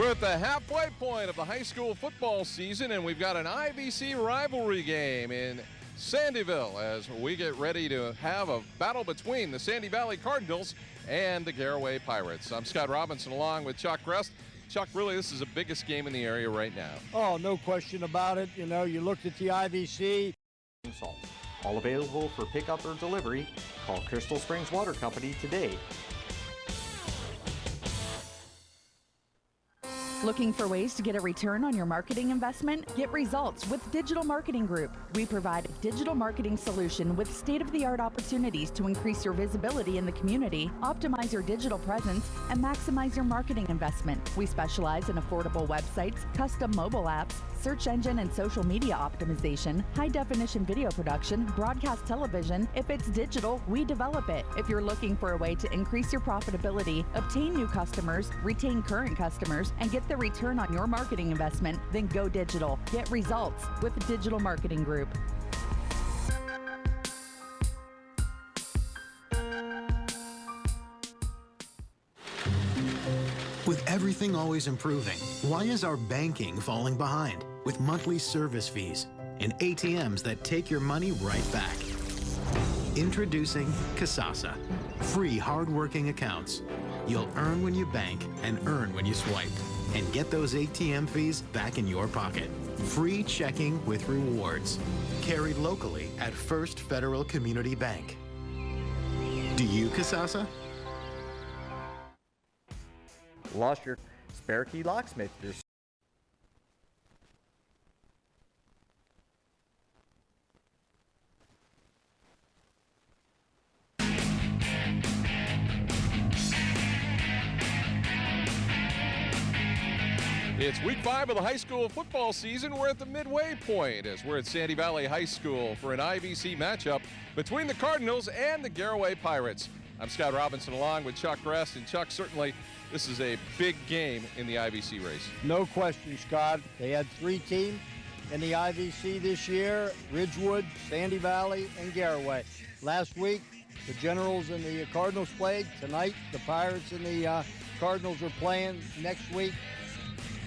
We're at the halfway point of the high school football season, and we've got an IVC rivalry game in Sandyville as we get ready to have a battle between the Sandy Valley Cardinals and the Garaway Pirates. I'm Scott Robinson along with Chuck Rest. Chuck, really, this is the biggest game in the area right now. Oh, no question about it. You know, you looked at the IVC. Salt. All available for pickup or delivery. Call Crystal Springs Water Company today. Looking for ways to get a return on your marketing investment? Get results with Digital Marketing Group. We provide a digital marketing solution with state-of-the-art opportunities to increase your visibility in the community, optimize your digital presence, and maximize your marketing investment. We specialize in affordable websites, custom mobile apps, search engine and social media optimization, high-definition video production, broadcast television. If it's digital, we develop it. If you're looking for a way to increase your profitability, obtain new customers, retain current customers, and get the return on your marketing investment, then go digital. Get results with Digital Marketing Group. With everything always improving, why is our banking falling behind? With monthly service fees and ATMs that take your money right back. Introducing Kasasa. Free hard-working accounts. You'll earn when you bank and earn when you swipe. And get those ATM fees back in your pocket. Free checking with rewards. Carried locally at First Federal Community Bank. Do you Kasasa? Lost your spare key locksmith. It's week 5 of the high school football season. We're at the midway point as we're at Sandy Valley High School for an IVC matchup between the Cardinals and the Garaway Pirates. I'm Scott Robinson along with Chuck Rest, and Chuck, certainly this is a big game in the IVC race. No question, Scott. They had 3 teams in the IVC this year: Ridgewood, Sandy Valley, and Garaway. Last week, the Generals and the Cardinals played. Tonight, the Pirates and the Cardinals are playing. Next week,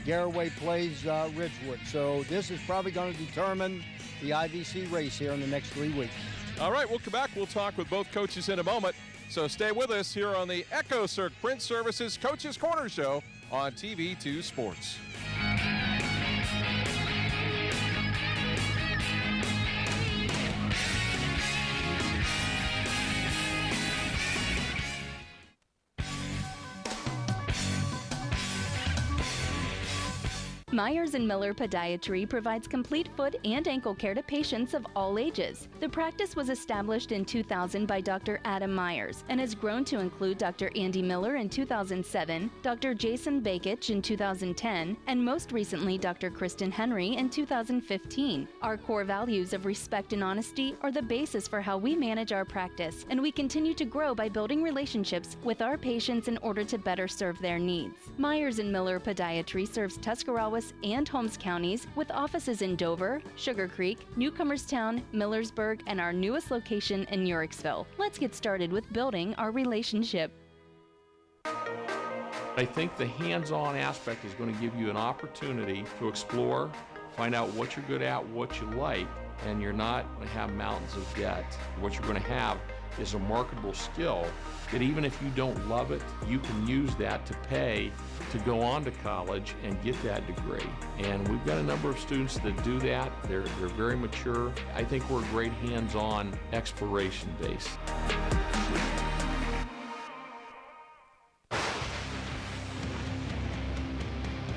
Garaway plays Ridgewood. So this is probably going to determine the IVC race here in the next 3 weeks. All right, we'll come back. We'll talk with both coaches in a moment. So stay with us here on the EchoCirc Print Services Coaches Corner Show on TV2 Sports. Myers & Miller Podiatry provides complete foot and ankle care to patients of all ages. The practice was established in 2000 by Dr. Adam Myers and has grown to include Dr. Andy Miller in 2007, Dr. Jason Bakich in 2010, and most recently Dr. Kristen Henry in 2015. Our core values of respect and honesty are the basis for how we manage our practice, and we continue to grow by building relationships with our patients in order to better serve their needs. Myers & Miller Podiatry serves Tuscarawas and Holmes counties with offices in Dover, Sugar Creek, Newcomerstown, Millersburg, and our newest location in Uricksville. Let's get started with building our relationship. I think the hands-on aspect is going to give you an opportunity to explore, find out what you're good at, what you like, and you're not going to have mountains of debt. What you're going to have is a marketable skill that even if you don't love it, you can use that to pay to go on to college and get that degree. And we've got a number of students that do that. They're very mature. I think we're a great hands-on exploration base.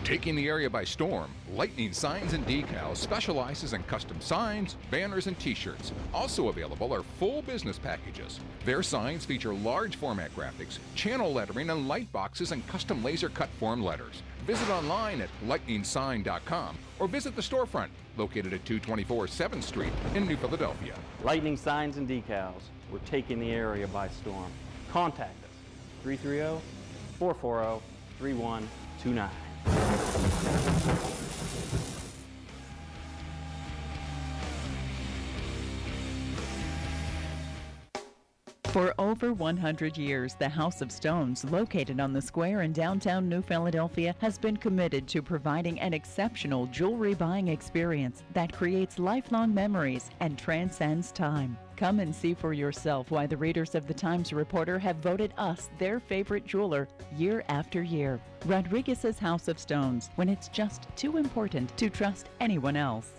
Taking the area by storm, Lightning Signs and Decals specializes in custom signs, banners, and t-shirts. Also available are full business packages. Their signs feature large format graphics, channel lettering, and light boxes and custom laser cut form letters. Visit online at lightningsign.com or visit the storefront located at 224 7th Street in New Philadelphia. Lightning Signs and Decals. We're taking the area by storm. Contact us, 330-440-3129. For over 100 years, the House of Stones, located on the square in downtown New Philadelphia, has been committed to providing an exceptional jewelry buying experience that creates lifelong memories and transcends time. Come and see for yourself why the readers of the Times Reporter have voted us their favorite jeweler year after year. Rodriguez's House of Stones, when it's just too important to trust anyone else.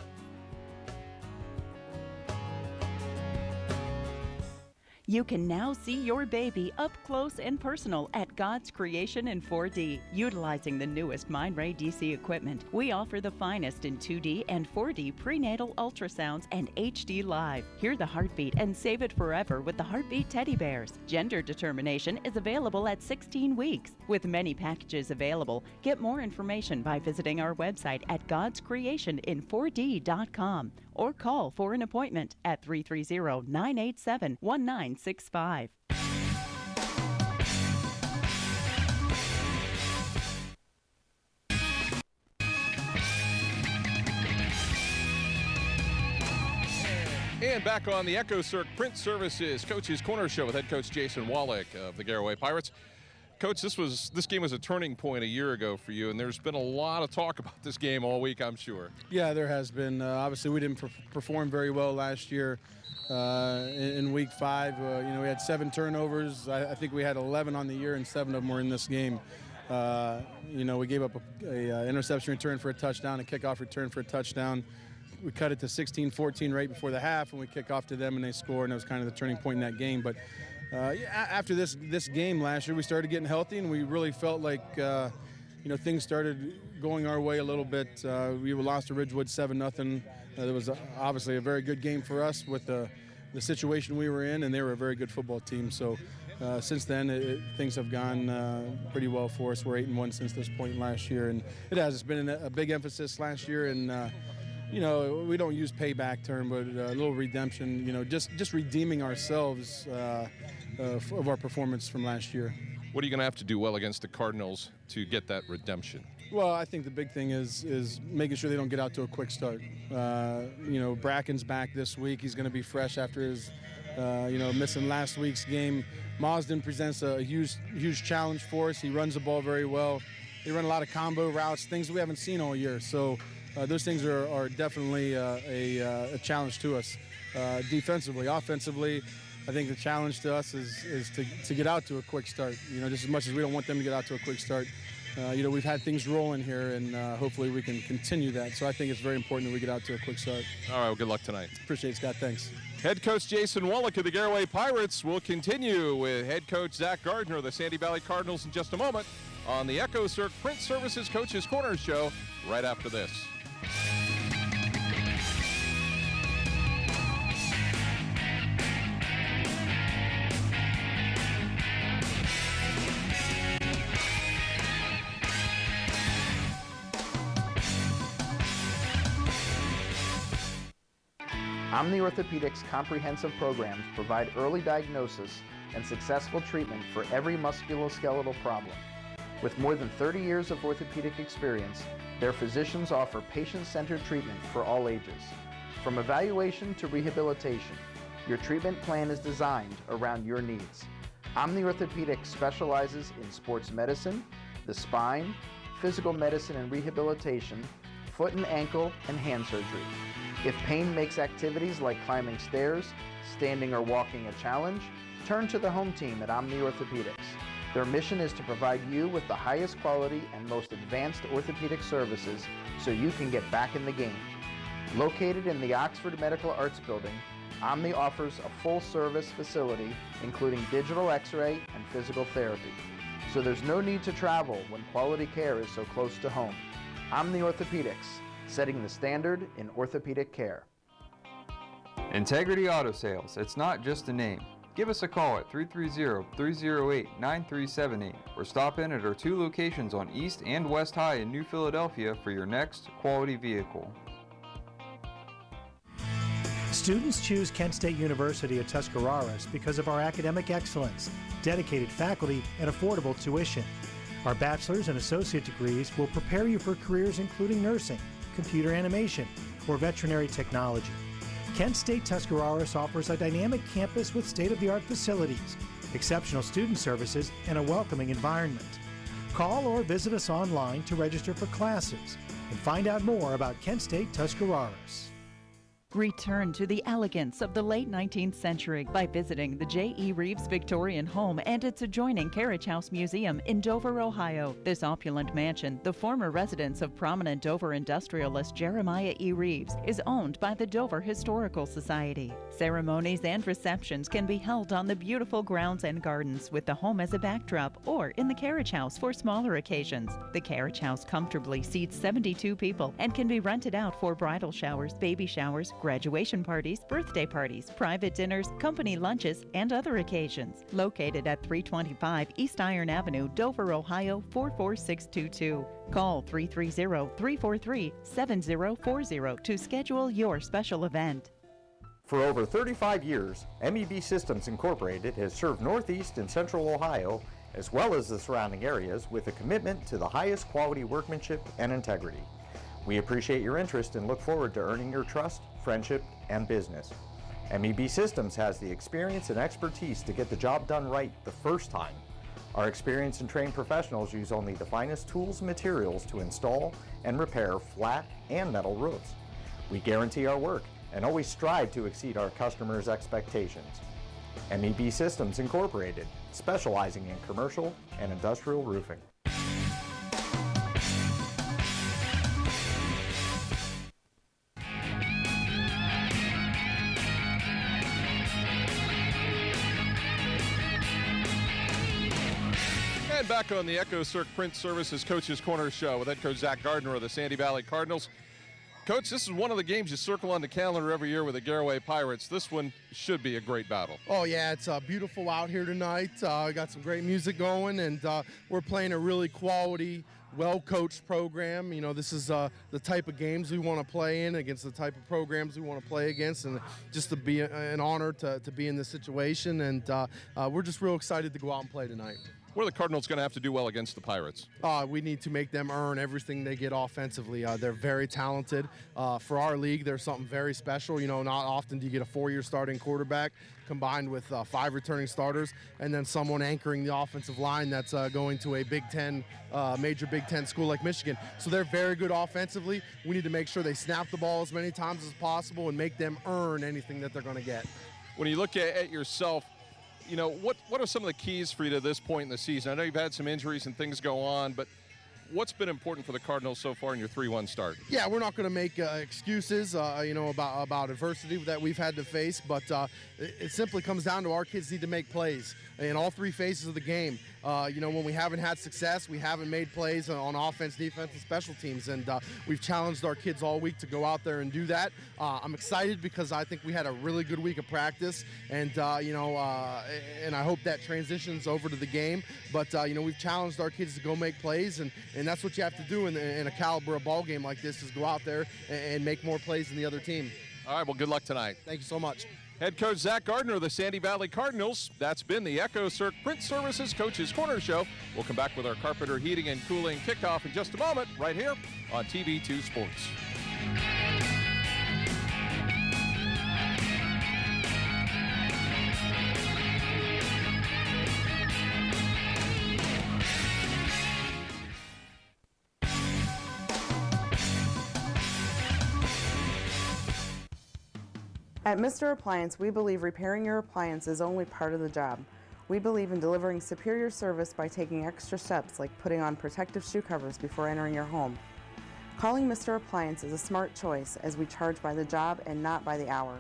You can now see your baby up close and personal at God's Creation in 4D. Utilizing the newest Mindray DC equipment, we offer the finest in 2D and 4D prenatal ultrasounds and HD Live. Hear the heartbeat and save it forever with the Heartbeat Teddy Bears. Gender determination is available at 16 weeks. With many packages available, get more information by visiting our website at godscreationin4d.com or call for an appointment at 330-987-1965. And back on the EchoCirc Print Services Coach's Corner Show with head coach Jason Wallach of the Garaway Pirates. Coach, this game was a turning point a year ago for you, and there's been a lot of talk about this game all week, I'm sure. Yeah, there has been. Obviously, we didn't perform very well last year in Week 5. We had 7 turnovers. I think we had 11 on the year, and 7 of them were in this game. We gave up a interception return for a touchdown, a kickoff return for a touchdown. We cut it to 16-14 right before the half, and we kick off to them, and they score, and it was kind of the turning point in that game. But after this game last year, we started getting healthy, and we really felt like things started going our way a little bit. We lost to Ridgewood 7-0. It was obviously a very good game for us with the situation we were in, and they were a very good football team. So since then, things have gone pretty well for us. We're 8-1 since this point last year, and it's been a big emphasis last year, and we don't use payback term, but a little redemption, just redeeming ourselves of our performance from last year. What are you going to have to do well against the Cardinals to get that redemption? Well, I think the big thing is making sure they don't get out to a quick start. Bracken's back this week. He's going to be fresh after his, missing last week's game. Mausden presents a huge challenge for us. He runs the ball very well. They run a lot of combo routes, things we haven't seen all year. So those things are definitely a challenge to us. Defensively, offensively, I think the challenge to us is to get out to a quick start. Just as much as we don't want them to get out to a quick start. We've had things rolling here, and hopefully we can continue that. So I think it's very important that we get out to a quick start. All right, well, good luck tonight. Appreciate it, Scott. Thanks. Head coach Jason Wallach of the Garaway Pirates will continue with head coach Zach Gardner of the Sandy Valley Cardinals in just a moment on the EchoCirc Print Services Coach's Corner Show right after this. Omni Orthopedics comprehensive programs provide early diagnosis and successful treatment for every musculoskeletal problem. With more than 30 years of orthopedic experience, their physicians offer patient-centered treatment for all ages. From evaluation to rehabilitation, your treatment plan is designed around your needs. Omni Orthopedics specializes in sports medicine, the spine, physical medicine and rehabilitation, foot and ankle, and hand surgery. If pain makes activities like climbing stairs, standing or walking a challenge, turn to the home team at Omni Orthopedics. Their mission is to provide you with the highest quality and most advanced orthopedic services so you can get back in the game. Located in the Oxford Medical Arts Building, Omni offers a full-service facility including digital x-ray and physical therapy. So there's no need to travel when quality care is so close to home. Omni Orthopedics, setting the standard in orthopedic care. Integrity Auto Sales. It's not just a name. Give us a call at 330-308-9378 or stop in at our 2 locations on East and West High in New Philadelphia for your next quality vehicle. Students choose Kent State University at Tuscarawas because of our academic excellence, dedicated faculty, and affordable tuition. Our bachelor's and associate degrees will prepare you for careers including nursing, computer animation, or veterinary technology. Kent State Tuscarawas offers a dynamic campus with state-of-the-art facilities, exceptional student services, and a welcoming environment. Call or visit us online to register for classes and find out more about Kent State Tuscarawas. Return to the elegance of the late 19th century by visiting the J.E. Reeves Victorian Home and its adjoining Carriage House Museum in Dover, Ohio. This opulent mansion, the former residence of prominent Dover industrialist Jeremiah E. Reeves, is owned by the Dover Historical Society. Ceremonies and receptions can be held on the beautiful grounds and gardens with the home as a backdrop or in the Carriage House for smaller occasions. The Carriage House comfortably seats 72 people and can be rented out for bridal showers, baby showers, graduation parties, birthday parties, private dinners, company lunches, and other occasions. Located at 325 East Iron Avenue, Dover, Ohio 44622. Call 330-343-7040 to schedule your special event. For over 35 years, MEB Systems Incorporated has served Northeast and Central Ohio, as well as the surrounding areas, with a commitment to the highest quality workmanship and integrity. We appreciate your interest and look forward to earning your trust, friendship, and business. MEB Systems has the experience and expertise to get the job done right the first time. Our experienced and trained professionals use only the finest tools and materials to install and repair flat and metal roofs. We guarantee our work and always strive to exceed our customers' expectations. MEB Systems Incorporated, specializing in commercial and industrial roofing. And back on the EchoCirc Print Services Coach's Corner Show with head coach Zach Gardner of the Sandy Valley Cardinals. Coach, this is one of the games you circle on the calendar every year with the Garaway Pirates. This one should be a great battle. Oh, yeah, it's beautiful out here tonight. Got some great music going, and we're playing a really quality, well-coached program. You know, this is the type of games we want to play in against the type of programs we want to play against, and just to be an honor to be in this situation, and we're just real excited to go out and play tonight. What are the Cardinals going to have to do well against the Pirates? We need to make them earn everything they get offensively. They're very talented. For our league, they're something very special. You know, not often do you get a 4-year starting quarterback combined with 5 returning starters, and then someone anchoring the offensive line that's going to a Big Ten, major Big Ten school like Michigan. So they're very good offensively. We need to make sure they snap the ball as many times as possible and make them earn anything that they're going to get. When you look at yourself, you know, what are some of the keys for you to this point in the season? I know you've had some injuries and things go on, but what's been important for the Cardinals so far in your 3-1 start? Yeah, we're not going to make excuses, you know, about adversity that we've had to face, but it simply comes down to our kids need to make plays in all 3 phases of the game. You know, when we haven't had success, we haven't made plays on offense, defense, and special teams, and we've challenged our kids all week to go out there and do that. I'm excited because I think we had a really good week of practice, and you know, and I hope that transitions over to the game. But you know, we've challenged our kids to go make plays, and that's what you have to do in a caliber of ball game like this, is go out there and make more plays than the other team. All right, well, good luck tonight. Thank you so much. Head coach Zach Gardner of the Sandy Valley Cardinals. That's been the EchoCirc Print Services Coach's Corner Show. We'll come back with our Carpenter Heating and Cooling kickoff in just a moment, right here on TV2 Sports. At Mr. Appliance, we believe repairing your appliance is only part of the job. We believe in delivering superior service by taking extra steps like putting on protective shoe covers before entering your home. Calling Mr. Appliance is a smart choice, as we charge by the job and not by the hour.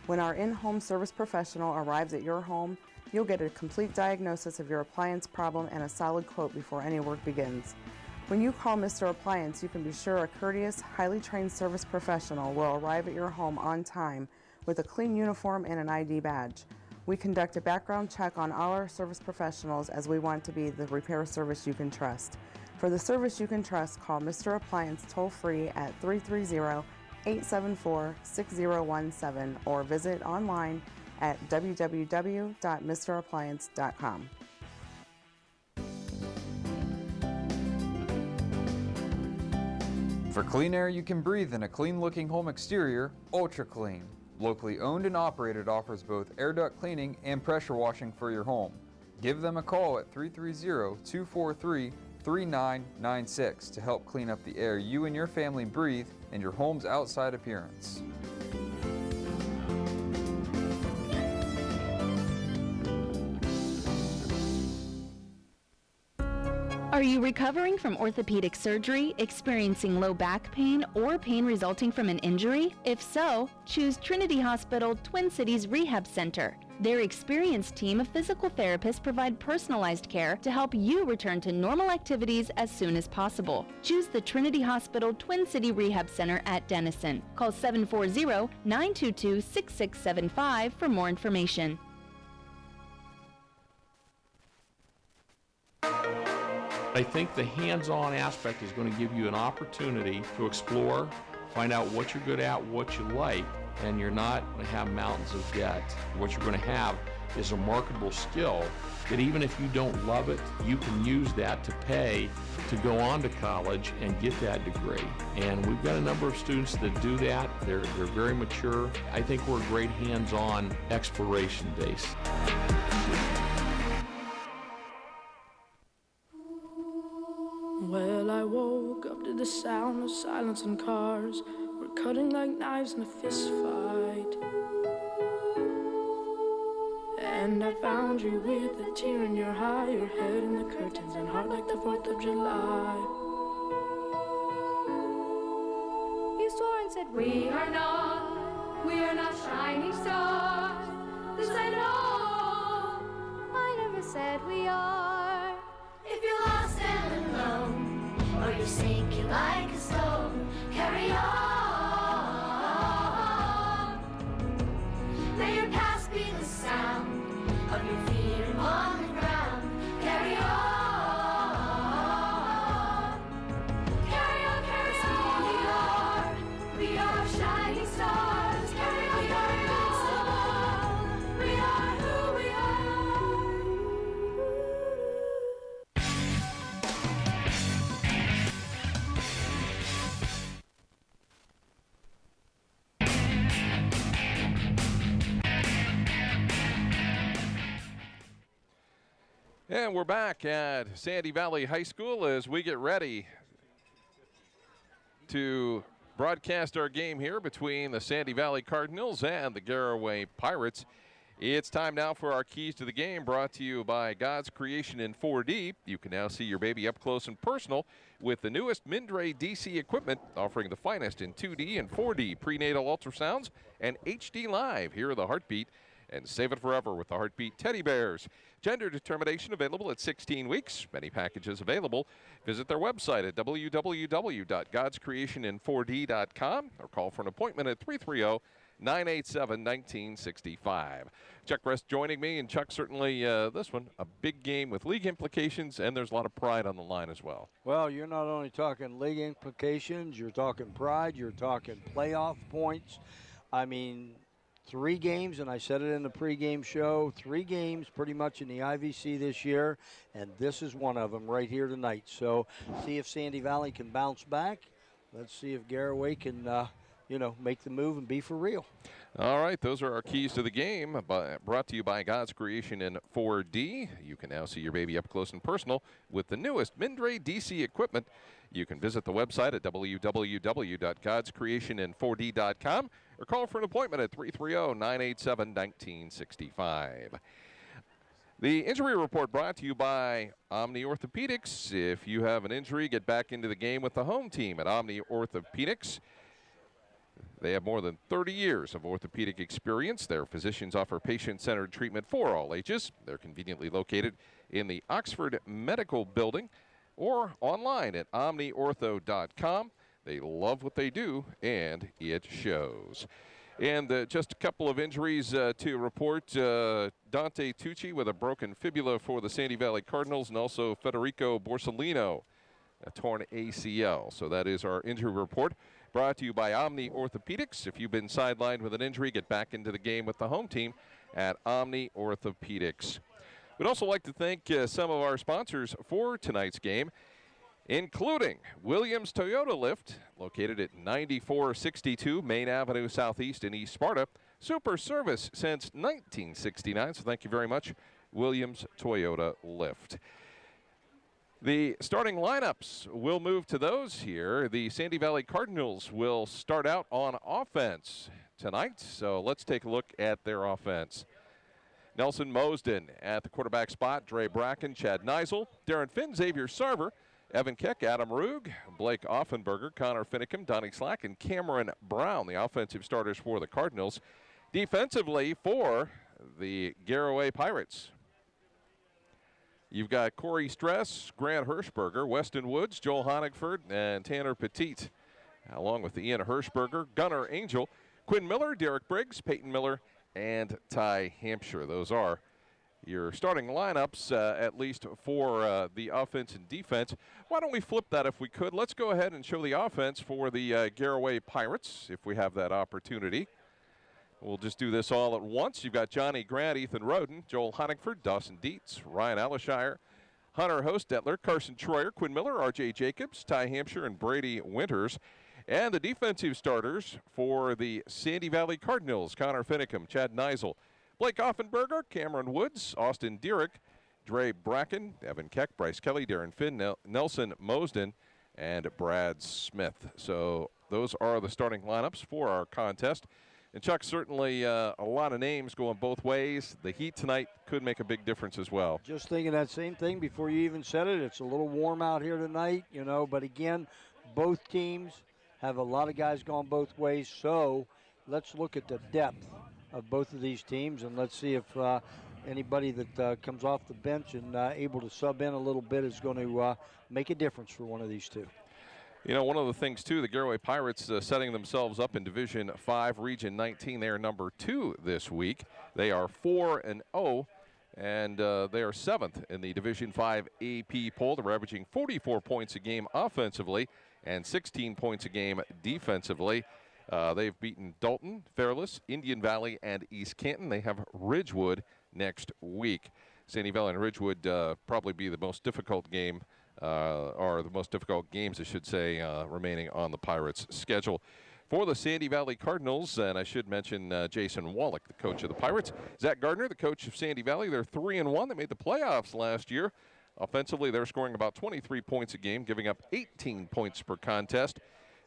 When our in-home service professional arrives at your home, you'll get a complete diagnosis of your appliance problem and a solid quote before any work begins. When you call Mr. Appliance, you can be sure a courteous, highly trained service professional will arrive at your home on time with a clean uniform and an ID badge. We conduct a background check on all our service professionals, as we want to be the repair service you can trust. For the service you can trust, call Mr. Appliance toll-free at 330-874-6017 or visit online at www.mrappliance.com. For clean air you can breathe in a clean-looking home exterior, Ultra Clean. Locally owned and operated, offers both air duct cleaning and pressure washing for your home. Give them a call at 330-243-3996 to help clean up the air you and your family breathe and your home's outside appearance. Are you recovering from orthopedic surgery, experiencing low back pain, or pain resulting from an injury? If so, choose Trinity Hospital Twin Cities Rehab Center. Their experienced team of physical therapists provide personalized care to help you return to normal activities as soon as possible. Choose the Trinity Hospital Twin City Rehab Center at Denison. Call 740-922-6675 for more information. I think the hands-on aspect is going to give you an opportunity to explore, find out what you're good at, what you like, and you're not going to have mountains of debt. What you're going to have is a marketable skill that even if you don't love it, you can use that to pay to go on to college and get that degree. And we've got a number of students that do that. They're very mature. I think we're a great hands-on exploration base. Well, I woke up to the sound of silence and cars. We're cutting like knives in a fist fight. And I found you with a tear in your eye, your head in the curtains and heart like the 4th of July. You swore and said we are not shining stars. This I know. I never said we are. If you're lost and alone, or you're sinking like a stone, carry on. May your past be the sound of your feet upon the ground. Carry on. Carry on, carry on. We are shining stars. Carry on, carry on. We are who we are. And we're back at Sandy Valley High School as we get ready to broadcast our game here between the Sandy Valley Cardinals and the Garaway Pirates. It's time now for our keys to the game, brought to you by God's Creation in 4D. You can now see your baby up close and personal with the newest Mindray DC equipment, offering the finest in 2D and 4D prenatal ultrasounds and HD Live. Hear the heartbeat and save it forever with the Heartbeat Teddy Bears. Gender determination available at 16 weeks. Many packages available. Visit their website at www.godscreationin4d.com or call for an appointment at 330-987-1965. Chuck Rest joining me, and Chuck, certainly this one, a big game with league implications, and there's a lot of pride on the line as well. Well, you're not only talking league implications, you're talking pride, you're talking playoff points. I mean, 3 games, and I said it in the pregame show, 3 games pretty much in the IVC this year, and this is one of them right here tonight. So see if Sandy Valley can bounce back. Let's see if Garaway can, make the move and be for real. All right, those are our keys to the game, brought to you by God's Creation in 4D. You can now see your baby up close and personal with the newest Mindray DC equipment. You can visit the website at www.godscreationin4d.com or call for an appointment at 330-987-1965. The injury report brought to you by Omni Orthopedics. If you have an injury, get back into the game with the home team at Omni Orthopedics. They have more than 30 years of orthopedic experience. Their physicians offer patient-centered treatment for all ages. They're conveniently located in the Oxford Medical Building or online at omniortho.com. They love what they do, and it shows. And just a couple of injuries to report. Dante Tucci with a broken fibula for the Sandy Valley Cardinals, and also Federico Borsellino, a torn ACL. So that is our injury report, brought to you by Omni Orthopedics. If you've been sidelined with an injury, get back into the game with the home team at Omni Orthopedics. We'd also like to thank some of our sponsors for tonight's game. including Williams Toyota Lift, located at 9462 Main Avenue Southeast in East Sparta. Super service since 1969, so thank you very much, Williams Toyota Lift. The starting lineups, we'll move to those here. The Sandy Valley Cardinals will start out on offense tonight, so let's take a look at their offense. Nelson Mosden at the quarterback spot, Dre Bracken, Chad Neisel, Darren Finn, Xavier Sarver, Evan Keck, Adam Rugg, Blake Offenberger, Connor Finicum, Donnie Slack, and Cameron Brown, the offensive starters for the Cardinals. Defensively for the Garaway Pirates, you've got Corey Stress, Grant Hirschberger, Weston Woods, Joel Honigford, and Tanner Petit, along with Ian Hirschberger, Gunnar Angel, Quinn Miller, Derek Briggs, Peyton Miller, and Ty Hampshire. Those are your starting lineups, at least for the offense and defense. Why don't we flip that if we could? Let's go ahead and show the offense for the Garaway Pirates, if we have that opportunity. We'll just do this all at once. You've got Johnny Grant, Ethan Roden, Joel Honigford, Dawson Dietz, Ryan Alishire, Hunter Hostetler, Carson Troyer, Quinn Miller, R.J. Jacobs, Ty Hampshire, and Brady Winters. And the defensive starters for the Sandy Valley Cardinals, Connor Finicum, Chad Neisel, Blake Offenberger, Cameron Woods, Austin Dierick, Dre Bracken, Evan Keck, Bryce Kelly, Darren Finn, Nelson Mosden, and Brad Smith. So those are the starting lineups for our contest. And Chuck, certainly a lot of names going both ways. The heat tonight could make a big difference as well. Just thinking that same thing before you even said it. It's a little warm out here tonight, you know, but again, both teams have a lot of guys going both ways. So let's look at the depth of both of these teams, and let's see if anybody that comes off the bench and able to sub in a little bit is going to make a difference for one of these two. You know, one of the things, too, the Garaway Pirates setting themselves up in Division 5, Region 19. They are number 2 this week. They are 4-0, and they are 7th in the Division 5 AP poll. They're averaging 44 points a game offensively and 16 points a game defensively. They've beaten Dalton, Fairless, Indian Valley, and East Canton. They have Ridgewood next week. Sandy Valley and Ridgewood probably be the most difficult game, or the most difficult games, I should say, remaining on the Pirates' schedule. For the Sandy Valley Cardinals, and I should mention Jason Wallach, the coach of the Pirates. Zach Gardner, the coach of Sandy Valley. They're 3-1. They made the playoffs last year. Offensively, they're scoring about 23 points a game, giving up 18 points per contest.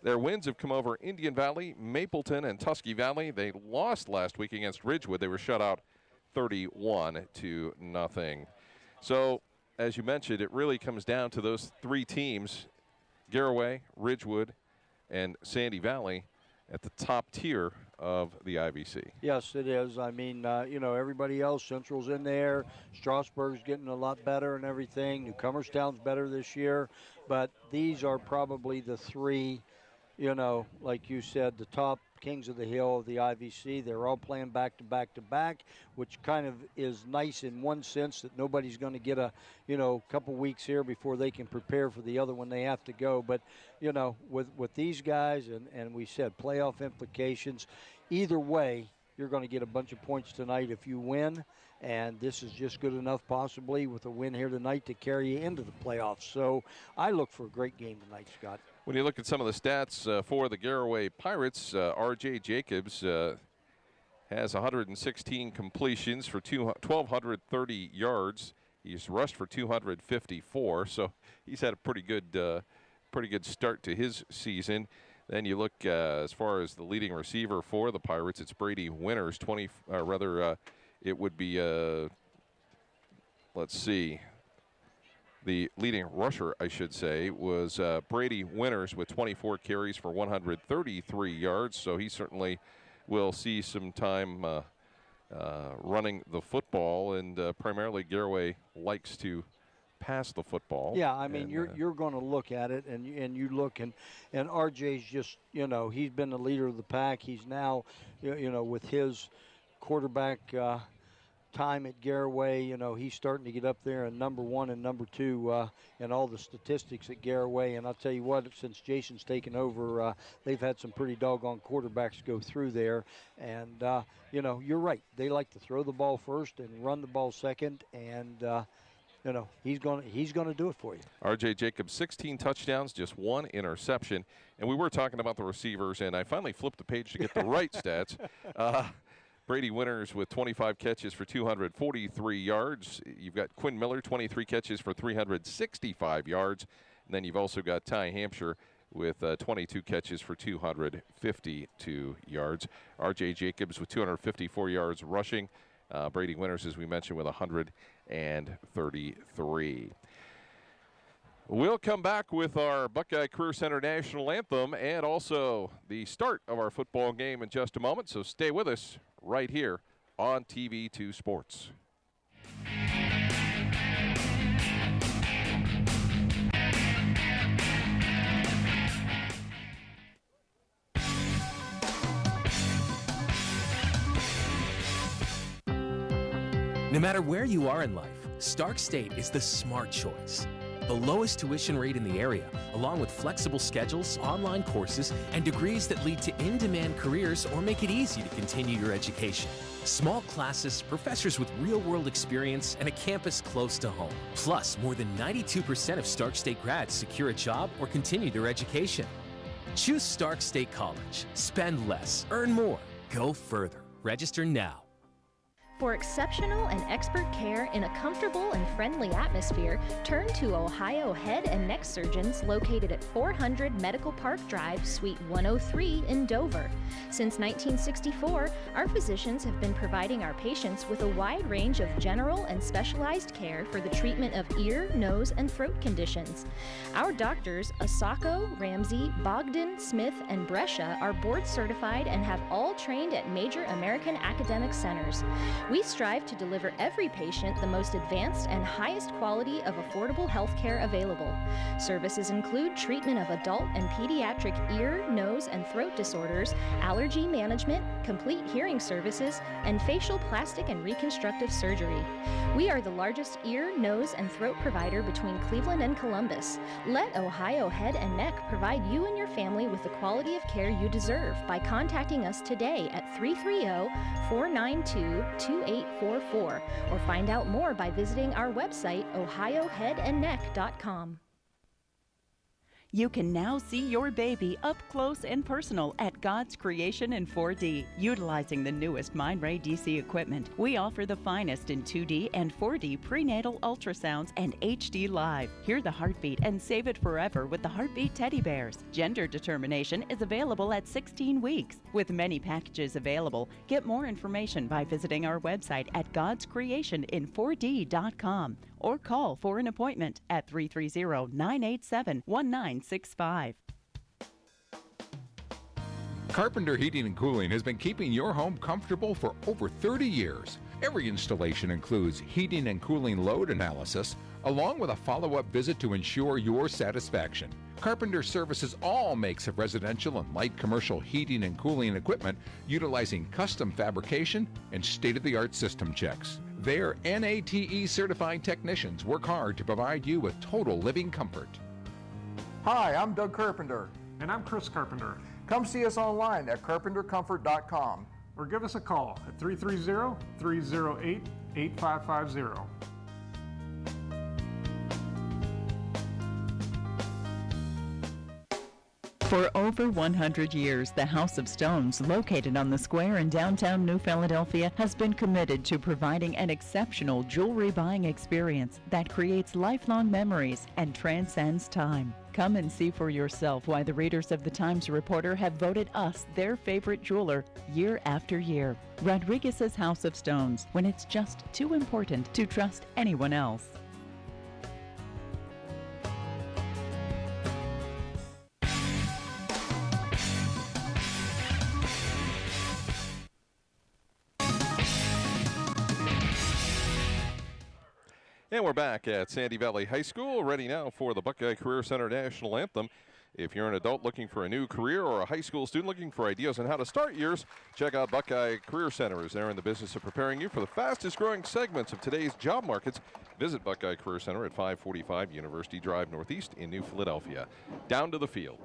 Their wins have come over Indian Valley, Mapleton, and Tusky Valley. They lost last week against Ridgewood. They were shut out 31-0. So, as you mentioned, it really comes down to those three teams, Garaway, Ridgewood, and Sandy Valley, at the top tier of the IVC. Yes, it is. I mean, you know, everybody else, Central's in there. Strasburg's getting a lot better and everything. Newcomerstown's better this year. But these are probably the three, you know, like you said, the top kings of the hill of the IVC. They're all playing back to back to back, which kind of is nice in one sense that nobody's going to get a, you know, couple weeks here before they can prepare for the other one they have to go. But, you know, with these guys, and we said playoff implications, either way, you're going to get a bunch of points tonight if you win. And this is just good enough possibly with a win here tonight to carry you into the playoffs. So I look for a great game tonight, Scott. When you look at some of the stats for the Garaway Pirates, R.J. Jacobs has 116 completions for 1,230 yards. He's rushed for 254, so he's had a pretty good start to his season. Then you look as far as the leading receiver for the Pirates, it's Brady Winters. It would be let's see. The leading rusher, I should say, was Brady Winters with 24 carries for 133 yards. So he certainly will see some time running the football, and primarily Garaway likes to pass the football. Yeah, I mean, you're going to look at it, and you look, and RJ's just, you know, he's been the leader of the pack. He's now, you know, with his quarterback time at Garaway, you know, he's starting to get up there in number 1 and number 2 in all the statistics at Garaway. And I'll tell you what, since Jason's taken over, they've had some pretty doggone quarterbacks go through there. And, you know, you're right. They like to throw the ball first and run the ball second. And he's gonna do it for you. R.J. Jacobs, 16 touchdowns, just 1 interception. And we were talking about the receivers, and I finally flipped the page to get the right stats. Brady Winters with 25 catches for 243 yards. You've got Quinn Miller, 23 catches for 365 yards. And then you've also got Ty Hampshire with 22 catches for 252 yards. R.J. Jacobs with 254 yards rushing. Brady Winters, as we mentioned, with 133. We'll come back with our Buckeye Career Center National Anthem and also the start of our football game in just a moment. So stay with us right here on TV2 Sports. No matter where you are in life, Stark State is the smart choice. The lowest tuition rate in the area, along with flexible schedules, online courses, and degrees that lead to in-demand careers or make it easy to continue your education. Small classes, professors with real-world experience, and a campus close to home. Plus, more than 92% of Stark State grads secure a job or continue their education. Choose Stark State College. Spend less, earn more, go further. Register now. For exceptional and expert care in a comfortable and friendly atmosphere, turn to Ohio Head and Neck Surgeons located at 400 Medical Park Drive, Suite 103 in Dover. Since 1964, our physicians have been providing our patients with a wide range of general and specialized care for the treatment of ear, nose, and throat conditions. Our doctors, Asako, Ramsey, Bogdan, Smith, and Brescia, are board certified and have all trained at major American academic centers. We strive to deliver every patient the most advanced and highest quality of affordable health care available. Services include treatment of adult and pediatric ear, nose, and throat disorders, allergy management, complete hearing services, and facial plastic and reconstructive surgery. We are the largest ear, nose, and throat provider between Cleveland and Columbus. Let Ohio Head and Neck provide you and your family with the quality of care you deserve by contacting us today at 330-492-2844 or find out more by visiting our website, ohioheadandneck.com. You can now see your baby up close and personal at God's Creation in 4D. Utilizing the newest Mindray DC equipment, we offer the finest in 2D and 4D prenatal ultrasounds and HD Live. Hear the heartbeat and save it forever with the Heartbeat Teddy Bears. Gender determination is available at 16 weeks. With many packages available, get more information by visiting our website at godscreationin4d.com or call for an appointment at 330-987-1965. Carpenter Heating and Cooling has been keeping your home comfortable for over 30 years. Every installation includes heating and cooling load analysis, along with a follow-up visit to ensure your satisfaction. Carpenter services all makes of residential and light commercial heating and cooling equipment utilizing custom fabrication and state-of-the-art system checks. Their NATE certified technicians work hard to provide you with total living comfort. Hi, I'm Doug Carpenter. And I'm Chris Carpenter. Come see us online at carpentercomfort.com. Or give us a call at 330-308-8550. For over 100 years, the House of Stones, located on the square in downtown New Philadelphia, has been committed to providing an exceptional jewelry buying experience that creates lifelong memories and transcends time. Come and see for yourself why the readers of the Times Reporter have voted us their favorite jeweler year after year. Rodriguez's House of Stones, when it's just too important to trust anyone else. And we're back at Sandy Valley High School, ready now for the Buckeye Career Center National Anthem. If you're an adult looking for a new career or a high school student looking for ideas on how to start yours, check out Buckeye Career Center, as they're in the business of preparing you for the fastest growing segments of today's job markets. Visit Buckeye Career Center at 545 University Drive Northeast in New Philadelphia. Down to the field.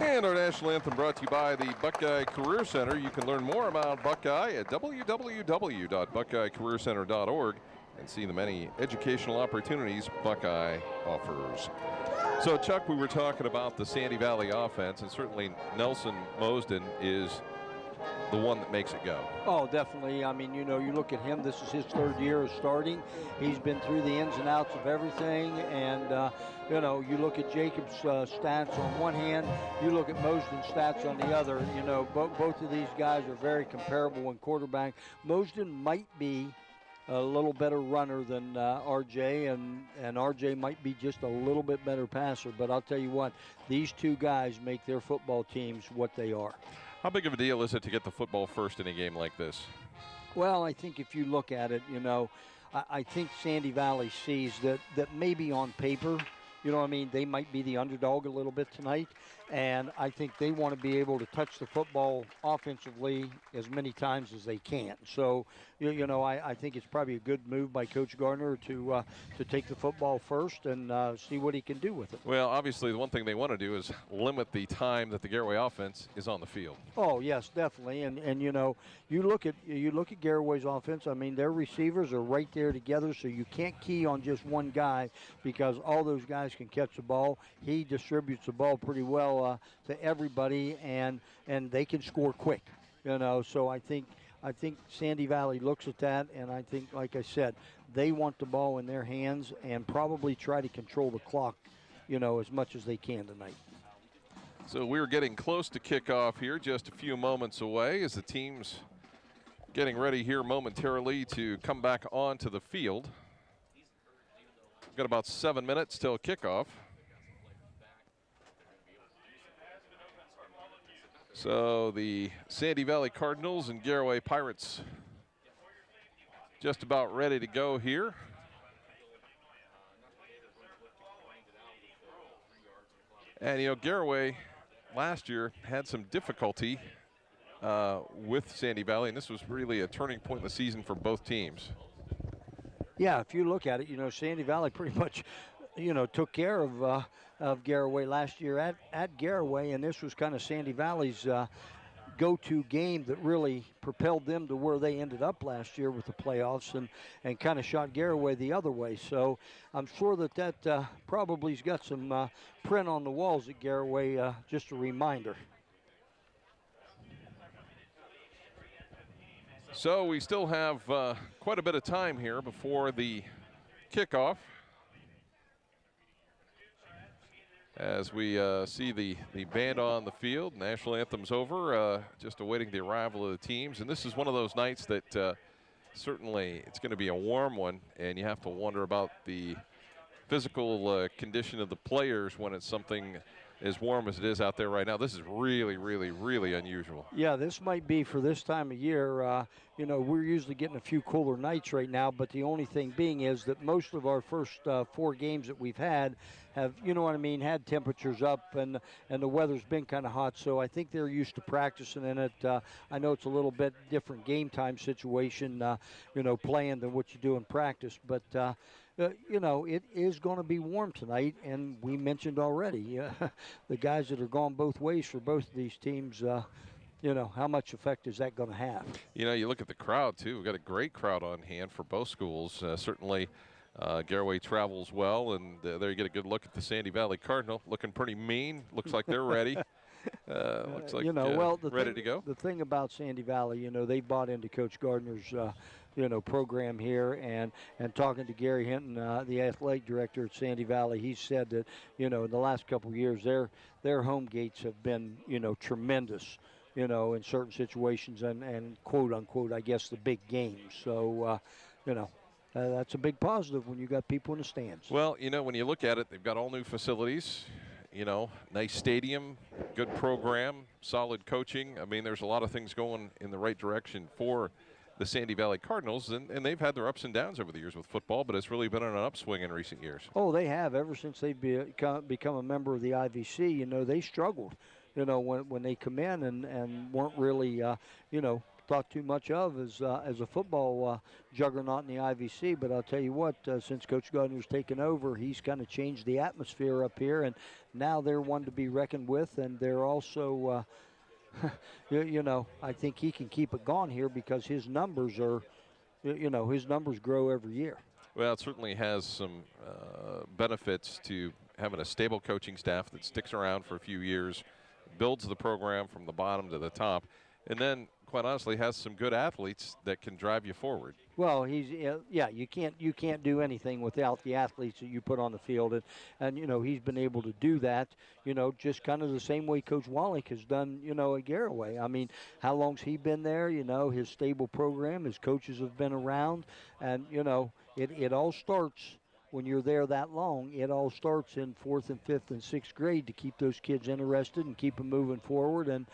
And our national anthem brought to you by the Buckeye Career Center. You can learn more about Buckeye at www.buckeyecareercenter.org and see the many educational opportunities Buckeye offers. So, Chuck, we were talking about the Sandy Valley offense, and certainly Nelson Mosden is the one that makes it go. Oh, definitely. I mean, you know, you look at him, this is his third year of starting. He's been through the ins and outs of everything. And, you know, you look at Jacob's stats on one hand, you look at Mosden's stats on the other. You know, both of these guys are very comparable in quarterback. Mosden might be a little better runner than RJ, and RJ might be just a little bit better passer. But I'll tell you what, these two guys make their football teams what they are. How big of a deal is it to get the football first in a game like this? Well, I think if you look at it, you know, I think Sandy Valley sees that maybe on paper, you know what I mean, they might be the underdog a little bit tonight. And I think they want to be able to touch the football offensively as many times as they can. So, you know, I think it's probably a good move by Coach Gardner to take the football first and see what he can do with it. Well, obviously, the one thing they want to do is limit the time that the Garaway offense is on the field. Oh, yes, definitely. And you know, you look at Garaway's offense. I mean, their receivers are right there together, so you can't key on just one guy because all those guys can catch the ball. He distributes the ball pretty well to everybody, and they can score quick. You know, so I think Sandy Valley looks at that, and I think, like I said, they want the ball in their hands and probably try to control the clock, you know, as much as they can tonight. So we're getting close to kickoff here, just a few moments away as the team's getting ready here momentarily to come back onto the field. We've got about 7 minutes till kickoff. So the Sandy Valley Cardinals and Garaway Pirates just about ready to go here. And, you know, Garaway last year had some difficulty with Sandy Valley, and this was really a turning point in the season for both teams. Yeah, if you look at it, you know, Sandy Valley pretty much, you know, took care of Garaway last year at Garaway, and this was kind of Sandy Valley's go-to game that really propelled them to where they ended up last year with the playoffs and kind of shot Garaway the other way. So I'm sure that probably's got some print on the walls at Garaway, just a reminder. So we still have quite a bit of time here before the kickoff. As we see the band on the field, national anthem's over, just awaiting the arrival of the teams. And this is one of those nights that certainly it's going to be a warm one, and you have to wonder about the physical condition of the players when it's something as warm as it is out there right now. This is really, really, really unusual. Yeah, this might be for this time of year. You know, we're usually getting a few cooler nights right now, but the only thing being is that most of our first 4 games that we've had have, you know what I mean, had temperatures up and the weather's been kind of hot. So I think they're used to practicing in it. I know it's a little bit different game time situation, you know, playing than what you do in practice, but you know, it is going to be warm tonight, and we mentioned already the guys that are going both ways for both of these teams. You know, how much effect is that going to have? You know, you look at the crowd, too. We've got a great crowd on hand for both schools. Certainly, Garaway travels well, and there you get a good look at the Sandy Valley Cardinal. Looking pretty mean. Looks like they're ready. Looks like you know, well, ready to go. The thing about Sandy Valley, you know, they bought into Coach Gardner's you know, program here, and talking to Gary Hinton, the athletic director at Sandy Valley, he said that, you know, in the last couple of years, their home gates have been, you know, tremendous, you know, in certain situations and quote unquote, I guess, the big games. So, you know, that's a big positive when you got people in the stands. Well, you know, when you look at it, they've got all new facilities, you know, nice stadium, good program, solid coaching. I mean, there's a lot of things going in the right direction for the Sandy Valley Cardinals, and they've had their ups and downs over the years with football, but it's really been on an upswing in recent years. Oh, they have. Ever since they've become a member of the IVC, you know, they struggled, you know, when they come in and weren't really, you know, thought too much of as a football juggernaut in the IVC. But I'll tell you what, since Coach Gardner's taken over, he's kind of changed the atmosphere up here, and now they're one to be reckoned with, and they're also you know, I think he can keep it going here because his numbers are, you know, his numbers grow every year. Well, it certainly has some benefits to having a stable coaching staff that sticks around for a few years, builds the program from the bottom to the top, and then, quite honestly, has some good athletes that can drive you forward. Well, yeah, you can't do anything without the athletes that you put on the field, and you know, he's been able to do that, you know, just kind of the same way Coach Wallach has done, you know, at Garaway. I mean, how long's he been there? You know, his stable program, his coaches have been around, and you know, it all starts when you're there that long. It all starts in 4th and 5th and 6th grade to keep those kids interested and keep them moving forward, and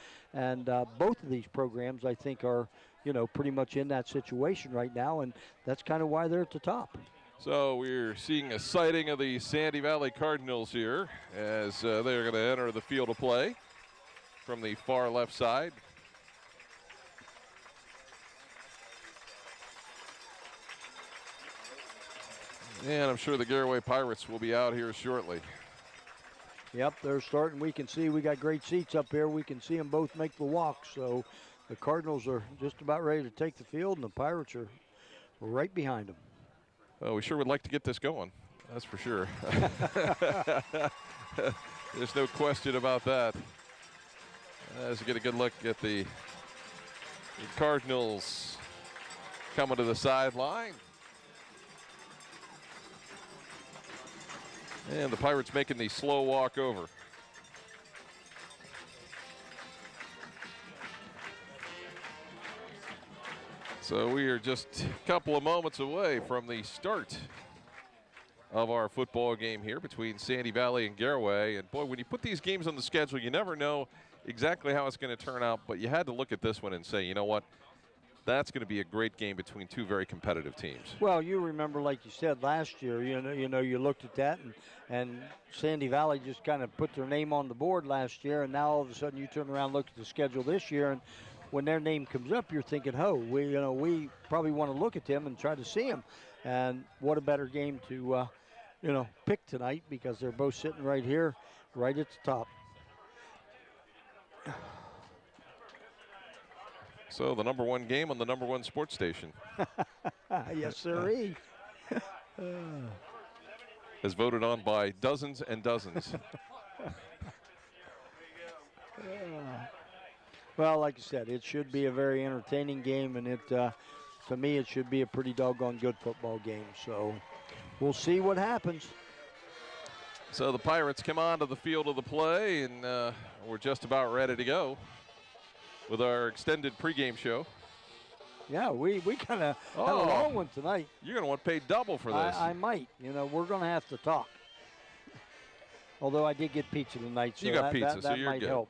both of these programs, I think, are, you know, pretty much in that situation right now, and that's kind of why they're at the top. So we're seeing a sighting of the Sandy Valley Cardinals here as they're going to enter the field of play from the far left side. And I'm sure the Garaway Pirates will be out here shortly. Yep, they're starting. We can see we got great seats up here. We can see them both make the walk. So the Cardinals are just about ready to take the field, and the Pirates are right behind them. Well, we sure would like to get this going. That's for sure. There's no question about that. As we get a good look at the Cardinals coming to the sideline. And the Pirates making the slow walk over. So we are just a couple of moments away from the start of our football game here between Sandy Valley and Garaway. And boy, when you put these games on the schedule, you never know exactly how it's going to turn out. But you had to look at this one and say, you know what? That's going to be a great game between two very competitive teams. Well, you remember, like you said, last year, you looked at that, and Sandy Valley just kind of put their name on the board last year, and now all of a sudden you turn around and look at the schedule this year, and when their name comes up, you're thinking, we probably want to look at them and try to see them. And what a better game to, pick tonight, because they're both sitting right here, right at the top. So the number one game on the number one sports station. Yes, sirree. As voted on by dozens and dozens. Well, like I said, it should be a very entertaining game, and to me, it should be a pretty doggone good football game. So we'll see what happens. So the Pirates come onto the field of the play, and we're just about ready to go with our extended pregame show. Yeah, we kind of had a long one tonight. You're going to want to pay double for this. I might. We're going to have to talk. Although I did get pizza tonight, so you got pizza, so that you're might good. help.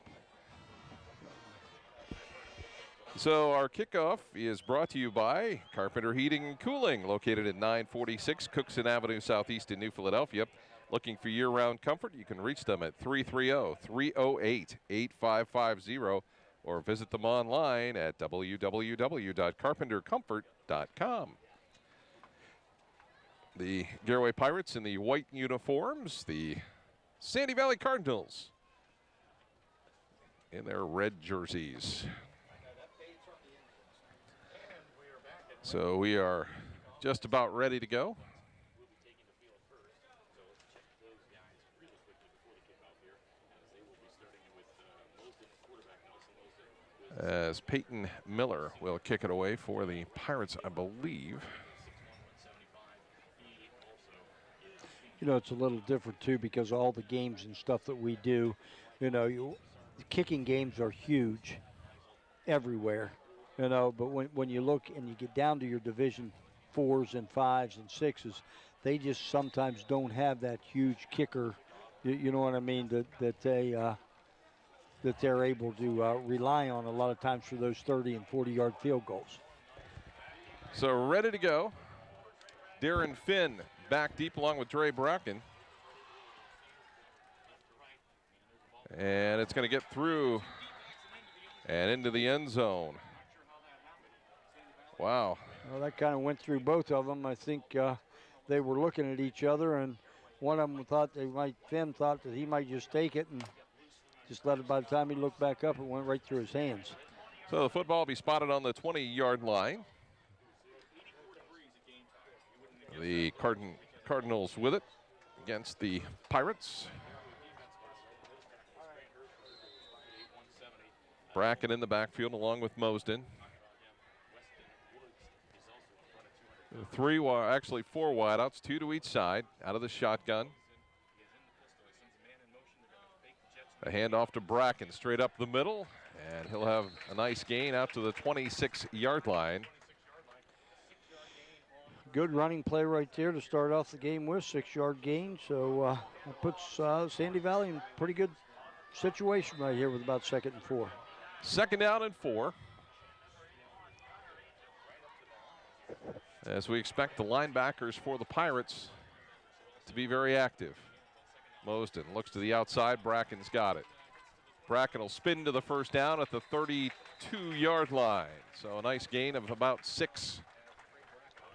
So our kickoff is brought to you by Carpenter Heating and Cooling, located at 946 Cookson Avenue Southeast in New Philadelphia. Looking for year-round comfort? You can reach them at 330-308-8550 or visit them online at www.carpentercomfort.com. The Garaway Pirates in the white uniforms, the Sandy Valley Cardinals in their red jerseys. So we are just about ready to go. As Peyton Miller will kick it away for the Pirates, I believe. It's a little different, too, because all the games and stuff that we do, the kicking games are huge everywhere, but when you look and you get down to your Division 4s and 5s and 6s. They just sometimes don't have that huge kicker, you know what I mean, that they're able to rely on a lot of times for those 30 and 40-yard field goals. So ready to go. Darren Finn back deep along with Dre Bracken. And it's going to get through and into the end zone. Wow. Well, that kind of went through both of them. I think they were looking at each other, and one of them thought Finn thought that he might just take it and just let it. By the time he looked back up, it went right through his hands. So the football will be spotted on the 20-yard line. The Cardinals with it against the Pirates. Bracken in the backfield along with Mosden. Actually 4 wideouts, 2 to each side, out of the shotgun. A handoff to Bracken, straight up the middle, and he'll have a nice gain out to the 26-yard line. Good running play right there to start off the game with, 6-yard gain. So that puts Sandy Valley in a pretty good situation right here with about 2nd and 4. 2nd down and 4. As we expect the linebackers for the Pirates to be very active. Mosden looks to the outside. Bracken's got it. Bracken will spin to the first down at the 32-yard line. So a nice gain of about 6.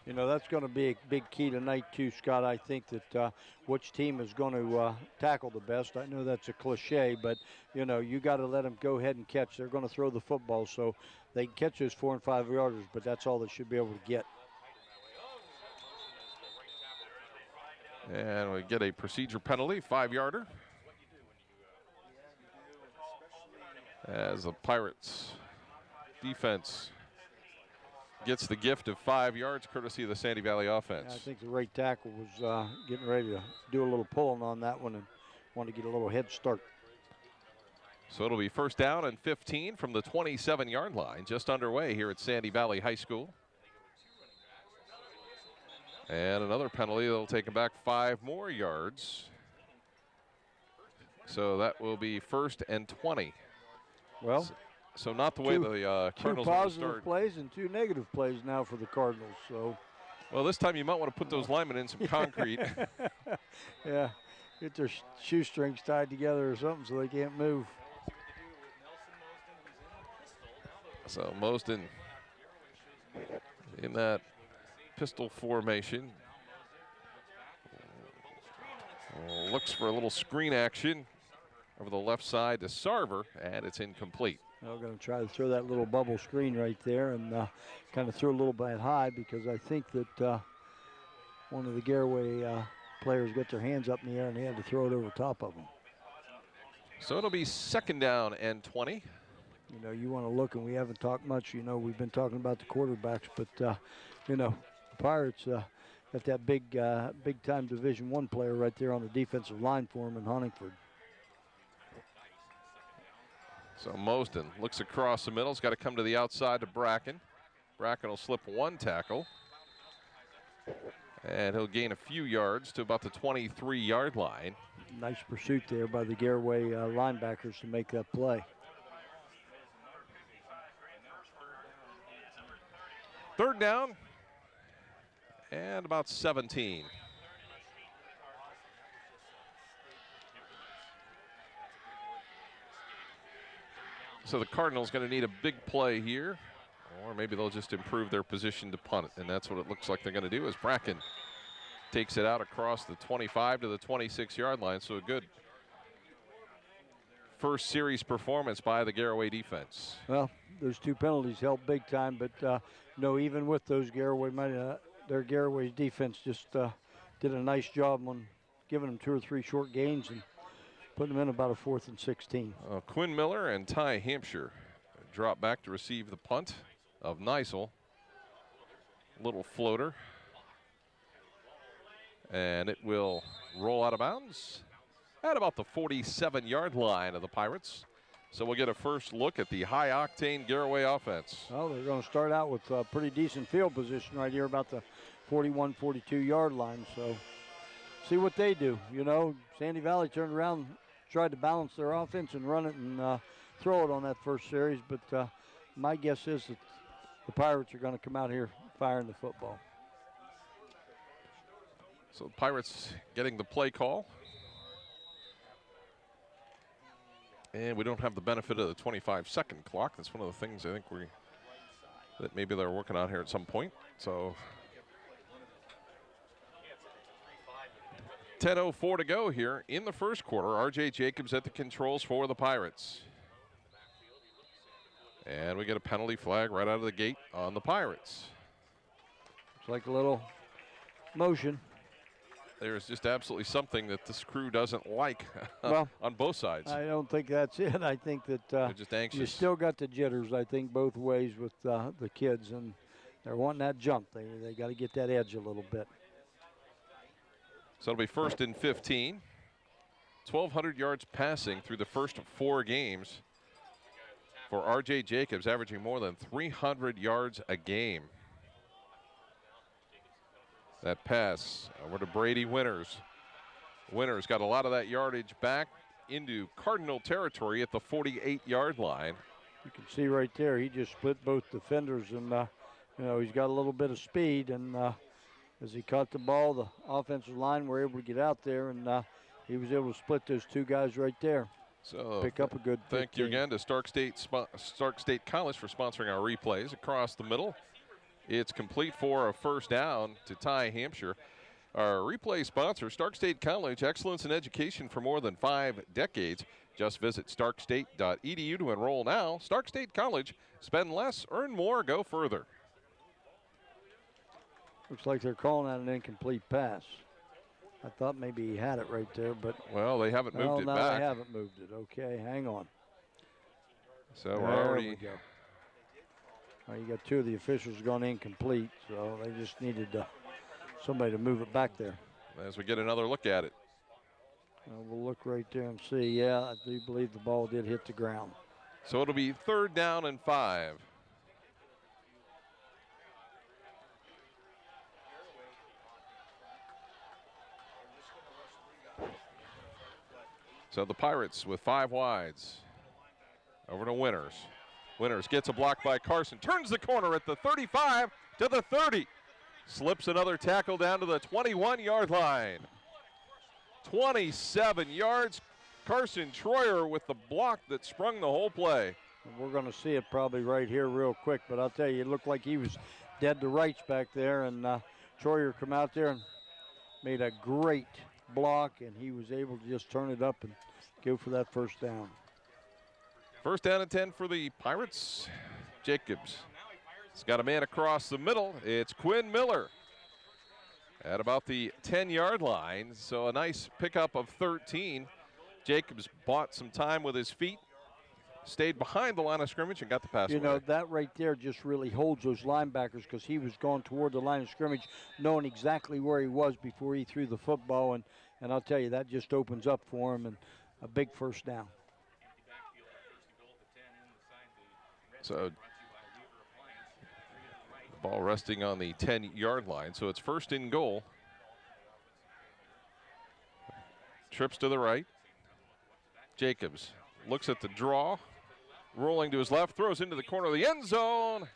You know, that's going to be a big key tonight, too, Scott. I think that which team is going to tackle the best. I know that's a cliche, but, you know, you got to let them go ahead and catch. They're going to throw the football, so they can catch those 4- and 5-yarders, but that's all they should be able to get. And we get a procedure penalty, 5-yarder. As the Pirates defense gets the gift of 5 yards, courtesy of the Sandy Valley offense. Yeah, I think the right tackle was getting ready to do a little pulling on that one and wanted to get a little head start. So it'll be 1st down and 15 from the 27-yard line, just underway here at Sandy Valley High School. And another penalty that'll take him back 5 more yards. So that will be 1st and 20. Well, so not the way the Cardinals 2 positive plays and 2 negative plays now for the Cardinals. So, well, this time you might want to put those linemen in some concrete. Yeah, get their shoestrings tied together or something so they can't move. So Mosden in that pistol formation. Looks for a little screen action over the left side to Sarver, and it's incomplete. I'm going to try to throw that little bubble screen right there and kind of throw a little bit high because I think that one of the Garaway players got their hands up in the air and they had to throw it over top of them. So it'll be 2nd down and 20. You know, you want to look, and we haven't talked much. You know, we've been talking about the quarterbacks, but, you know, the Pirates got that big-time Division I player right there on the defensive line for him in Huntingford. So Mosden looks across the middle. He's got to come to the outside to Bracken. Bracken will slip 1 tackle. And he'll gain a few yards to about the 23-yard line. Nice pursuit there by the Garaway linebackers to make that play. 3rd down and about 17. So the Cardinals going to need a big play here, or maybe they'll just improve their position to punt it, and that's what it looks like they're going to do as Bracken takes it out across the 25 to the 26-yard line. So a good first series performance by the Garaway defense. Well, those 2 penalties helped big time, but no, even with those their Garaway's defense just did a nice job on giving them 2 or 3 short gains and putting them in about a 4th and 16. Quinn Miller and Ty Hampshire drop back to receive the punt of Neisel. Little floater. And it will roll out of bounds at about the 47-yard line of the Pirates. So we'll get a first look at the high-octane Garaway offense. Well, they're going to start out with a pretty decent field position right here, about the 41, 42-yard line. So see what they do. You know, Sandy Valley turned around, tried to balance their offense and run it and throw it on that first series. But my guess is that the Pirates are going to come out here firing the football. So the Pirates getting the play call. And we don't have the benefit of the 25-second clock. That's one of the things I think that maybe they're working on here at some point. So 10:04 to go here in the first quarter. R.J. Jacobs at the controls for the Pirates. And we get a penalty flag right out of the gate on the Pirates. It's like a little motion. There's just absolutely something that this crew doesn't like well, on both sides. I don't think that's it. I think that they're just anxious. You still got the jitters, I think, both ways with the kids, and they're wanting that jump. They got to get that edge a little bit. So it'll be 1st and 15. 1,200 yards passing through the first 4 games for R.J. Jacobs, averaging more than 300 yards a game. That pass over to Brady Winters. Winters got a lot of that yardage back into Cardinal territory at the 48-yard line. You can see right there, he just split both defenders, and you know, he's got a little bit of speed, and as he caught the ball, the offensive line were able to get out there, and he was able to split those 2 guys right there. So pick up a good 15. Thank you again to Stark State College for sponsoring our replays across the middle. It's complete for a first down to tie Hampshire. Our replay sponsor, Stark State College, excellence in education for more than 5 decades. Just visit starkstate.edu to enroll now. Stark State College, spend less, earn more, go further. Looks like they're calling that an incomplete pass. I thought maybe he had it right there, but. Well, they haven't moved it back. They haven't moved it. Okay, hang on. So we're already. We go. Well, you got 2 of the officials gone incomplete, so they just needed somebody to move it back there. As we get another look at it. We'll look right there and see. Yeah, I do believe the ball did hit the ground. So it'll be 3rd down and 5. So the Pirates with 5 wides. Over to Winters. Winters gets a block by Carson, turns the corner at the 35 to the 30. Slips another tackle down to the 21-yard line. 27 yards. Carson Troyer with the block that sprung the whole play. We're going to see it probably right here real quick, but I'll tell you, it looked like he was dead to rights back there, and Troyer come out there and made a great block, and he was able to just turn it up and go for that first down. 1st down and 10 for the Pirates. Jacobs has got a man across the middle. It's Quinn Miller at about the 10-yard line. So a nice pickup of 13. Jacobs bought some time with his feet, stayed behind the line of scrimmage, and got the pass away. You know, that right there just really holds those linebackers, because he was going toward the line of scrimmage, knowing exactly where he was before he threw the football. And I'll tell you, that just opens up for him, and a big first down. So the ball resting on the 10-yard line. So it's 1st and goal. Trips to the right. Jacobs looks at the draw. Rolling to his left. Throws into the corner of the end zone.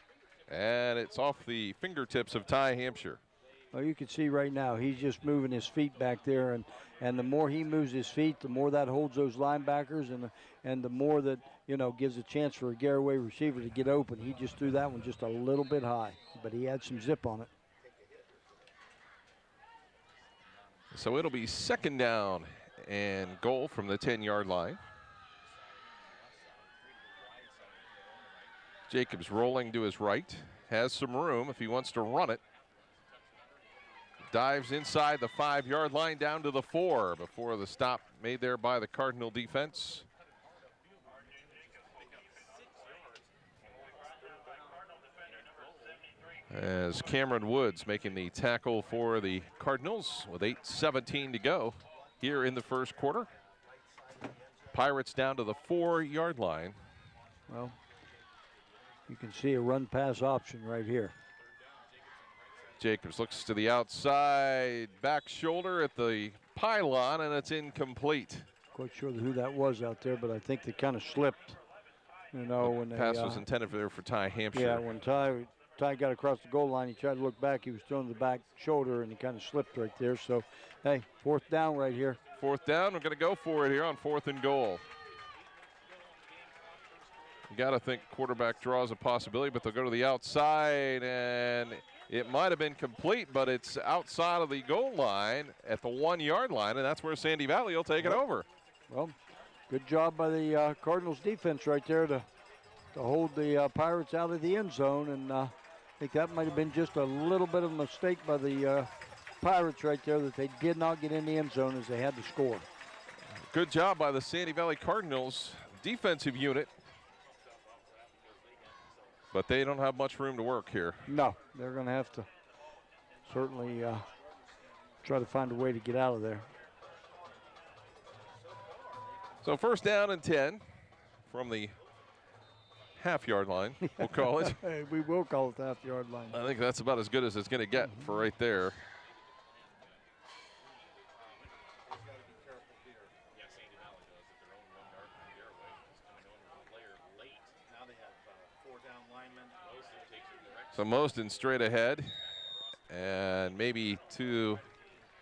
And it's off the fingertips of Ty Hampshire. Well, you can see right now he's just moving his feet back there, and the more he moves his feet, the more that holds those linebackers, and the more that, you know, gives a chance for a Garaway receiver to get open. He just threw that one just a little bit high, but he had some zip on it. So it'll be 2nd down and goal from the 10-yard line. Jacobs rolling to his right, has some room if he wants to run it. Dives inside the 5-yard line down to the 4 before the stop made there by the Cardinal defense. As Cameron Woods making the tackle for the Cardinals with 8:17 to go here in the first quarter. Pirates down to the 4-yard line. Well, you can see a run-pass option right here. Jacobs looks to the outside, back shoulder at the pylon, and it's incomplete. Quite sure who that was out there, but I think they kind of slipped. You know, when pass was intended for Ty Hampshire. Yeah, when Ty got across the goal line, he tried to look back. He was throwing the back shoulder, and he kind of slipped right there. So, hey, 4th down right here. 4th down. We're going to go for it here on 4th and goal. You got to think quarterback draw is a possibility, but they'll go to the outside, and it might have been complete, but it's outside of the goal line at the 1-yard line, and that's where Sandy Valley will take it over. Well, good job by the Cardinals defense right there to hold the Pirates out of the end zone, and I think that might have been just a little bit of a mistake by the Pirates right there that they did not get in the end zone as they had to score. Good job by the Sandy Valley Cardinals defensive unit. But they don't have much room to work here. No, they're going to have to certainly try to find a way to get out of there. So 1st down and 10 from the half-yard line, we'll call it. Hey, we will call it the half-yard line. I think that's about as good as it's going to get for right there. So Mosden straight ahead, and maybe to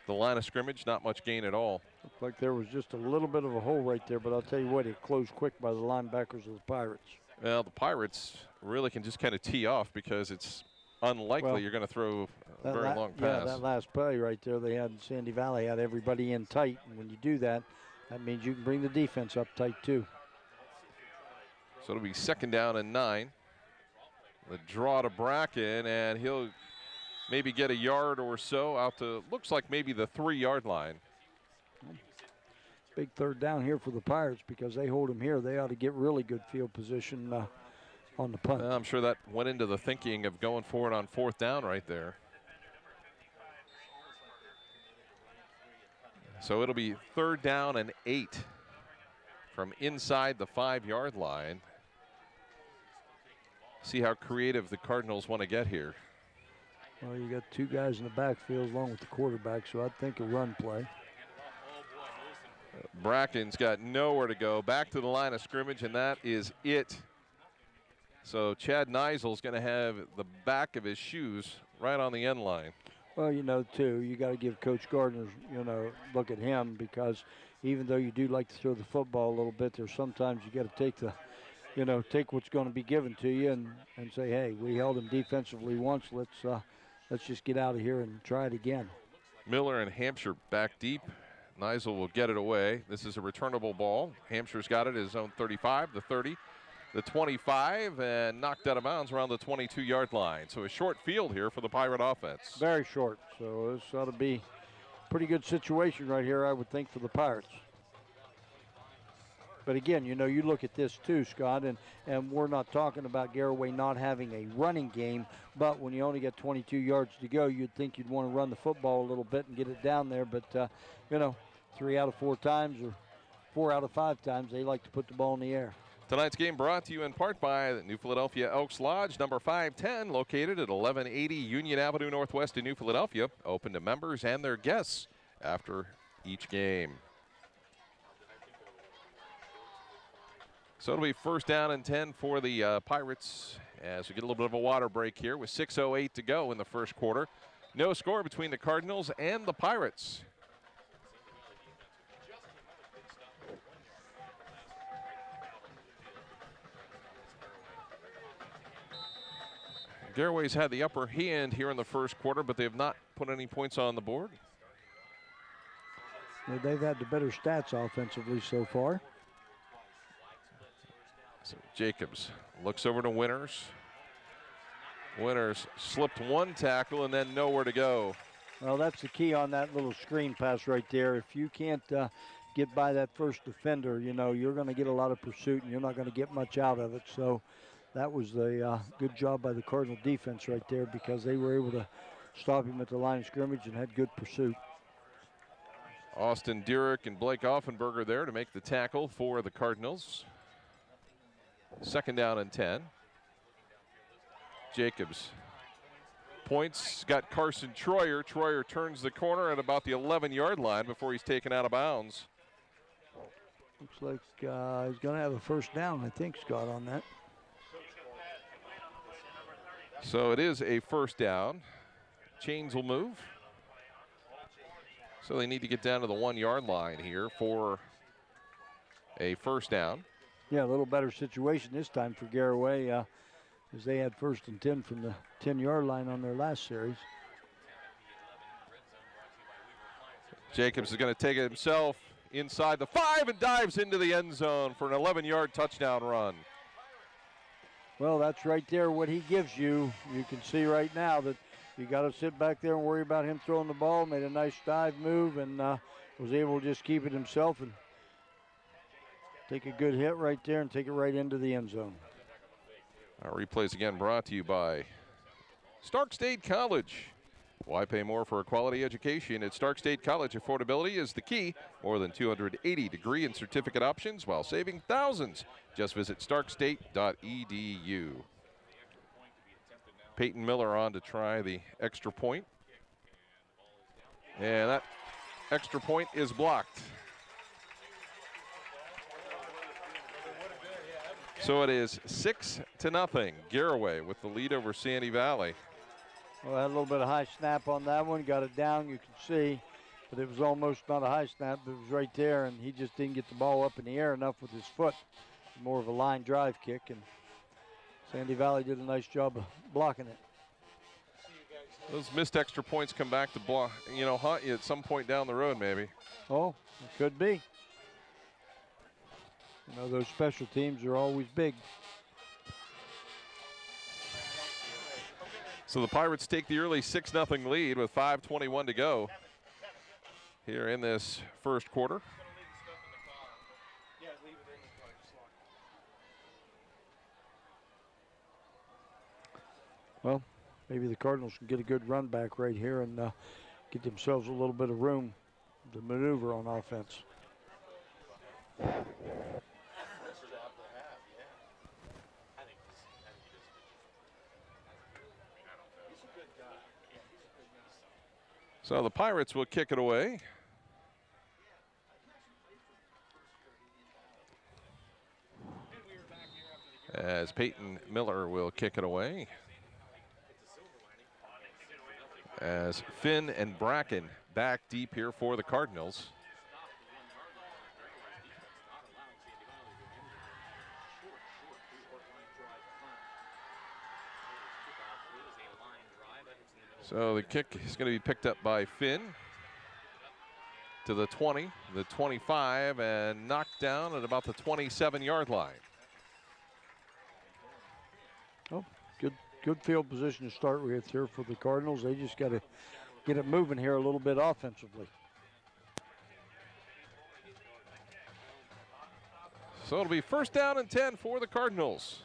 the line of scrimmage, not much gain at all. Looked like there was just a little bit of a hole right there, but I'll tell you what, it closed quick by the linebackers of the Pirates. Well, the Pirates really can just kind of tee off because it's unlikely you're going to throw a very long pass. Yeah, that last play right there, they had Sandy Valley had everybody in tight, and when you do that, that means you can bring the defense up tight too. So it'll be 2nd down and 9. The draw to Bracken, and he'll maybe get a yard or so out to, looks like maybe the 3-yard line. Big 3rd down here for the Pirates because they hold him here. They ought to get really good field position on the punt. Well, I'm sure that went into the thinking of going forward on 4th down right there. So it'll be 3rd down and 8 from inside the 5-yard line. See how creative the Cardinals want to get here. Well, you got 2 guys in the backfield along with the quarterback, so I think a run play. Bracken's got nowhere to go. Back to the line of scrimmage, and that is it. So Chad Neisel's going to have the back of his shoes right on the end line. Well, you know, too, you got to give Coach Gardner, you know, look at him because even though you do like to throw the football a little bit, there's sometimes you got to take the take what's going to be given to you and say, hey, we held him defensively once. Let's just get out of here and try it again. Miller and Hampshire back deep. Neisel will get it away. This is a returnable ball. Hampshire's got it at his own 35, the 30, the 25, and knocked out of bounds around the 22-yard line. So a short field here for the Pirate offense. Very short. So this ought to be a pretty good situation right here, I would think, for the Pirates. But again, you know, you look at this too, Scott, and we're not talking about Garaway not having a running game, but when you only got 22 yards to go, you'd think you'd want to run the football a little bit and get it down there. But, you know, 3 out of 4 times or 4 out of 5 times, they like to put the ball in the air. Tonight's game brought to you in part by the New Philadelphia Elks Lodge, number 510, located at 1180 Union Avenue Northwest in New Philadelphia, open to members and their guests after each game. So it'll be 1st down and 10 for the Pirates as we get a little bit of a water break here with 6:08 to go in the first quarter. No score between the Cardinals and the Pirates. Garaway's had the upper hand here in the first quarter, but they have not put any points on the board. Well, they've had the better stats offensively so far. So Jacobs looks over to Winters. Winters slipped one tackle and then nowhere to go. Well, that's the key on that little screen pass right there. If you can't get by that first defender, you know, you're going to get a lot of pursuit and you're not going to get much out of it. So that was a good job by the Cardinal defense right there because they were able to stop him at the line of scrimmage and had good pursuit. Austin Durick and Blake Offenberger there to make the tackle for the Cardinals. 2nd down and 10. Jacobs Points got Carson Troyer. Troyer turns the corner at about the 11-yard line before he's taken out of bounds. Looks like he's going to have a first down, I think, Scott, on that. So it is a first down. Chains will move. So they need to get down to the 1-yard line here for a first down. Yeah, a little better situation this time for Garaway, as they had 1st and 10 from the 10-yard line on their last series. Jacobs is going to take it himself inside the 5 and dives into the end zone for an 11-yard touchdown run. Well, that's right there what he gives you. You can see right now that you got to sit back there and worry about him throwing the ball. Made a nice dive move and was able to just keep it himself and take a good hit right there and take it right into the end zone. Our replays again brought to you by Stark State College. Why pay more for a quality education? At Stark State College, affordability is the key. More than 280 degree and certificate options while saving thousands. Just visit starkstate.edu. Peyton Miller on to try the extra point. And that extra point is blocked. So it is 6-0. Garaway with the lead over Sandy Valley. Well, I had a little bit of high snap on that one. Got it down, you can see. But it was almost not a high snap, but it was right there, and he just didn't get the ball up in the air enough with his foot. More of a line drive kick, and Sandy Valley did a nice job of blocking it. Those missed extra points come back to haunt you at some point down the road, maybe. Oh, it could be. You know, those special teams are always big. So the Pirates take the early 6-0 lead with 5:21 to go here in this first quarter. Well, maybe the Cardinals can get a good run back right here and get themselves a little bit of room to maneuver on offense. So the Pirates will kick it away. As Peyton Miller will kick it away. As Finn and Bracken back deep here for the Cardinals. So the kick is going to be picked up by Finn to the 20, the 25, and knocked down at about the 27-yard line. Oh, good field position to start with here for the Cardinals. They just got to get it moving here a little bit offensively. So it'll be 1st down and 10 for the Cardinals.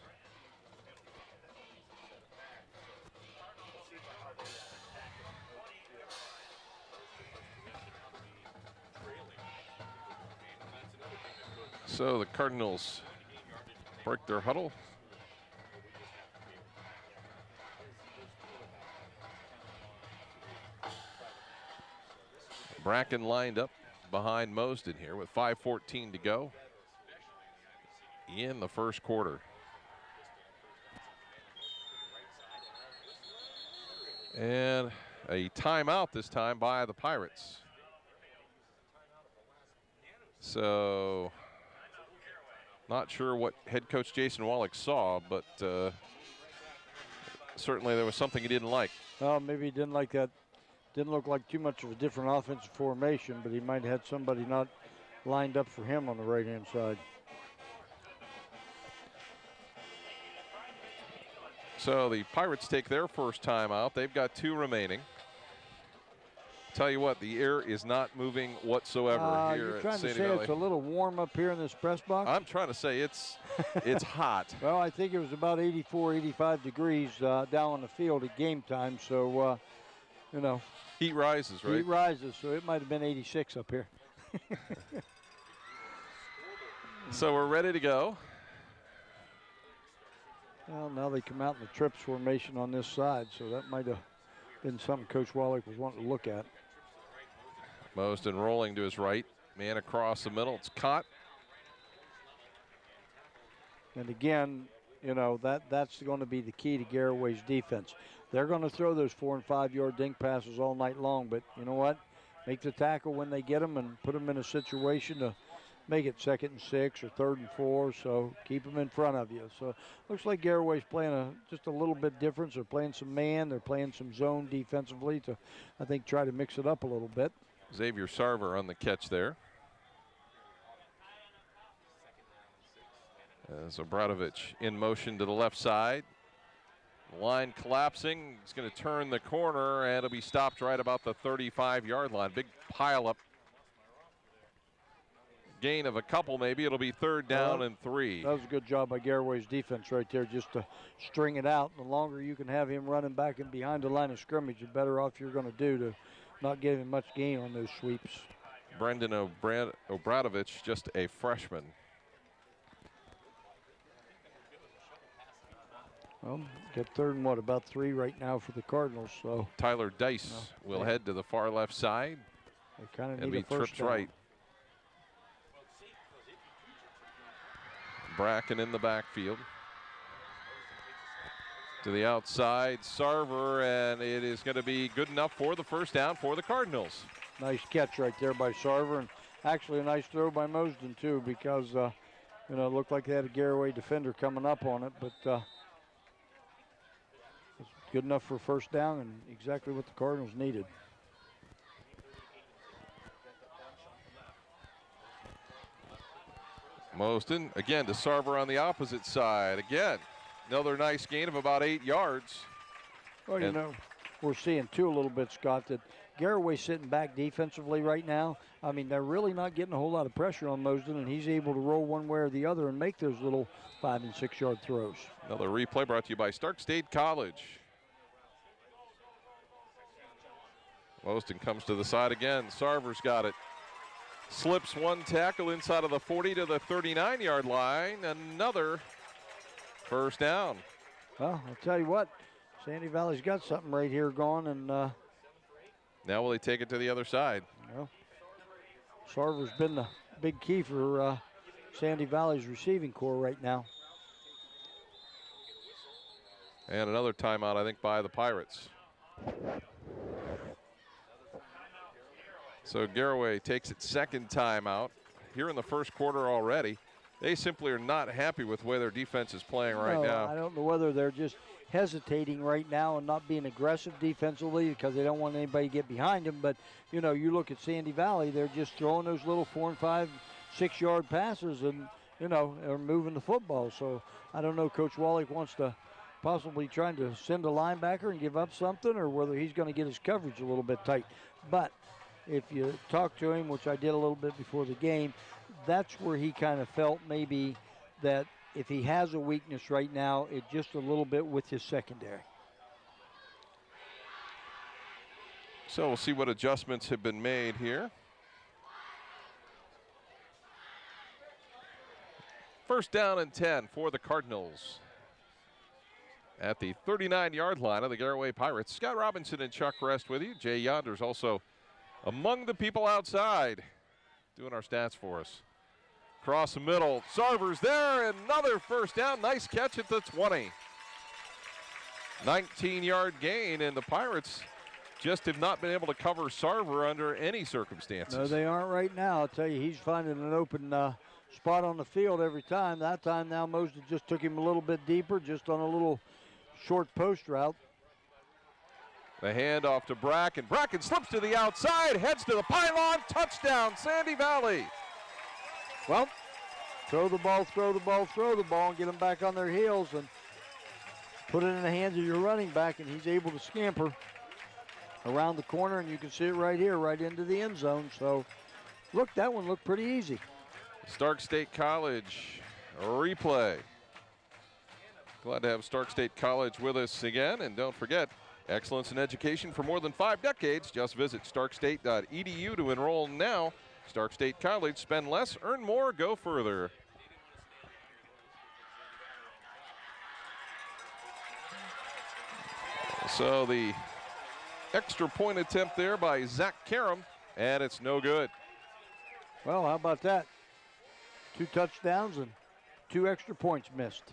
So the Cardinals break their huddle. Bracken lined up behind Mosden here with 5:14 to go in the first quarter. And a timeout this time by the Pirates. So not sure what head coach Jason Wallach saw, but certainly there was something he didn't like. Well, maybe he didn't like that. Didn't look like too much of a different offensive formation, but he might have had somebody not lined up for him on the right-hand side. So the Pirates take their first time out. They've got 2 remaining. Tell you what, the air is not moving whatsoever here at Sandy Valley. You're trying to say it's a little warm up here in this press box? I'm trying to say it's hot. Well, I think it was about 84, 85 degrees down on the field at game time. So, you know. Heat rises, right? Heat rises, so it might have been 86 up here. So we're ready to go. Well, now they come out in the trips formation on this side, so that might have been something Coach Wallach was wanting to look at. Mosden rolling to his right. Man across the middle. It's caught. And again, you know, that's going to be the key to Garaway's defense. They're going to throw those 4- and 5-yard dink passes all night long, but you know what? Make the tackle when they get them and put them in a situation to make it 2nd and 6 or 3rd and 4, so keep them in front of you. So looks like Garaway's playing just a little bit different. They're playing some man, they're playing some zone defensively to, I think, try to mix it up a little bit. Xavier Sarver on the catch there. As Obradovic in motion to the left side. Line collapsing. He's going to turn the corner, and it'll be stopped right about the 35-yard line. Big pile up. Gain of a couple, maybe. It'll be 3rd down and 3. That was a good job by Garaway's defense right there, just to string it out. The longer you can have him running back and behind the line of scrimmage, the better off you're going to do to not give him much gain on those sweeps. Brendan Obradovic, just a freshman. Well, get 3rd and about 3 right now for the Cardinals. So Tyler Dice will head to the far left side. They kind of and need be a first tripped down. right. Bracken in the backfield. To the outside, Sarver, and it is going to be good enough for the first down for the Cardinals. Nice catch right there by Sarver, and actually a nice throw by Mosden too, because you know, it looked like they had a Garaway defender coming up on it, but it's good enough for first down and exactly what the Cardinals needed. Mosden again to Sarver on the opposite side. Again, another nice gain of about 8 yards. Well, you know, we're seeing too a little bit, Scott, that Garaway sitting back defensively right now. I mean, they're really not getting a whole lot of pressure on Mosden, and he's able to roll one way or the other and make those little 5- and 6-yard throws. Another replay brought to you by Stark State College. Mosden comes to the side again. Sarver's got it. Slips one tackle inside of the 40 to the 39-yard line. Another first down. Well, I'll tell you what, Sandy Valley's got something right here going, and now will they take it to the other side? Well, Sarver's been the big key for Sandy Valley's receiving core right now. And another timeout, I think, by the Pirates. So Garaway takes its 2nd timeout here in the first quarter already. They simply are not happy with the way their defense is playing right now. I don't know whether they're just hesitating right now and not being aggressive defensively because they don't want anybody to get behind them. But, you know, you look at Sandy Valley, they're just throwing those little 4- and 5-, 6-yard passes and, you know, are moving the football. So I don't know, Coach Wallach wants to possibly trying to send a linebacker and give up something, or whether he's going to get his coverage a little bit tight. But if you talk to him, which I did a little bit before the game, that's where he kind of felt maybe that if he has a weakness right now, it's just a little bit with his secondary. So we'll see what adjustments have been made here. First down and 10 for the Cardinals. At the 39-yard line of the Garaway Pirates. Scott Robinson and Chuck Rest with you. Jay Yonder's also among the people outside doing our stats for us. Across the middle, Sarver's there, another first down. Nice catch at the 20. 19-yard gain, and the Pirates just have not been able to cover Sarver under any circumstances. No, they aren't right now. I'll tell you, he's finding an open spot on the field every time. That time now Mosden just took him a little bit deeper, just on a little short post route. The handoff to Bracken. Bracken slips to the outside, heads to the pylon, touchdown, Sandy Valley. Well, throw the ball, and get them back on their heels and put it in the hands of your running back, and he's able to scamper around the corner, and you can see it right here, right into the end zone. So, look, that one looked pretty easy. Stark State College replay. Glad to have Stark State College with us again, and don't forget, excellence in education for more than 5 decades. Just visit starkstate.edu to enroll now. Stark State College, spend less, earn more, go further. So the extra point attempt there by Zach Karam, and it's no good. Well, how about that? 2 touchdowns and 2 extra points missed.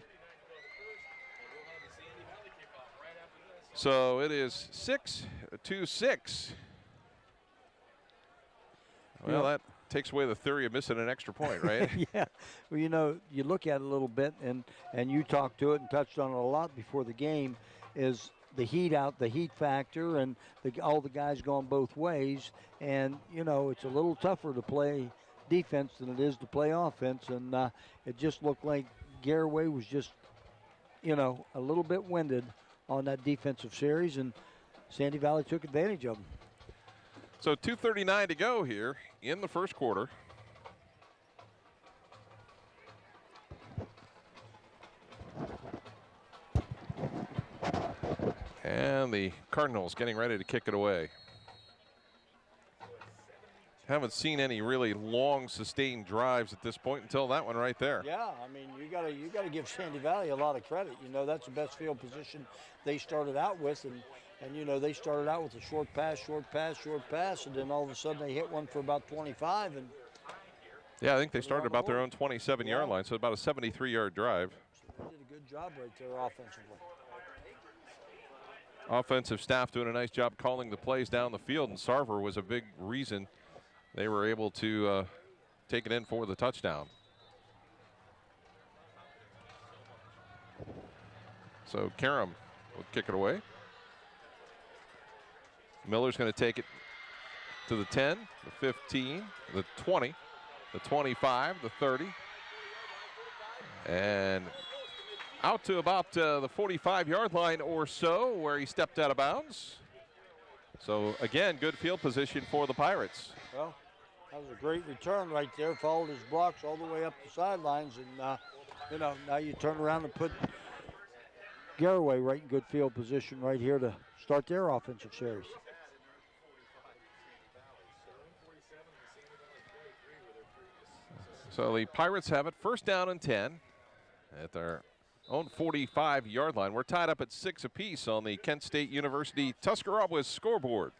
So it is 6-6. Well, that takes away the theory of missing an extra point, right? Yeah. Well, you know, you look at it a little bit, and you talked to it and touched on it a lot before the game, is the heat factor, and all the guys going both ways. And, you know, it's a little tougher to play defense than it is to play offense. And it just looked like Garaway was just, you know, a little bit winded on that defensive series, and Sandy Valley took advantage of them. So 2:39 to go here in the first quarter. And the Cardinals getting ready to kick it away. Haven't seen any really long sustained drives at this point until that one right there. Yeah, I mean, you gotta give Sandy Valley a lot of credit. You know, that's the best field position they started out with, and you know, they started out with a short pass, and then all of a sudden they hit one for about 25. And yeah, I think they started about their own 27-yard line, so about a 73-yard drive. So they did a good job right there offensively. Offensive staff doing a nice job calling the plays down the field, and Sarver was a big reason they were able to take it in for the touchdown. So Karam will kick it away. Miller's going to take it to the 10, the 15, the 20, the 25, the 30, and out to about the 45-yard line or so, where he stepped out of bounds. So again, good field position for the Pirates. Well, that was a great return right there. Followed his blocks all the way up the sidelines, and you know, now you turn around and put Garaway right in good field position right here to start their offensive series. So the Pirates have it first down and 10 at their own 45-yard line. We're tied up at 6 apiece on the Kent State University Tuscarawas scoreboard.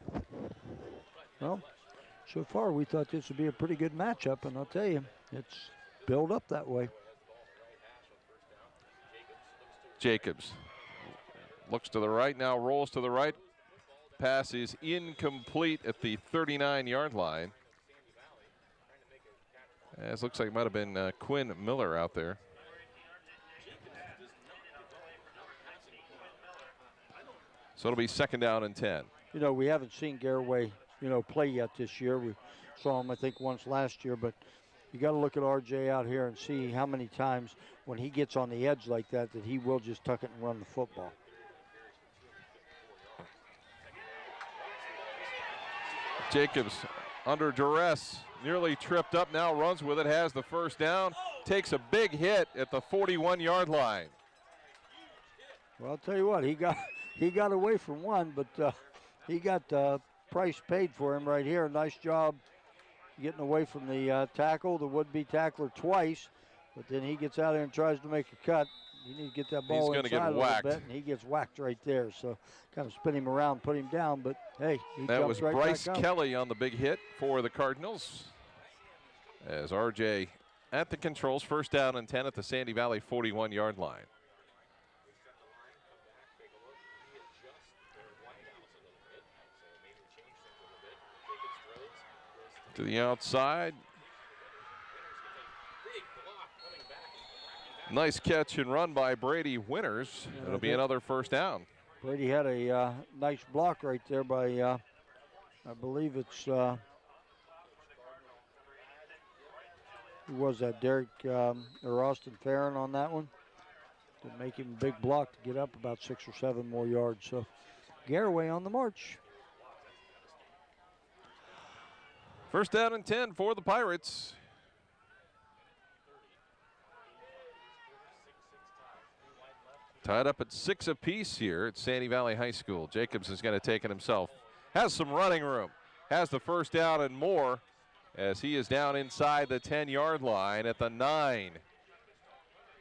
Well, so far we thought this would be a pretty good matchup, and I'll tell you, it's built up that way. Jacobs looks to the right, now rolls to the right. Pass is incomplete at the 39-yard line. As looks like it might have been Quinn Miller out there. So it'll be second down and 10. You know, we haven't seen Garaway, you know, play yet this year. We saw him, I think, once last year, but you got to look at RJ out here and see how many times when he gets on the edge like that he will just tuck it and run the football. Jacobs under duress, nearly tripped up, now runs with it, has the first down, takes a big hit at the 41-yard line. Well, I'll tell you what, he got away from one, but he got price paid for him right here. Nice job getting away from the tackle, the would-be tackler twice, but then he gets out there and tries to make a cut. You need to get that ball inside a little bit, and he gets whacked right there. So kind of spin him around, put him down, but hey, he that jumps was right Bryce back up. Kelly on the big hit for the Cardinals. As RJ at the controls, first down and 10 at the Sandy Valley 41-yard line. To the outside. Nice catch and run by Brady Winters. It'll be another first down. Brady had a nice block right there by, I believe it's, who was that, Derek or Austin Farron on that one? To make him a big block to get up about 6 or 7 more yards. So Garaway on the march. First down and 10 for the Pirates. Tied up at 6 apiece here at Sandy Valley High School. Jacobs is going to take it himself. Has some running room. Has the first down and more as he is down inside the 10-yard line at the 9.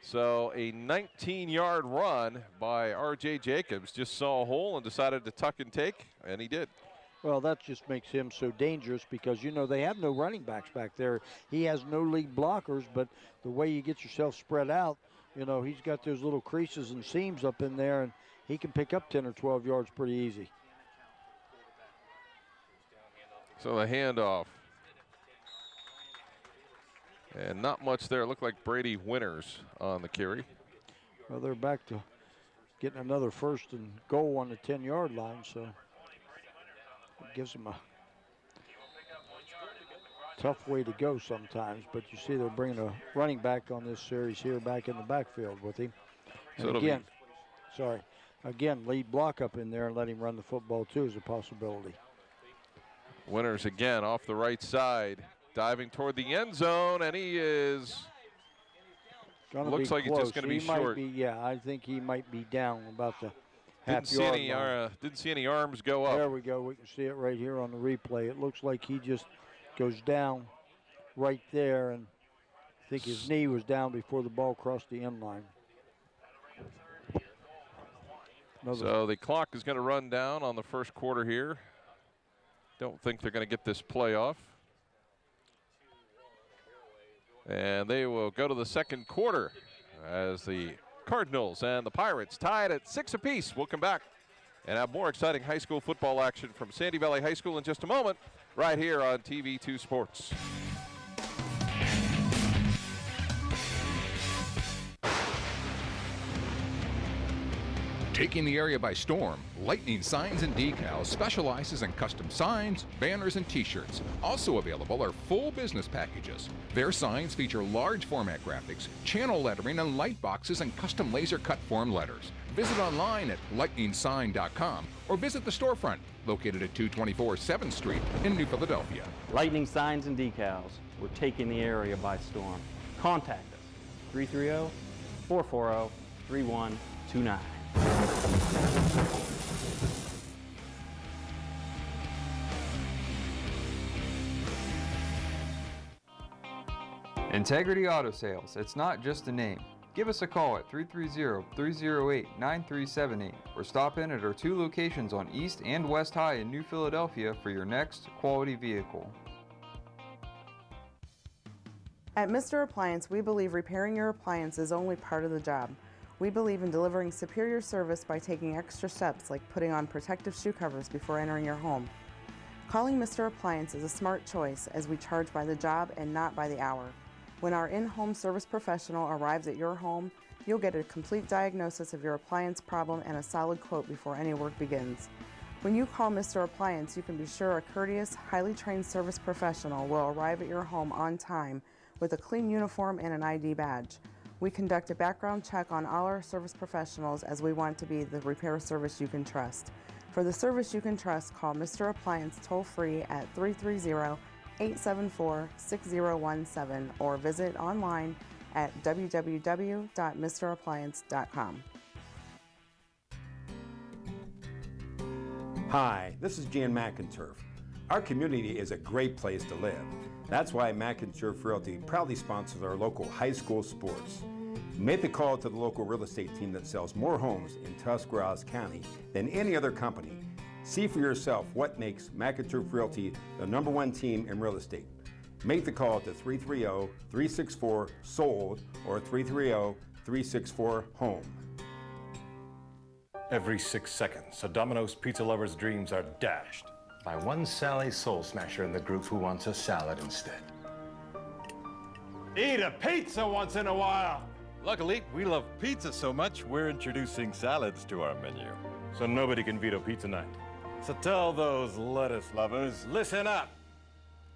So a 19-yard run by R.J. Jacobs, just saw a hole and decided to tuck and take, and he did. Well, that just makes him so dangerous because, you know, they have no running backs back there. He has no lead blockers, but the way you get yourself spread out, you know, he's got those little creases and seams up in there, and he can pick up 10 or 12 yards pretty easy. So the handoff. And not much there. It looked like Brady Winters on the carry. Well, they're back to getting another first and goal on the 10-yard line, so it gives them a tough way to go sometimes. But you see they're bringing a running back on this series here back in the backfield with him. And so again, lead block up in there and let him run the football too is a possibility. Winters again off the right side, diving toward the end zone, and he is. Looks like he's just going to be short. I think he might be down about the Didn't see any arms go up. There we go. We can see it right here on the replay. It looks like he just goes down right there, and I think his knee was down before the ball crossed the end line. So the clock is going to run down on the first quarter here. Don't think they're going to get this play off. And they will go to the second quarter as the Cardinals and the Pirates tied at 6 apiece. We'll come back and have more exciting high school football action from Sandy Valley High School in just a moment, right here on TV2 Sports. Taking the area by storm, Lightning Signs and Decals specializes in custom signs, banners, and t-shirts. Also available are full business packages. Their signs feature large format graphics, channel lettering, and light boxes and custom laser cut form letters. Visit online at lightningsign.com or visit the storefront located at 224 7th Street in New Philadelphia. Lightning Signs and Decals. We're taking the area by storm. Contact us, 330-440-3129. Integrity Auto Sales. It's not just a name. Give us a call at 330-308-9378 or stop in at our 2 locations on East and West High in New Philadelphia for your next quality vehicle. At Mr. Appliance, we believe repairing your appliance is only part of the job. We believe in delivering superior service by taking extra steps like putting on protective shoe covers before entering your home. Calling Mr. Appliance is a smart choice as we charge by the job and not by the hour. When our in-home service professional arrives at your home, you'll get a complete diagnosis of your appliance problem and a solid quote before any work begins. When you call Mr. Appliance, you can be sure a courteous, highly trained service professional will arrive at your home on time with a clean uniform and an ID badge. We conduct a background check on all our service professionals as we want to be the repair service you can trust. For the service you can trust, call Mr. Appliance toll-free at 330-874-6017 or visit online at www.mrappliance.com. Hi, this is Jan McInturf. Our community is a great place to live. That's why McInturf Realty proudly sponsors our local high school sports. Make the call to the local real estate team that sells more homes in Tuscarawas County than any other company. See for yourself what makes McInturf Realty the #1 team in real estate. Make the call to 330-364-SOLD or 330-364-HOME. Every 6 seconds, a Domino's pizza lover's dreams are dashed by one Sally Soul Smasher in the group who wants a salad instead. Eat a pizza once in a while! Luckily, we love pizza so much, we're introducing salads to our menu. So nobody can veto pizza night. So tell those lettuce lovers, listen up!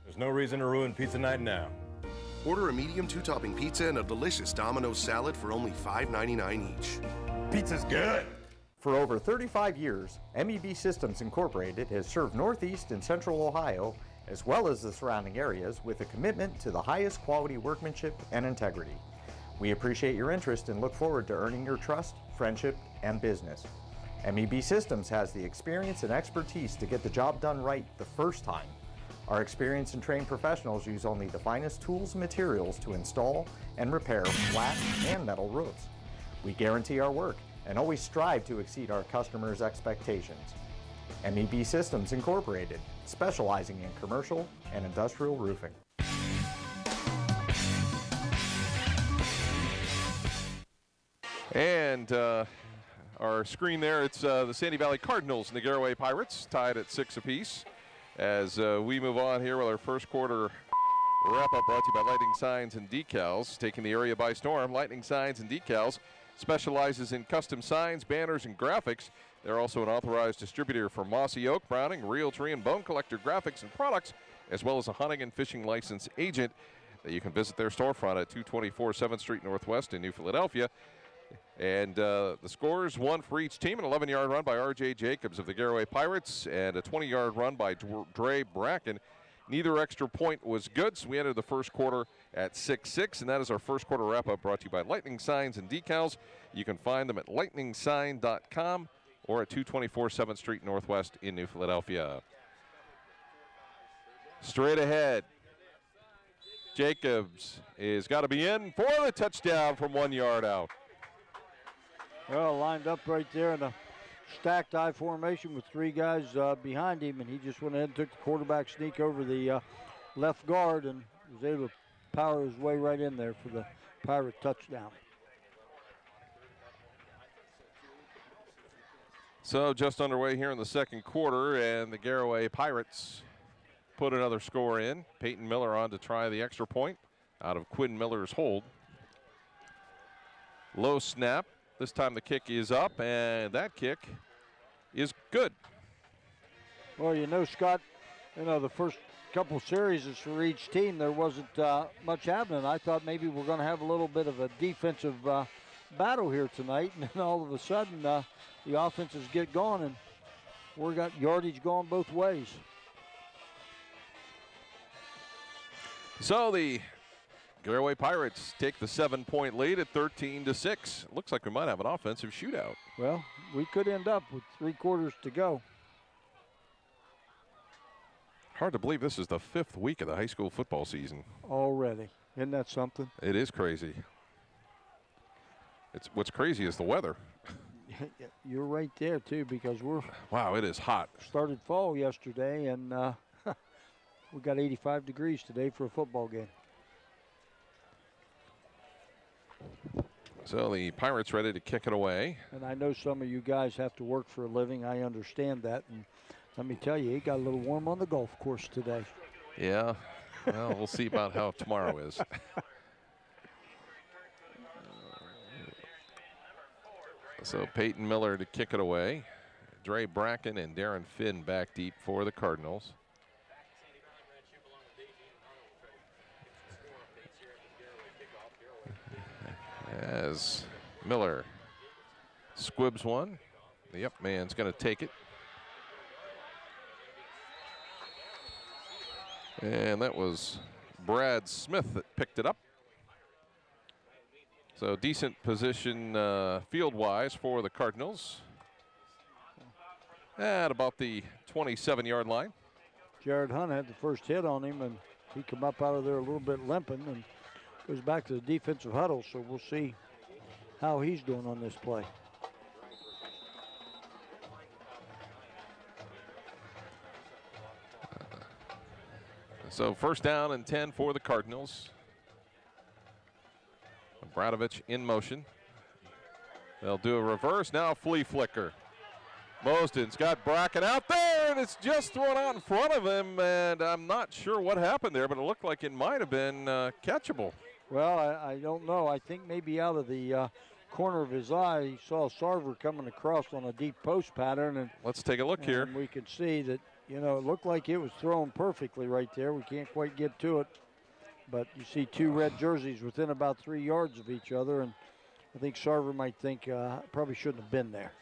There's no reason to ruin pizza night now. Order a medium 2-topping pizza and a delicious Domino's salad for only $5.99 each. Pizza's good! For over 35 years, MEB Systems Incorporated has served Northeast and Central Ohio, as well as the surrounding areas, with a commitment to the highest quality workmanship and integrity. We appreciate your interest and look forward to earning your trust, friendship, and business. MEB Systems has the experience and expertise to get the job done right the first time. Our experienced and trained professionals use only the finest tools and materials to install and repair flat and metal roofs. We guarantee our work and always strive to exceed our customers' expectations. MEB Systems Incorporated, specializing in commercial and industrial roofing. And our screen there, it's the Sandy Valley Cardinals and the Garaway Pirates tied at 6 apiece. As we move on here with our first quarter wrap-up brought to you by Lightning Signs and Decals. Taking the area by storm, Lightning Signs and Decals specializes in custom signs, banners, and graphics. They're also an authorized distributor for Mossy Oak, Browning, Realtree, and Bone Collector graphics and products, as well as a hunting and fishing license agent. You can visit their storefront at 224 7th Street Northwest in New Philadelphia. And the scores, one for each team: an 11-yard run by R.J. Jacobs of the Garaway Pirates and a 20-yard run by Dre Bracken. Neither extra point was good, so we entered the first quarter at 6-6, and that is our first quarter wrap-up brought to you by Lightning Signs and Decals. You can find them at lightningsign.com or at 224 7th Street Northwest in New Philadelphia. Straight ahead, Jacobs is got to be in for the touchdown from 1 yard out. Well, lined up right there in a stacked I formation with three guys behind him, and he just went ahead and took the quarterback sneak over the left guard and was able to power his way right in there for the Pirate touchdown. So just underway here in the second quarter, and the Garaway Pirates put another score in. Peyton Miller on to try the extra point out of Quinn Miller's hold. Low snap. This time the kick is up, and that kick is good. Well, you know, Scott, the first couple series is for each team. There wasn't much happening. I thought maybe we're going to have a little bit of a defensive battle here tonight, and then all of a sudden the offenses get going, and we got yardage going both ways. So the Garaway Pirates take the 7-point lead at 13-6. Looks like we might have an offensive shootout. Well, we could end up with 3 quarters to go. Hard to believe this is the 5th week of the high school football season. Already. Isn't that something? It is crazy. What's crazy is the weather. You're right there, too, because wow, it is hot. Started fall yesterday, and we got 85 degrees today for a football game. So the Pirates ready to kick it away. And I know some of you guys have to work for a living. I understand that. And let me tell you, it got a little warm on the golf course today. Yeah. Well, we'll see about how tomorrow is. So Peyton Miller to kick it away. Dre Bracken and Darren Finn back deep for the Cardinals. As Miller squibs one. The up man's going to take it. And that was Brad Smith that picked it up. So decent position field-wise for the Cardinals. At about the 27-yard line. Jared Hunt had the first hit on him, and he come up out of there a little bit limping and goes back to the defensive huddle, so we'll see how he's doing on this play. So first down and 10 for the Cardinals. Bradovich in motion. They'll do a reverse, now a flea flicker. Mosden's got Bracken out there, and it's just thrown out in front of him, and I'm not sure what happened there, but it looked like it might have been catchable. Well, I don't know. I think maybe out of the corner of his eye, he saw Sarver coming across on a deep post pattern. And let's take a look here. We could see that, it looked like it was thrown perfectly right there. We can't quite get to it. But you see two red jerseys within about 3 yards of each other, and I think Sarver might think probably shouldn't have been there.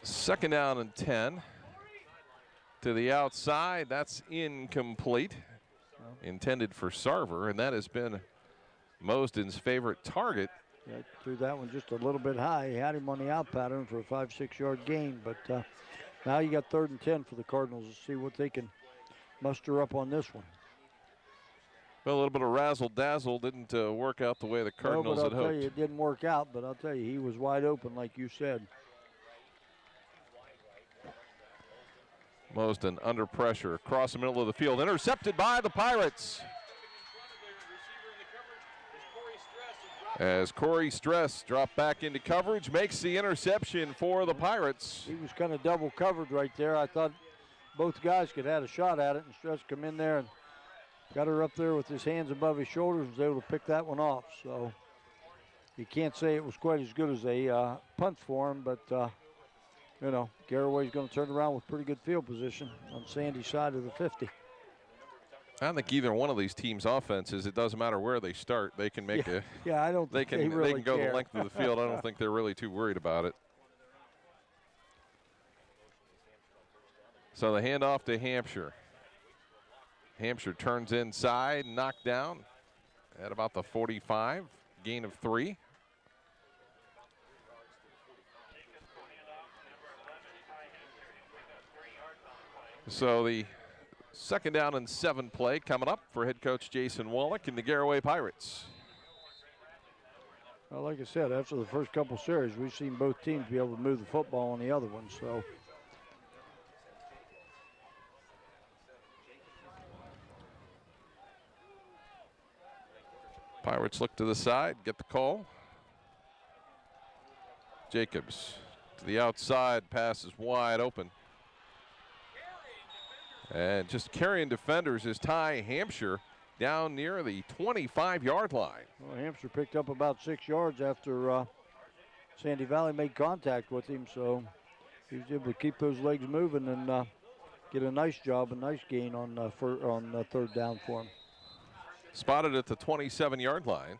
Second down and 10. To the outside, that's incomplete. Intended for Sarver, and that has been Mosden's favorite target. Yeah, threw that one just a little bit high. He had him on the out pattern for a 5-6 yard gain, but Now you got 3rd and 10 for the Cardinals to see what they can muster up on this one. Well, a little bit of razzle-dazzle didn't work out the way the Cardinals had I'll tell hoped. you, it didn't work out, but I'll tell you, he was wide open, like you said. Mosden under pressure across the middle of the field, intercepted by the Pirates. As Corey Stress dropped back into coverage, makes the interception for the Pirates. He was kind of double covered right there. I thought both guys could have had a shot at it, and Stress come in there and got her up there with his hands above his shoulders, was able to pick that one off. So you can't say it was quite as good as a punt for him, but you know, Garaway's going to turn around with pretty good field position on Sandy's side of the 50. I don't think either one of these teams' offenses, it doesn't matter where they start, they can make a. Yeah, I don't they think can really they can go care. the length of the field. I don't think they're really too worried about it. So the handoff to Hampshire. Hampshire turns inside, knocked down at about the 45, gain of 3. So the 2nd down and 7 play coming up for head coach Jason Wallach and the Garaway Pirates. Well, like I said, after the first couple series, we've seen both teams be able to move the football on the other one. So Pirates look to the side, get the call. Jacobs to the outside, pass is wide open. And just carrying defenders is Ty Hampshire down near the 25-yard line. well, Hampshire picked up about 6 yards after Sandy Valley made contact with him. So he was able to keep those legs moving and get a nice job, a nice gain on 3rd down for him. Spotted at the 27-yard line.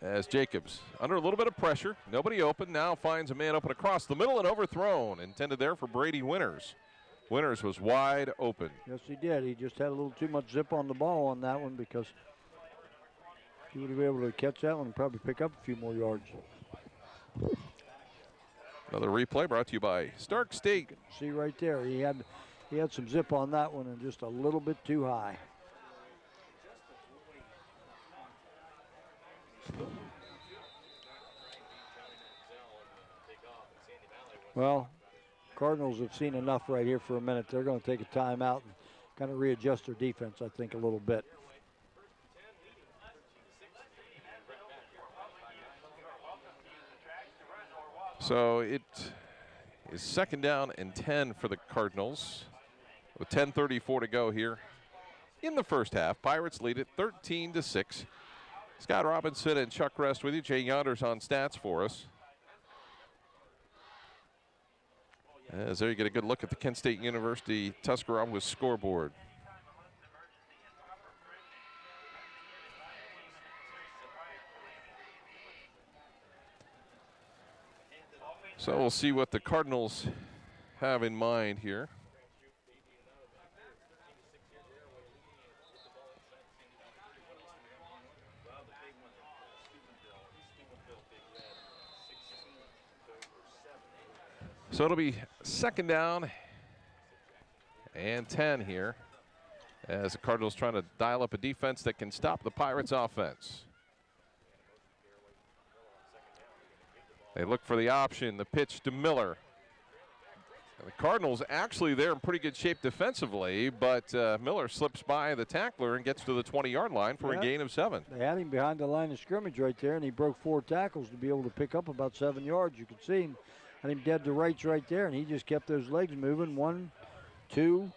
As Jacobs, under a little bit of pressure, nobody open, now finds a man open across the middle and overthrown. Intended there for Brady Winters. Winters was wide open. Yes, he did. He just had a little too much zip on the ball on that one because he would have been able to catch that one and probably pick up a few more yards. Another replay brought to you by Stark State. See right there, he had some zip on that one and just a little bit too high. Well, Cardinals have seen enough right here for a minute. They're going to take a timeout and kind of readjust their defense, I think, a little bit. So it is 2nd down and 10 for the Cardinals with 10:34 to go here in the first half. Pirates lead it 13-6. Scott Robinson and Chuck Rest with you. Jay Yonder's on stats for us. As there you get a good look at the Kent State University Tuscarora scoreboard. So we'll see what the Cardinals have in mind here. So it'll be 2nd down and 10 here as the Cardinals trying to dial up a defense that can stop the Pirates offense. They look for the option, the pitch to Miller. And the Cardinals actually they're in pretty good shape defensively, but Miller slips by the tackler and gets to the 20-yard line for a gain of 7. They had him behind the line of scrimmage right there, and he broke 4 tackles to be able to pick up about 7 yards. You could see him. Had him dead to rights right there, and he just kept those legs moving. 1, 2.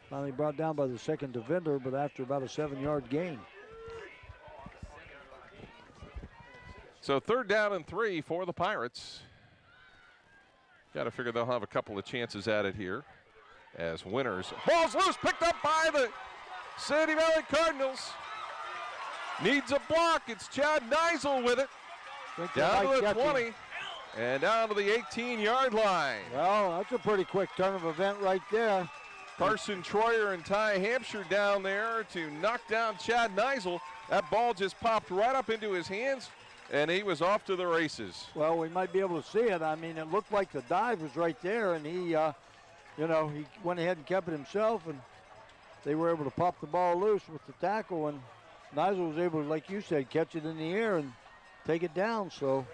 Finally brought down by the 2nd defender, but after about a 7-yard gain. So 3rd down and 3 for the Pirates. Got to figure they'll have a couple of chances at it here. As Winters, ball's loose, picked up by the Sandy Valley Cardinals. Needs a block. It's Chad Neisel with it. Down to the 20 and down to the 18-yard line. Well, that's a pretty quick turn of event right there. Carson Troyer and Ty Hampshire down there to knock down Chad Neisel. That ball just popped right up into his hands. and he was off to the races. Well, we might be able to see it. I mean, it looked like the dive was right there, and he, he went ahead and kept it himself, and they were able to pop the ball loose with the tackle, and Neisel was able to, like you said, catch it in the air and take it down. So,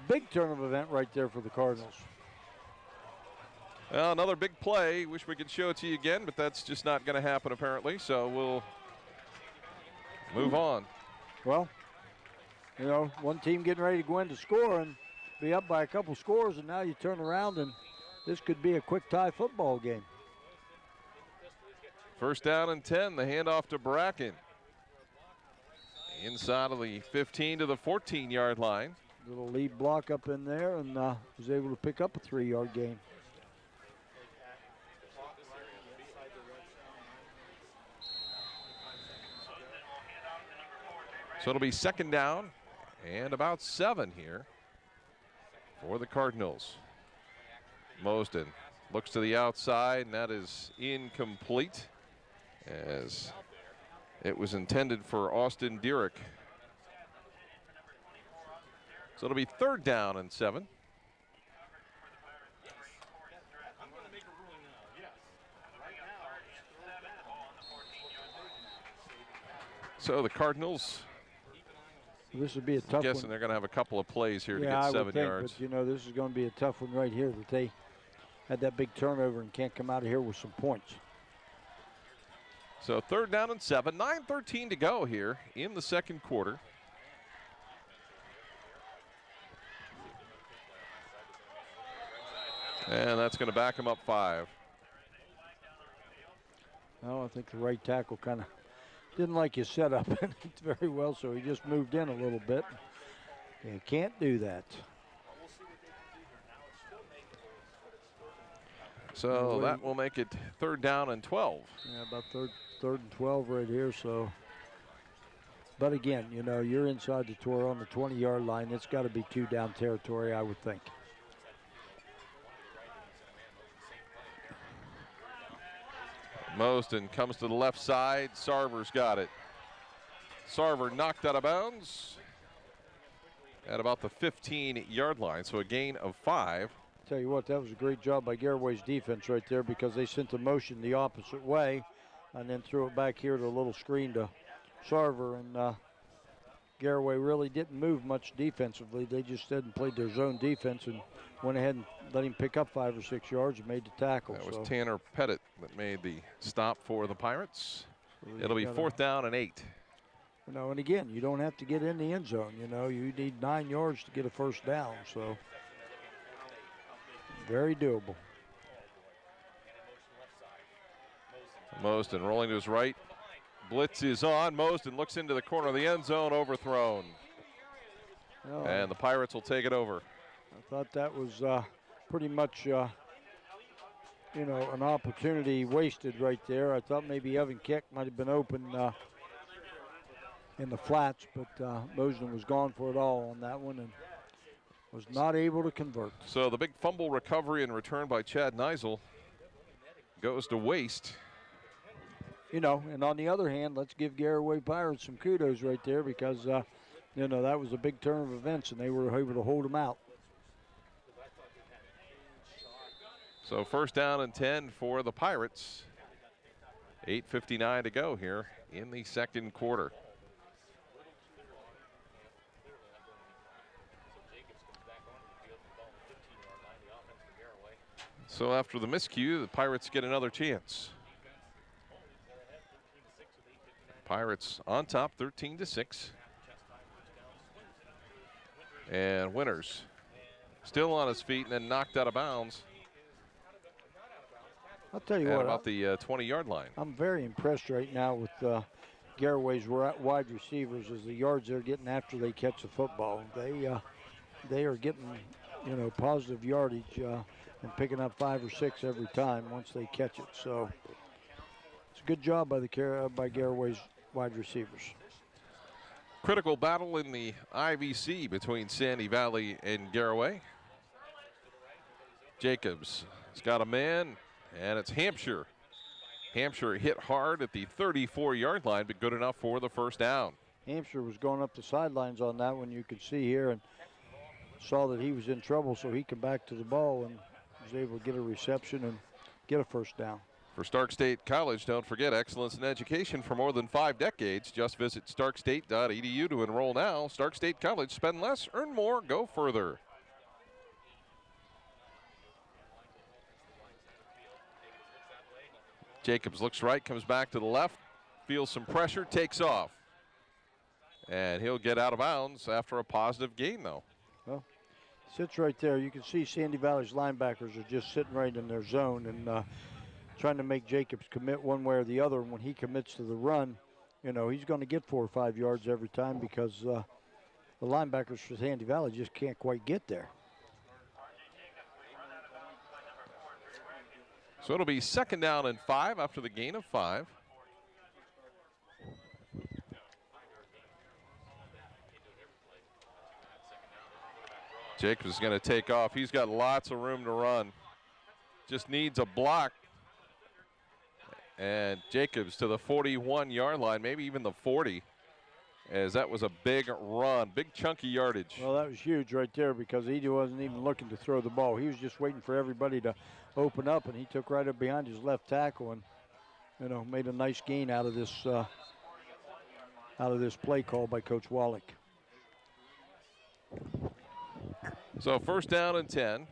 big turn of event right there for the Cardinals. Well, another big play. Wish we could show it to you again, but that's just not going to happen apparently. So we'll move on. Well, one team getting ready to go in to score and be up by a couple scores, and now you turn around and this could be a quick tie football game. First down and 10, the handoff to Bracken. Inside of the 15 to the 14-yard line. Little lead block up in there, and was able to pick up a 3-yard gain. So it'll be second down and about 7 here for the Cardinals. Mosden looks to the outside, and that is incomplete as it was intended for Austin Durick. So it'll be third down and 7. So the Cardinals, this would be a tough one. I'm guessing they're going to have a couple of plays here to get I 7 would think, yards. But, this is going to be a tough one right here that they had that big turnover and can't come out of here with some points. So third down and 7, 9:13 to go here in the second quarter. And that's going to back him up 5. Well, I think the right tackle kind of didn't like his setup very well, so he just moved in a little bit. You can't do that. So that will make it third down and 12. Yeah, about third and 12 right here. So, but again, you're inside the tour on the 20-yard line. It's got to be 2 down territory, I would think. Mosden comes to the left side. Sarver's got it. Sarver knocked out of bounds at about the 15-yard line, so a gain of 5. Tell you what, that was a great job by Garaway's defense right there, because they sent the motion the opposite way and then threw it back here to a little screen to Sarver, and Garaway really didn't move much defensively. They just stood and played their zone defense and went ahead and let him pick up 5 or 6 yards and made the tackle. That was Tanner Pettit that made the stop for the Pirates. So it'll be fourth down and 8. And again, you don't have to get in the end zone. You need 9 yards to get a first down, so very doable. Mosden rolling to his right. Blitz is on. Mosden looks into the corner of the end zone, overthrown. Oh. And the Pirates will take it over. I thought that was pretty much, an opportunity wasted right there. I thought maybe Evan Keck might have been open in the flats, but Mosden was gone for it all on that one and was not able to convert. So the big fumble recovery and return by Chad Neisel goes to waste. And on the other hand, let's give Garaway Pirates some kudos right there, because, that was a big turn of events, and they were able to hold them out. So first down and 10 for the Pirates. 8:59 to go here in the second quarter. So after the miscue, the Pirates get another chance. Pirates on top, 13-6. And Winters still on his feet and then knocked out of bounds. I'll tell you at what, about the 20-yard line. I'm very impressed right now with Garaway's wide receivers, as the yards they're getting after they catch the football. They are getting, positive yardage and picking up 5 or 6 every time once they catch it. So it's a good job by Garaway's wide receivers. Critical battle in the IVC between Sandy Valley and Garaway. Jacobs has got a man, and it's Hampshire. Hampshire hit hard at the 34-yard line, but good enough for the first down. Hampshire was going up the sidelines on that one, you could see here, and saw that he was in trouble, so he came back to the ball and was able to get a reception and get a first down. For Stark State College, don't forget excellence in education for more than 5 decades. Just visit starkstate.edu to enroll now. Stark State College, spend less, earn more, go further. Jacobs looks right, comes back to the left, feels some pressure, takes off. And he'll get out of bounds after a positive gain, though. Well, sits right there. You can see Sandy Valley's linebackers are just sitting right in their zone and trying to make Jacobs commit one way or the other. And when he commits to the run, you know, he's going to get 4 or 5 yards every time because the linebackers for Sandy Valley just can't quite get there. So it'll be 2nd down and 5 after the gain of 5. Jacobs is going to take off. He's got lots of room to run. Just needs a block. And Jacobs to the 41-yard line, maybe even the 40, as that was a big run, big chunky yardage. Well, that was huge right there because he wasn't even looking to throw the ball. He was just waiting for everybody to open up, and he took right up behind his left tackle and, you know, made a nice gain out of this play call by Coach Wallach. So 1st down and 10.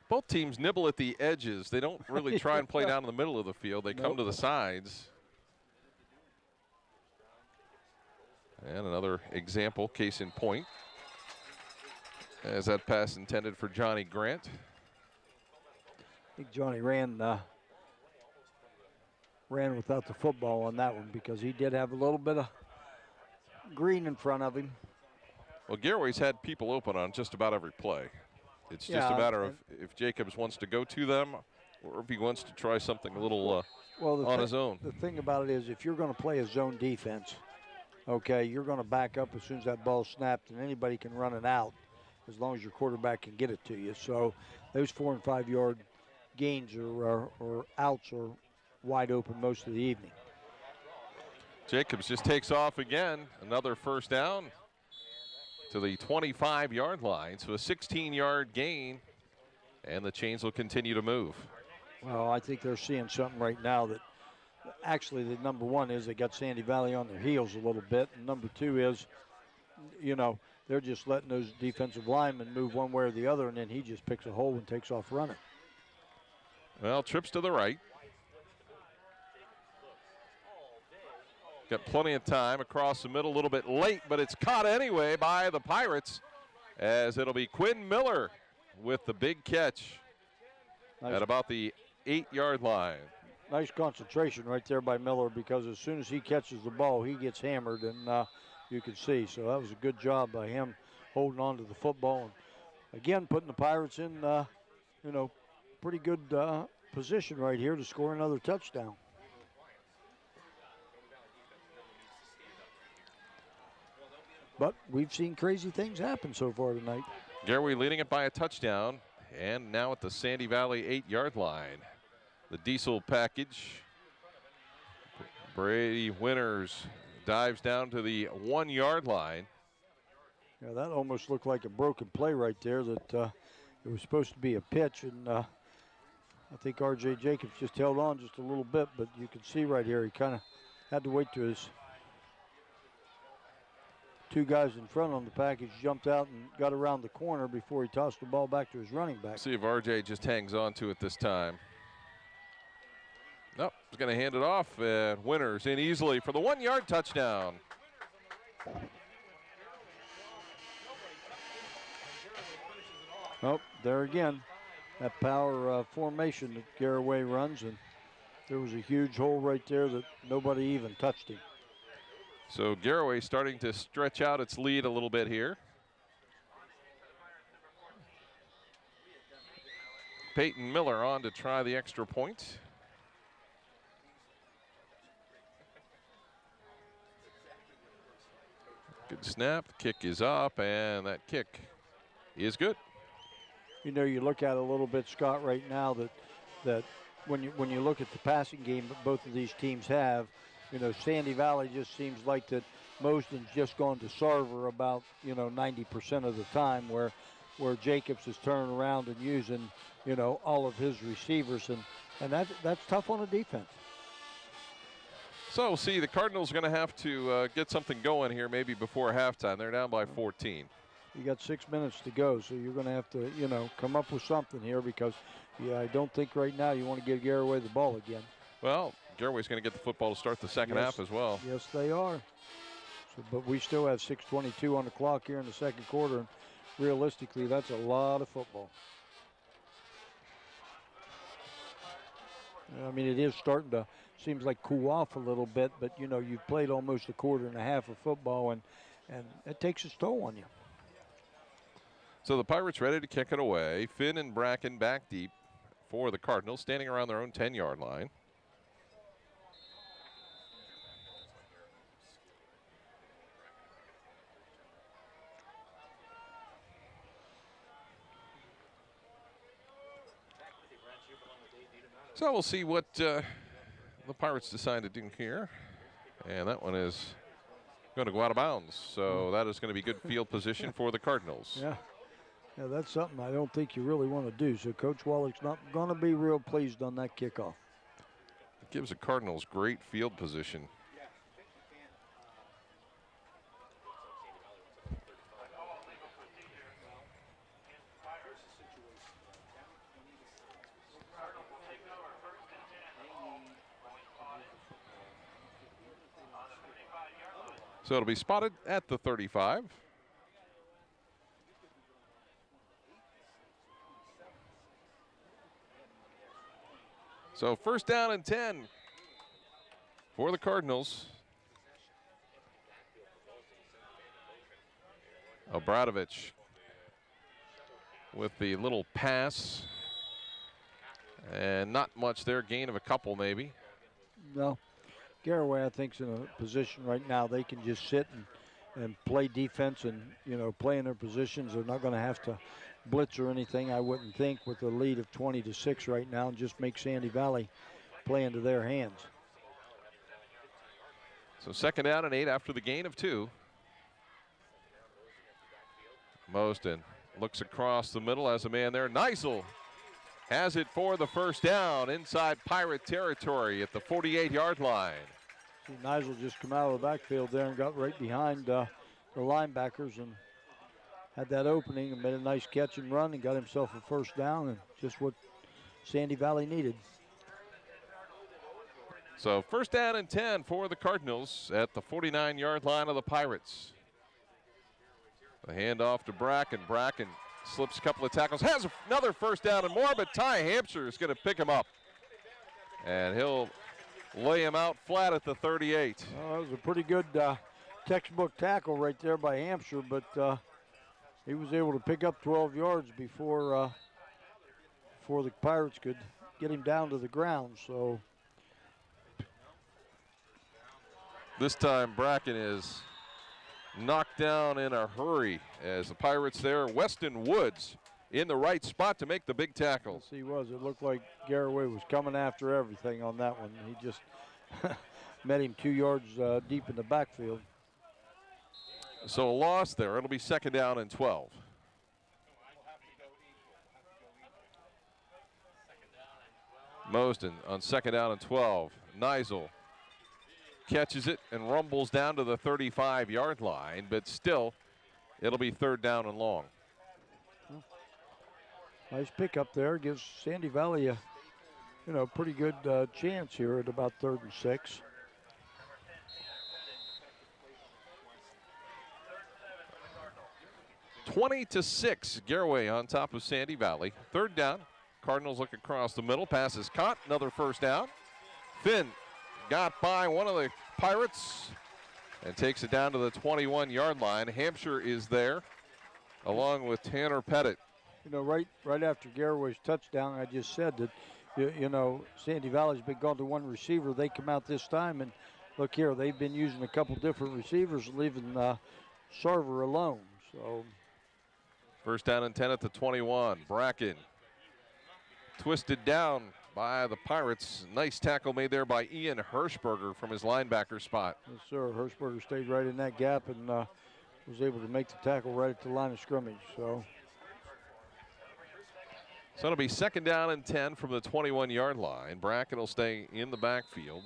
Both teams nibble at the edges. They don't really try and play down in the middle of the field. They come to the sides. And another example, case in point, as that pass intended for Johnny Grant. I think Johnny ran without the football on that one because he did have a little bit of green in front of him. Well, Garaway's had people open on just about every play. It's just a matter of if Jacobs wants to go to them or if he wants to try something a little on his own. The thing about it is if you're going to play a zone defense, okay, you're going to back up as soon as that ball's snapped, and anybody can run it out as long as your quarterback can get it to you. So those 4- and 5-yard gains or outs are wide open most of the evening. Jacobs just takes off again. Another 1st down to the 25-yard line. So a 16-yard gain, and the chains will continue to move. Well, I think they're seeing something right now that actually the number one is they got Sandy Valley on their heels a little bit. And number 2 is, you know, they're just letting those defensive linemen move one way or the other, and then he just picks a hole and takes off running. Well, trips to the right. Got plenty of time across the middle, a little bit late, but it's caught anyway by the Pirates, as it'll be Quinn Miller with the big catch at about the 8-yard line. Nice concentration right there by Miller because as soon as he catches the ball, he gets hammered, and you can see. So that was a good job by him holding on to the football. And again, putting the Pirates in, you know, pretty good position right here to score another touchdown. But we've seen crazy things happen so far tonight. Garaway leading it by a touchdown, and now at the Sandy Valley 8-yard line. The Diesel package. Brady Winters dives down to the 1-yard line. Yeah, that almost looked like a broken play right there. That it was supposed to be a pitch, and I think R.J. Jacobs just held on just a little bit, but you can see right here he kind of had to wait till his 2 guys in front on the package jumped out and got around the corner before he tossed the ball back to his running back. See if R.J. just hangs on to it this time. Nope, he's going to hand it off, and Winters in easily for the 1-yard touchdown. Oh, there again, that power formation that Garaway runs, and there was a huge hole right there that nobody even touched him. So Garaway starting to stretch out its lead a little bit here. Peyton Miller on to try the extra point. Good snap, kick is up, and that kick is good. You know, you look at it a little bit, Scott, right now that when you look at the passing game that both of these teams have, Sandy Valley just seems like that Mosden's just gone to Sarver about 90% of the time, where Jacobs is turning around and using all of his receivers, and that's tough on a defense. So we'll see. The Cardinals are going to have to get something going here maybe before halftime. They're down by 14. You got 6 minutes to go, so you're going to have to, come up with something here because, I don't think right now you want to give Garaway the ball again. Well, Garaway's going to get the football to start the second half as well. Yes, they are. So, but we still have 6:22 on the clock here in the second quarter, and realistically, that's a lot of football. I mean, it is starting to, seems like cool off a little bit, but, you've played almost a quarter and a half of football, and it takes its toll on you. So the Pirates ready to kick it away. Finn and Bracken back deep for the Cardinals, standing around their own 10-yard line. So we'll see what the Pirates decide to do here. And that one is going to go out of bounds. So that is going to be good field position for the Cardinals. Yeah, that's something I don't think you really want to do. So Coach Wallach's not going to be real pleased on that kickoff. It gives the Cardinals great field position. So it'll be spotted at the 35. So first down and 10 for the Cardinals. Obradovich with the little pass. And not much there, gain of a couple maybe. No. Garaway, I think, is in a position right now they can just sit and play defense and, play in their positions. They're not going to have to blitz or anything, I wouldn't think, with a lead of 20-6 right now, and just make Sandy Valley play into their hands. So second down and 8 after the gain of 2. Mosden looks across the middle as a man there. Neisel has it for the first down inside Pirate territory at the 48-yard line. See Neisel just come out of the backfield there and got right behind the linebackers and had that opening and made a nice catch and run and got himself a first down, and just what Sandy Valley needed. So first down and 10 for the Cardinals at the 49-yard line of the Pirates. The handoff to Bracken. Bracken slips a couple of tackles, has another first down and more, but Ty Hampshire is going to pick him up. And he'll lay him out flat at the 38. Well, that was a pretty good textbook tackle right there by Hampshire, but he was able to pick up 12 yards before the Pirates could get him down to the ground. So this time Bracken is knocked down in a hurry as the Pirates there. Weston Woods in the right spot to make the big tackle. Yes, he was. It looked like Garaway was coming after everything on that one. He just met him 2 yards deep in the backfield. So a loss there. It'll be second down and 12. Mosden on second down and 12. Neisel catches it and rumbles down to the 35-yard line, but still it'll be third down and long. Nice pickup there. Gives Sandy Valley a pretty good chance here at about 3rd and 6. (20-6), Garaway on top of Sandy Valley. Third down. Cardinals look across the middle. Pass is caught. Another first down. Finn got by one of the Pirates and takes it down to the 21-yard line. Hampshire is there along with Tanner Pettit. Right after Garaway's touchdown, I just said that, Sandy Valley's been gone to one receiver. They come out this time, and look here, they've been using a couple different receivers, leaving Sarver alone. So first down and 10 at the 21. Bracken twisted down by the Pirates. Nice tackle made there by Ian Hirschberger from his linebacker spot. Yes, sir. Hirschberger stayed right in that gap and was able to make the tackle right at the line of scrimmage. So it'll be 2nd down and 10 from the 21-yard line. Brackett will stay in the backfield.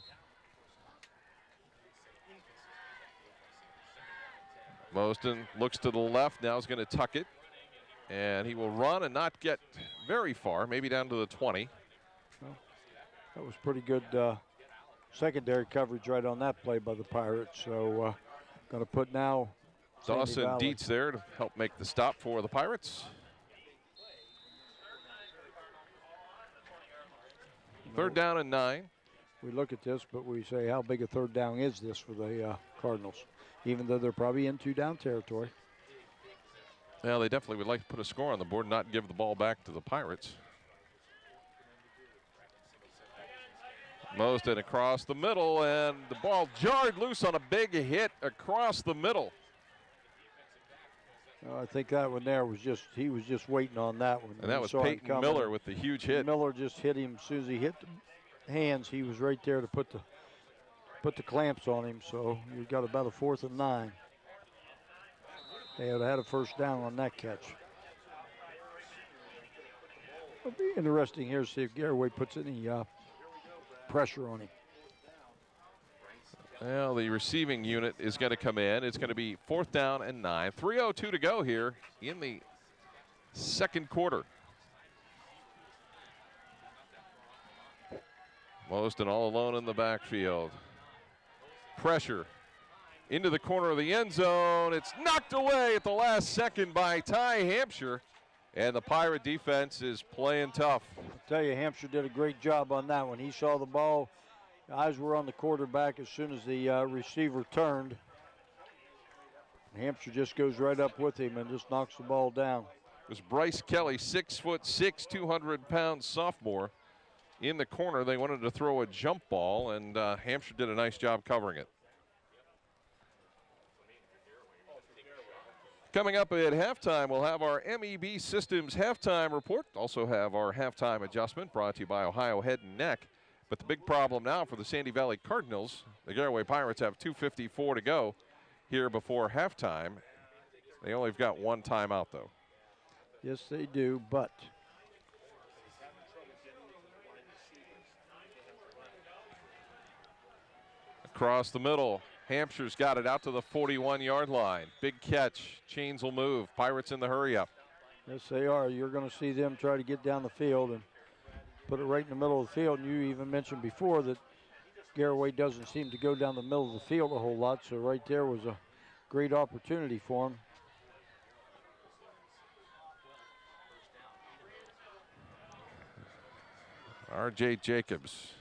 Mosden looks to the left, now is going to tuck it. And he will run and not get very far, maybe down to the 20. Well, that was pretty good secondary coverage right on that play by the Pirates. So going to put now Dawson Dietz there to help make the stop for the Pirates. 3rd down and 9. We look at this, but we say, how big a 3rd down is this for the Cardinals, even though they're probably in 2-down territory. Well, they definitely would like to put a score on the board and not give the ball back to the Pirates. Mosden across the middle, and the ball jarred loose on a big hit across the middle. I think that one there was he was just waiting on that one. And that was Peyton Miller with the huge hit. Miller just hit him as soon as he hit the hands. He was right there to put the clamps on him. So you got about a 4th and 9. They would have had a 1st down on that catch. It'll be interesting here to see if Garaway puts any pressure on him. Well, the receiving unit is going to come in. It's going to be 4th down and 9. 3:02 to go here in the 2nd quarter. Mosden all alone in the backfield. Pressure into the corner of the end zone. It's knocked away at the last second by Ty Hampshire. And the Pirate defense is playing tough. I'll tell you, Hampshire did a great job on that one. He saw the ball. Eyes were on the quarterback as soon as the receiver turned. Hampshire just goes right up with him and just knocks the ball down. It was Bryce Kelly, 6'6", 200-pound sophomore. In the corner, they wanted to throw a jump ball, and Hampshire did a nice job covering it. Coming up at halftime, we'll have our MEB Systems halftime report. Also have our halftime adjustment brought to you by Ohio Head and Neck. But the big problem now for the Sandy Valley Cardinals, the Garaway Pirates have 2:54 to go here before halftime. They only have got 1 timeout, though. Yes, they do, but across the middle, Hampshire's got it out to the 41-yard line. Big catch. Chains will move. Pirates in the hurry-up. Yes, they are. You're going to see them try to get down the field and put it right in the middle of the field. And you even mentioned before that Garaway doesn't seem to go down the middle of the field a whole lot, so right there was a great opportunity for him. R.J. Jacobs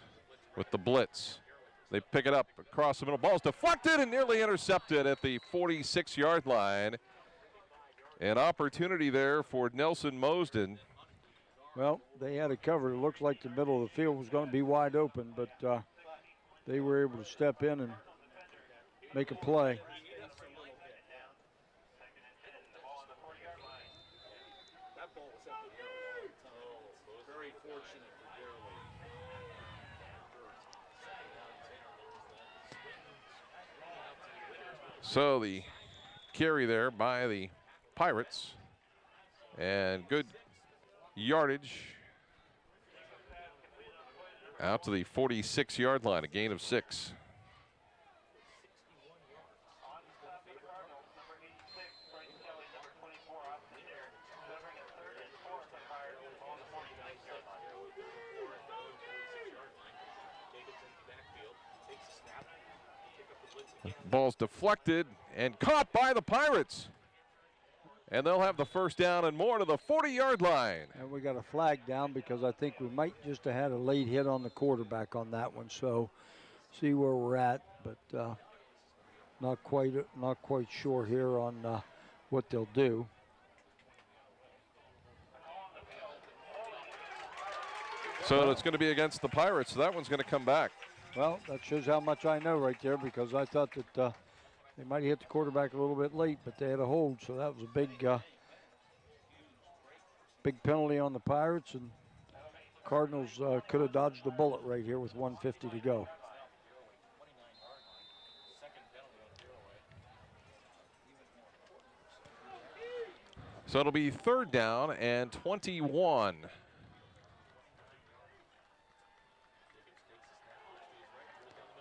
with the blitz. They pick it up across the middle. Ball's deflected and nearly intercepted at the 46-yard line. An opportunity there for Nelson Mosden. Well, they had it covered. It looks like the middle of the field was going to be wide open, but they were able to step in and make a play. So the carry there by the Pirates, and good yardage out to the 46-yard line, a gain of 6. Ball's deflected and caught by the Pirates. And they'll have the 1st down and more to the 40-yard line. And we got a flag down because I think we might just have had a late hit on the quarterback on that one. So see where we're at, but not quite sure here on what they'll do. So it's going to be against the Pirates, so that one's going to come back. Well, that shows how much I know right there, because I thought that they might have hit the quarterback a little bit late, but they had a hold, so that was a big penalty on the Pirates, and Cardinals could have dodged a bullet right here with 1:50 to go. So it'll be 3rd down and 21.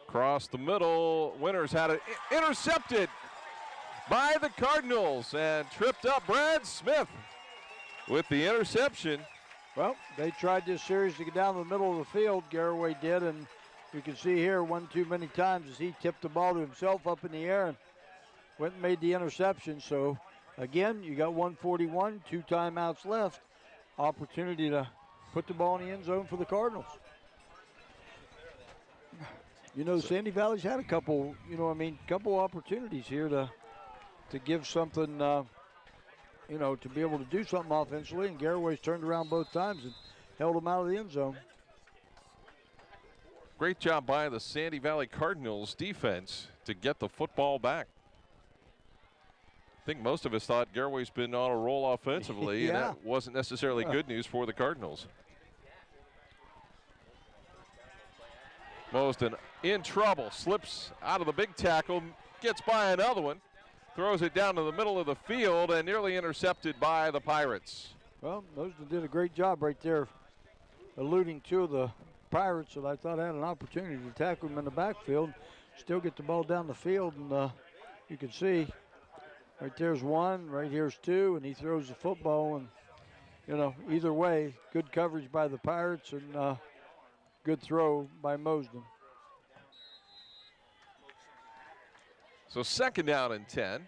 Across the middle, Winters had it intercepted by the Cardinals and tripped up Brad Smith with the interception. Well, they tried this series to get down the middle of the field. Garaway did, and you can see here one too many times as he tipped the ball to himself up in the air and went and made the interception. So, again, you got 1:41, 2 timeouts left. Opportunity to put the ball in the end zone for the Cardinals. You know, Sandy Valley's had a couple, couple opportunities here to give something, to be able to do something offensively, and Garaway's turned around both times and held them out of the end zone. Great job by the Sandy Valley Cardinals defense to get the football back. I think most of us thought Garaway's been on a roll offensively, yeah. and that wasn't necessarily good news for the Cardinals. Mosden in trouble, slips out of the big tackle, gets by another one, throws it down to the middle of the field and nearly intercepted by the Pirates. Well, Mosden did a great job right there eluding 2 of the Pirates that I thought had an opportunity to tackle him in the backfield, still get the ball down the field, and you can see right there's 1, right here's 2, and he throws the football, and either way, good coverage by the Pirates and good throw by Mosden. So 2nd down and 10.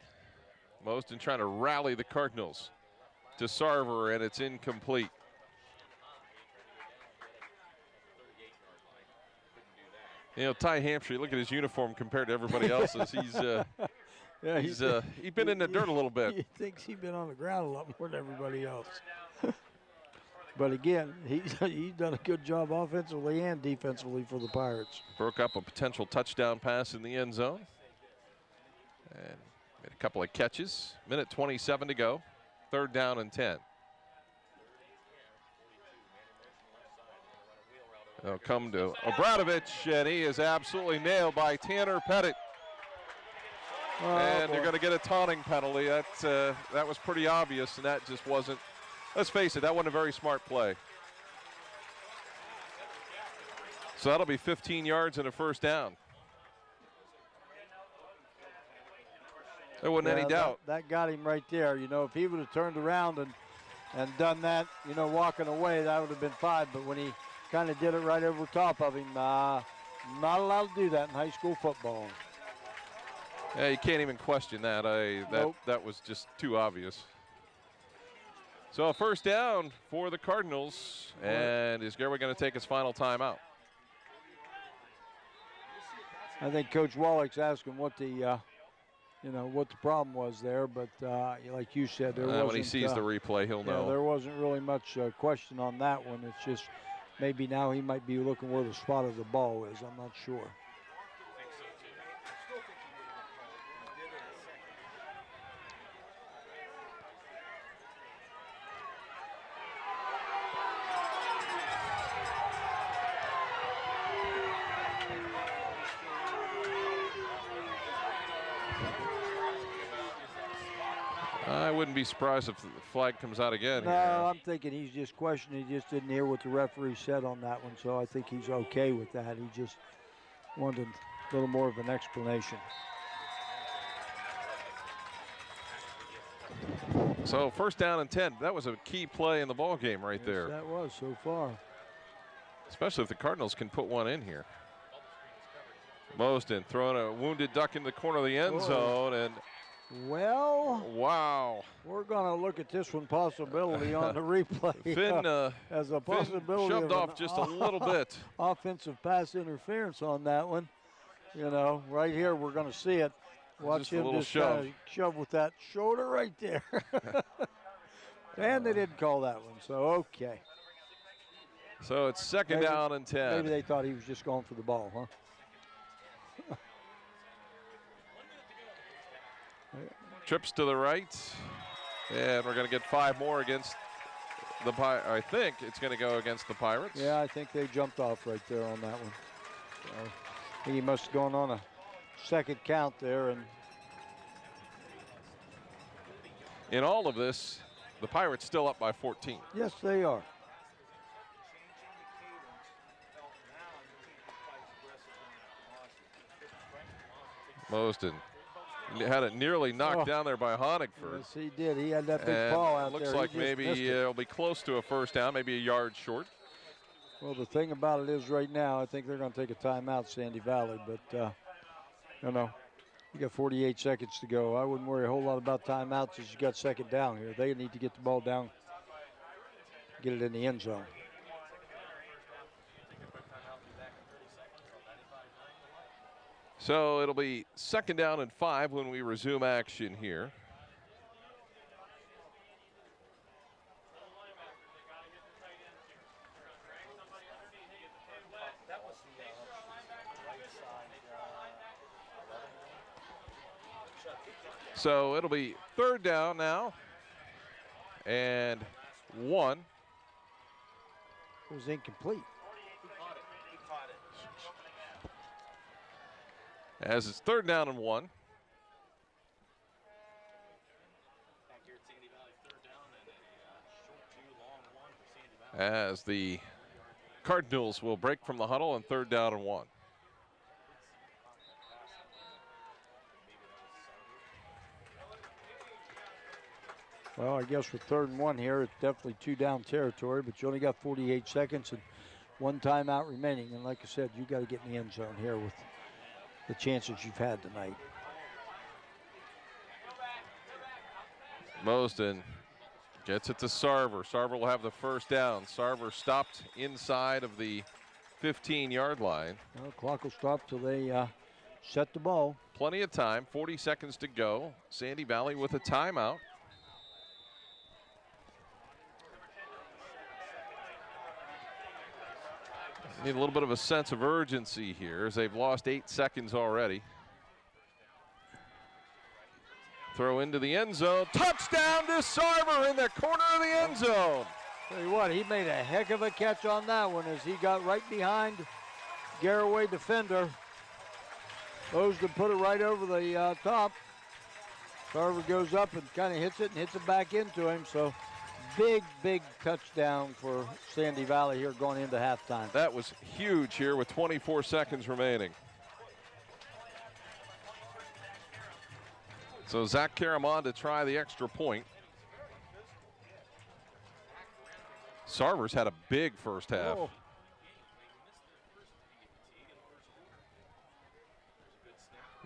Mosden trying to rally the Cardinals to Sarver, and it's incomplete. Ty Hampshire, look at his uniform compared to everybody else's. He's been in the dirt a little bit. He thinks he's been on the ground a lot more than everybody else. But again, he's done a good job offensively and defensively for the Pirates. Broke up a potential touchdown pass in the end zone. And made a couple of catches. 1:27 to go. 3rd down and 10. They'll come to Obradovich, and he is absolutely nailed by Tanner Pettit. And they're going to get a taunting penalty. That was pretty obvious, and that just wasn't. Let's face it, that wasn't a very smart play. So that'll be 15 yards and a 1st down. There wasn't any doubt. That got him right there. If he would have turned around and done that, walking away, that would have been 5. But when he kind of did it right over top of him, not allowed to do that in high school football. Yeah, you can't even question that. Nope. That was just too obvious. So a 1st down for the Cardinals, and is Garaway going to take his final timeout? I think Coach Wallach's asking what the problem was there, but like you said, there wasn't. When he sees the replay, he'll know. There wasn't really much question on that one. It's just maybe now he might be looking where the spot of the ball is. I'm not sure. I wouldn't be surprised if the flag comes out again. No, here. I'm thinking he's just questioning. He just didn't hear what the referee said on that one, so I think he's okay with that. He just wanted a little more of an explanation. So 1st down and 10. That was a key play in the ball game right there. That was so far. Especially if the Cardinals can put one in here. Mosden throwing a wounded duck in the corner of the end zone, and well, wow. We're going to look at this one possibility on the replay. Finn as a possibility shoved off just a little bit. Offensive pass interference on that one. Right here we're going to see it. Watch him just shove with that shoulder right there. And they didn't call that one, so okay. So it's 2nd down and 10. Maybe they thought he was just going for the ball, huh? Trips to the right, and we're going to get 5 more against I think it's going to go against the Pirates. Yeah, I think they jumped off right there on that one. So I think he must have gone on a second count there. And in all of this, the Pirates still up by 14. Yes, they are. Mosden had it nearly knocked down there by Honigford. Yes, he did. He had that big And ball out there. looks He like just maybe missed it. it'll be close to a first down, maybe a yard short. Well, the thing about it is right now, I think they're going to take a timeout, Sandy Valley. But, you know, you got 48 seconds to go. I wouldn't worry a whole lot about timeouts as you got second down here. They need to get the ball down, get it in the end zone. So it'll be second down and 5 when we resume action here. So it'll be third down now and 1. It was incomplete. As it's third down and 1. As the Cardinals will break from the huddle and third down and 1. Well, I guess with third and 1 here, it's definitely 2 down territory, but you only got 48 seconds and 1 timeout remaining. And like I said, you got to get in the end zone here with the chances you've had tonight. Mosden gets it to Sarver. Sarver will have the first down. Sarver stopped inside of the 15-yard line. Well, clock will stop till they set the ball. Plenty of time, 40 seconds to go. Sandy Valley with a timeout. Need a little bit of a sense of urgency here as they've lost 8 seconds already. Throw into the end zone. Touchdown to Sarver in the corner of the end zone. Tell you what, he made a heck of a catch on that one as he got right behind Garaway defender. Mosden put it right over the top. Sarver goes up and kind of hits it and hits it back into him. So big touchdown for Sandy Valley here going into halftime. That was huge here with 24 seconds remaining. So Zach Caramon to try the extra point. Sarver's had a big first half. Oh.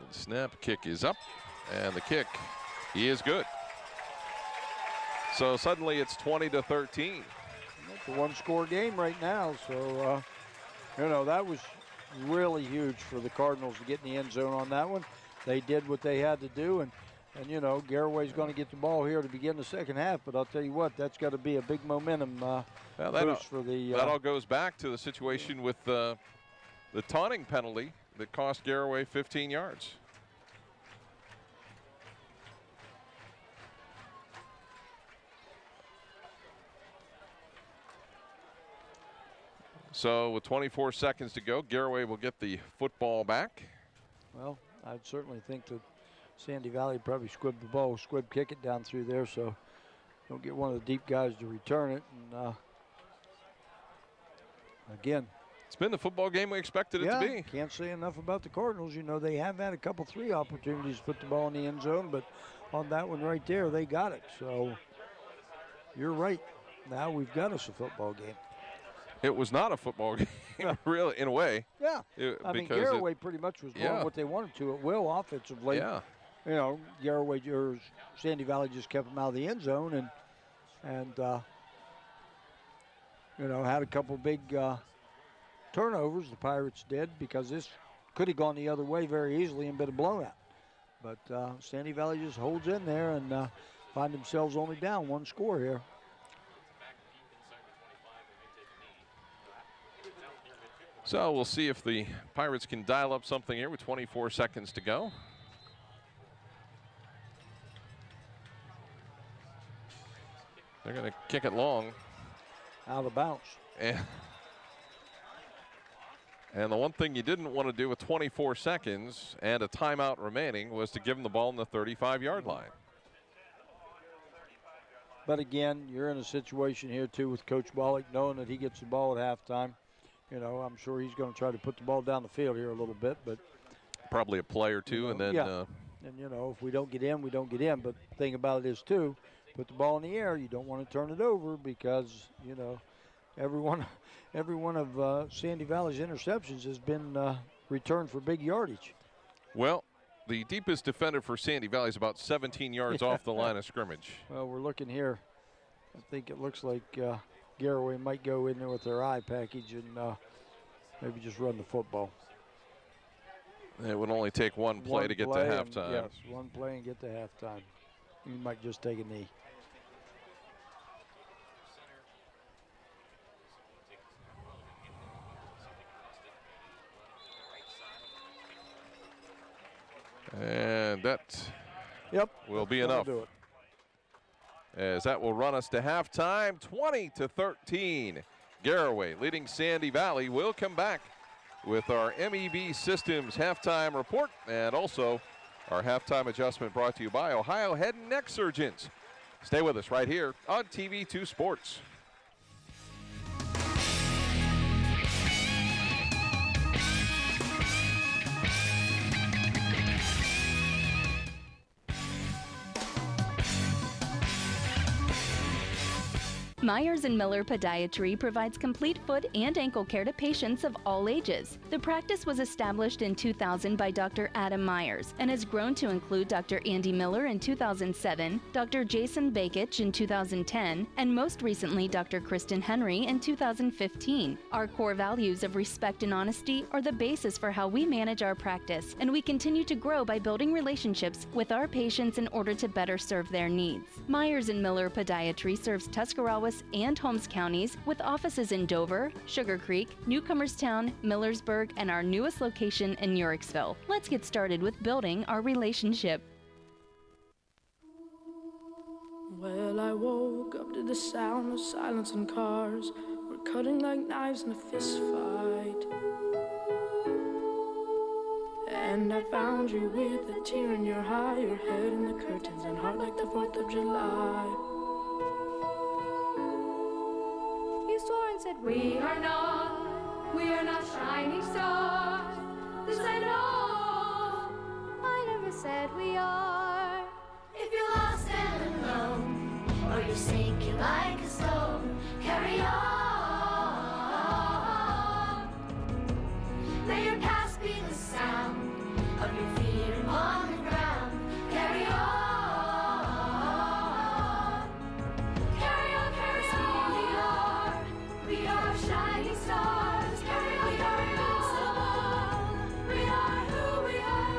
The snap kick is up, and the kick is good. So suddenly it's 20-13. It's a 1-score game right now, so you know, that was really huge for the Cardinals to get in the end zone on that one. They did what they had to do, and you know, Garaway's going to get the ball here to begin the second half, but I'll tell you what, that's got to be a big momentum boost for the... that all goes back to the situation with the taunting penalty that cost Garaway 15 yards. So with 24 seconds to go, Garaway will get the football back. Well, I'd certainly think that Sandy Valley probably squib the ball, squib kick it down through there, so don't get one of the deep guys to return it. And again, it's been the football game we expected it to be. Can't say enough about the Cardinals. You know, they have had a couple, 3 opportunities to put the ball in the end zone, but on that one right there, they got it. So you're right. Now we've got us a football game. It was not a football game, really, in a way. Yeah. I mean, Garaway pretty much was doing what they wanted to at will offensively. Yeah. You know, Garaway or Sandy Valley just kept them out of the end zone and you know, had a couple big turnovers, the Pirates did, because this could have gone the other way very easily and been a blowout. But Sandy Valley just holds in there and find themselves only down 1 score here. So we'll see if the Pirates can dial up something here with 24 seconds to go. They're going to kick it long. out of bounds. And the one thing you didn't want to do with 24 seconds and a timeout remaining was to give them the ball in the 35-yard line. But again, you're in a situation here too with Coach Bollock knowing that he gets the ball at halftime. You know, I'm sure he's going to try to put the ball down the field here a little bit, but probably a play or two, and then. And you know, if we don't get in, we don't get in. But the thing about it is too, put the ball in the air. You don't want to turn it over because you know, every one of Sandy Valley's interceptions has been returned for big yardage. Well, the deepest defender for Sandy Valley is about 17 yards off the line of scrimmage. Well, we're looking here. I think it looks like Garaway might go in there with their eye package and maybe just run the football. It would only take one play to get to halftime. Yes, one play and get to halftime. You might just take a knee. And that will be enough. Do it. As that will run us to halftime, 20-13. Garaway leading Sandy Valley. Will come back with our MEB Systems halftime report and also our halftime adjustment brought to you by Ohio Head and Neck Surgeons. Stay with us right here on TV2 Sports. Myers & Miller Podiatry provides complete foot and ankle care to patients of all ages. The practice was established in 2000 by Dr. Adam Myers and has grown to include Dr. Andy Miller in 2007, Dr. Jason Bakich in 2010, and most recently Dr. Kristen Henry in 2015. Our core values of respect and honesty are the basis for how we manage our practice, and we continue to grow by building relationships with our patients in order to better serve their needs. Myers & Miller Podiatry serves Tuscarawas and Holmes counties with offices in Dover, Sugar Creek, Newcomerstown, Millersburg, and our newest location in Uricksville. Let's get started with building our relationship. Well, I woke up to the sound of silence and cars. We're cutting like knives in a fist fight. And I found you with a tear in your eye, your head in the curtains and heart like the 4th of July. You swore and said, we are not shining stars. This I know. I never said we are. If you're lost and alone, or you're sinking like a stone, carry on. May your past be the sound of your feet upon the ground. Carry on. Carry on, carry on. We are shining stars. Carry on, carry on. We are who we are.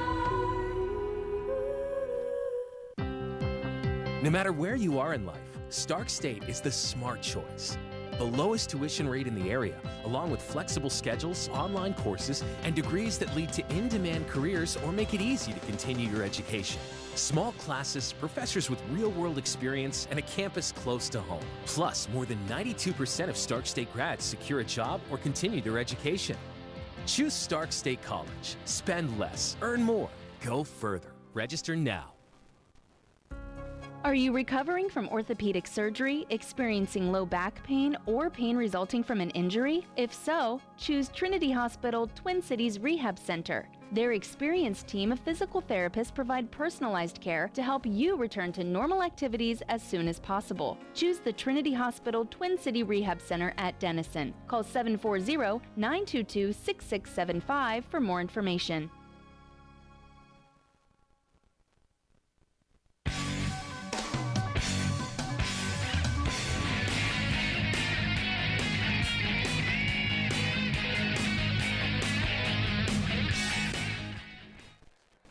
No matter where you are in life, Stark State is the smart choice. The lowest tuition rate in the area, along with flexible schedules, online courses, and degrees that lead to in-demand careers or make it easy to continue your education. Small classes, professors with real-world experience, and a campus close to home. Plus, more than 92% of Stark State grads secure a job or continue their education. Choose Stark State College. Spend less, earn more, go further. Register now. Are you recovering from orthopedic surgery, experiencing low back pain, or pain resulting from an injury? If so, choose Trinity Hospital Twin Cities Rehab Center. Their experienced team of physical therapists provide personalized care to help you return to normal activities as soon as possible. Choose the Trinity Hospital Twin City Rehab Center at Denison. Call 740-922-6675 for more information.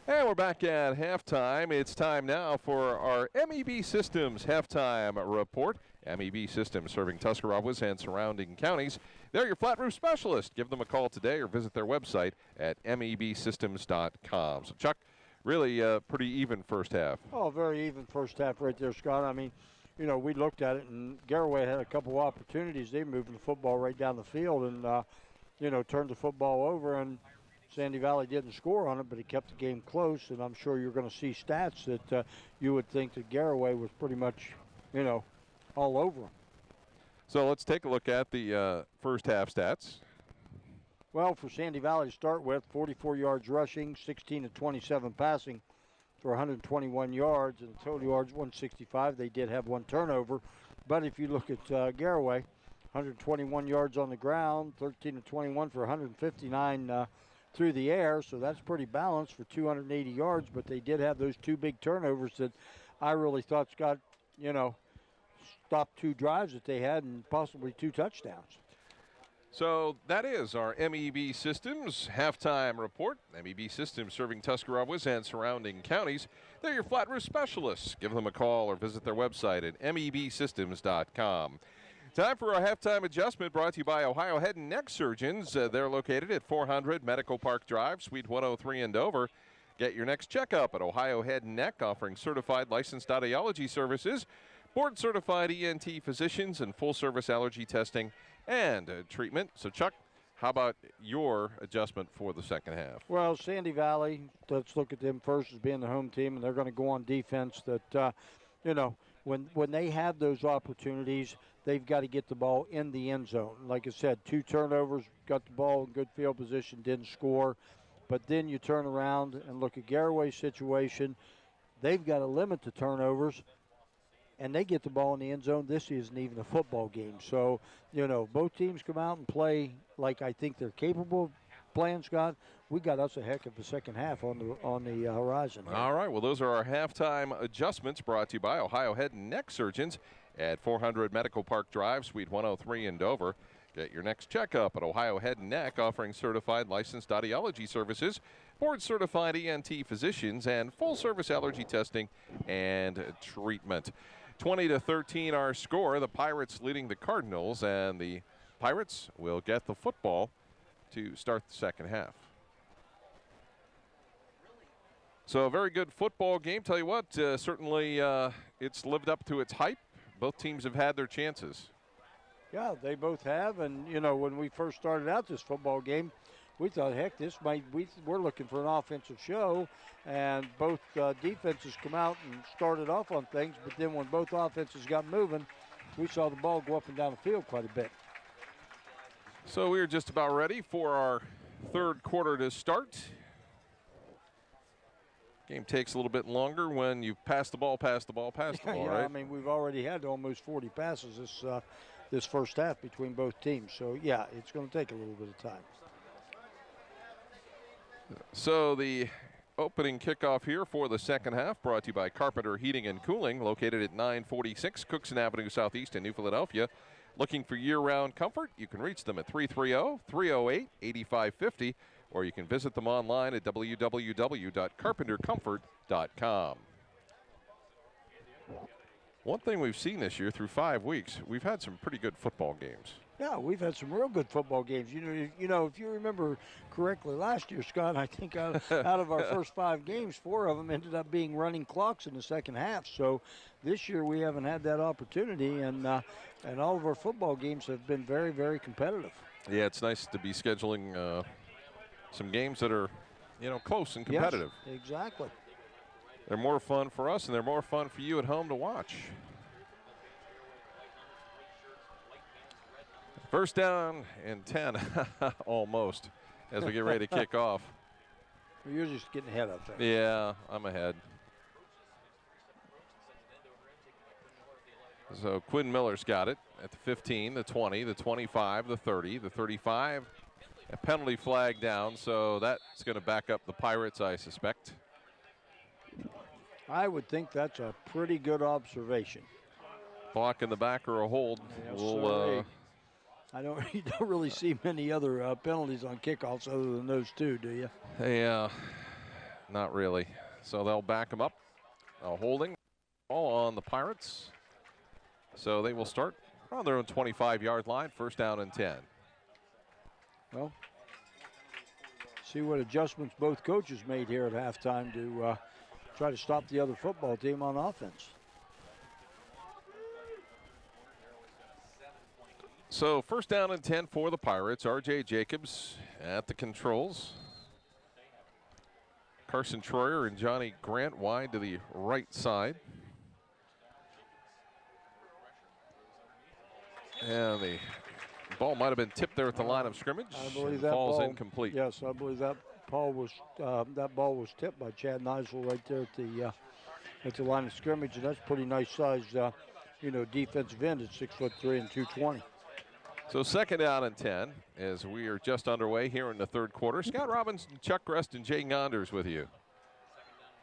And we're back at halftime. It's time now for our MEB Systems halftime report. MEB Systems serving Tuscarawas and surrounding counties. They're your flat roof specialist. Give them a call today or visit their website at mebsystems.com. So, Chuck, really pretty even first half. Oh, very even first half right there, Scott. I mean, you know, we looked at it, and Garaway had a couple opportunities. They moved the football right down the field and, you know, turned the football over, and Sandy Valley didn't score on it, but it kept the game close, and I'm sure you're going to see stats that you would think that Garaway was pretty much, you know, all over them. So let's take a look at the first half stats. Well, for Sandy Valley to start with, 44 yards rushing, 16 to 27 passing for 121 yards, and total yards 165. They did have one turnover, but if you look at Garaway, 121 yards on the ground, 13 to 21 for 159 through the air, so that's pretty balanced for 280 yards, but they did have those two big turnovers that I really thought Scott, you know, stopped two drives that they had and possibly two touchdowns. So that is our MEB Systems halftime report. MEB Systems serving Tuscarawas and surrounding counties. They're your flat roof specialists. Give them a call or visit their website at mebsystems.com. Time for our halftime adjustment brought to you by Ohio Head and Neck Surgeons. They're located at 400 Medical Park Drive, Suite 103 in Dover. Get your next checkup at Ohio Head and Neck, offering certified licensed audiology services, board-certified ENT physicians, and full-service allergy testing and treatment. So, Chuck, how about your adjustment for the second half? Well, Sandy Valley, let's look at them first as being the home team, and they're going to go on defense that, you know, when they have those opportunities, they've got to get the ball in the end zone. Like I said, two turnovers, got the ball in good field position, didn't score. But then you turn around and look at Garaway's situation. They've got to limit the turnovers, and they get the ball in the end zone. This isn't even a football game. So, you know, both teams come out and play like I think they're capable of playing, Scott. We got us a heck of a second half on the horizon. All right, well, those are our halftime adjustments brought to you by Ohio Head and Neck Surgeons at 400 Medical Park Drive, Suite 103 in Dover. Get your next checkup at Ohio Head and Neck, offering certified licensed audiology services, board-certified ENT physicians, and full-service allergy testing and treatment. 20-13 our score. The Pirates leading the Cardinals, and the Pirates will get the football to start the second half. So a very good football game. Tell you what, certainly it's lived up to its hype. Both teams have had their chances. Yeah, they both have. And, you know, when we first started out this football game, we thought, heck, we're looking for an offensive show. And both defenses come out and started off on things. But then when both offenses got moving, we saw the ball go up and down the field quite a bit. So we're just about ready for our third quarter to start. Game takes a little bit longer when you pass the ball, yeah, right? I mean, we've already had almost 40 passes this first half between both teams. So, yeah, it's going to take a little bit of time. So the opening kickoff here for the second half brought to you by Carpenter Heating and Cooling, located at 946 Cookson Avenue Southeast in New Philadelphia. Looking for year-round comfort? You can reach them at 330-308-8550, or you can visit them online at www.carpentercomfort.com. One thing we've seen this year through 5 weeks, we've had some pretty good football games. Yeah, we've had some real good football games. You know, if you remember correctly, last year, Scott, I think out of our first 5 games, 4 of them ended up being running clocks in the second half. So this year we haven't had that opportunity, and all of our football games have been very, very competitive. Yeah, it's nice to be scheduling some games that are, you know, close and competitive. Yes, exactly. They're more fun for us, and they're more fun for you at home to watch. First down and 10, almost, as we get ready to kick off. You're just getting ahead of things. Yeah, I'm ahead. So Quinn Miller's got it at the 15, the 20, the 25, the 30, the 35. A penalty flag down, so that's going to back up the Pirates, I suspect. I would think that's a pretty good observation. Block in the back or a hold. Yes, you don't really see many other penalties on kickoffs other than those two, do you? Yeah, not really. So they'll back them up. Holding all on the Pirates. So they will start on their own 25-yard line, first down and 10. Well, see what adjustments both coaches made here at halftime to try to stop the other football team on offense. So first down and 10 for the Pirates. R.J. Jacobs at the controls. Carson Troyer and Johnny Grant wide to the right side. And the ball might have been tipped there at the line of scrimmage. I believe and that falls ball, incomplete. Yes, I believe that ball was tipped by Chad Neisel right there at the line of scrimmage, and that's pretty nice size, defensive end at 6'3" and 220. So second down and 10 as we are just underway here in the third quarter. Scott Robinson, Chuck Rest, and Jay Gonders with you.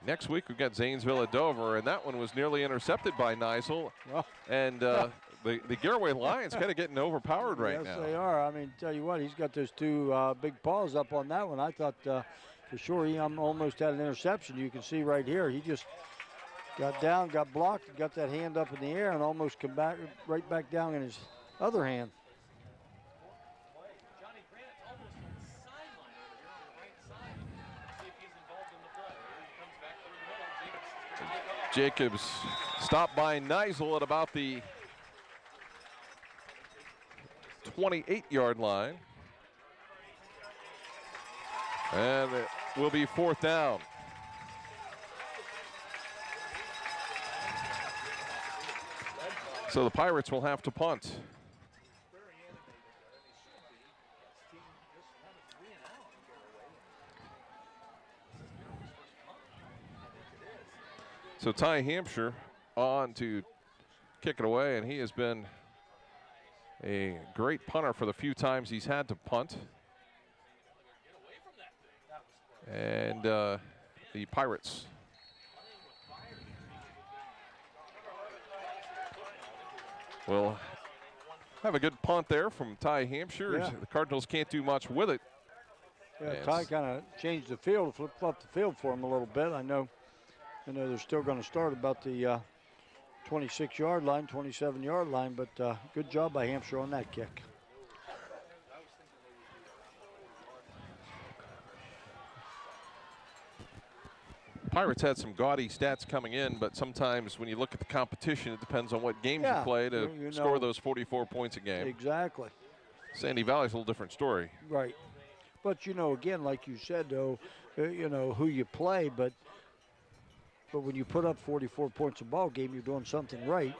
Next week we've got Zanesville at Dover, and that one was nearly intercepted by Neisel. And the Garaway Lions kind of getting overpowered right now. Yes, they are. I mean, tell you what, he's got those two big paws up on that one. I thought for sure he almost had an interception. You can see right here, he just got down, got blocked, got that hand up in the air, and almost come back right back down in his other hand. Jacobs stopped by Neisel at about the 28-yard line. And it will be fourth down. So the Pirates will have to punt. So Ty Hampshire on to kick it away, and he has been a great punter for the few times he's had to punt. And the Pirates will have a good punt there from Ty Hampshire. Yeah. The Cardinals can't do much with it. Yeah, Ty kind of changed the field, flip-flopped the field for him a little bit. I know they're still going to start about the 26-yard line, 27-yard line, but good job by Hampshire on that kick. Pirates had some gaudy stats coming in, but sometimes when you look at the competition, it depends on what games you play to score those 44 points a game. Exactly. Sandy Valley's a little different story. Right. But, again, like you said, though, who you play, but when you put up 44 points a ball game, you're doing something right.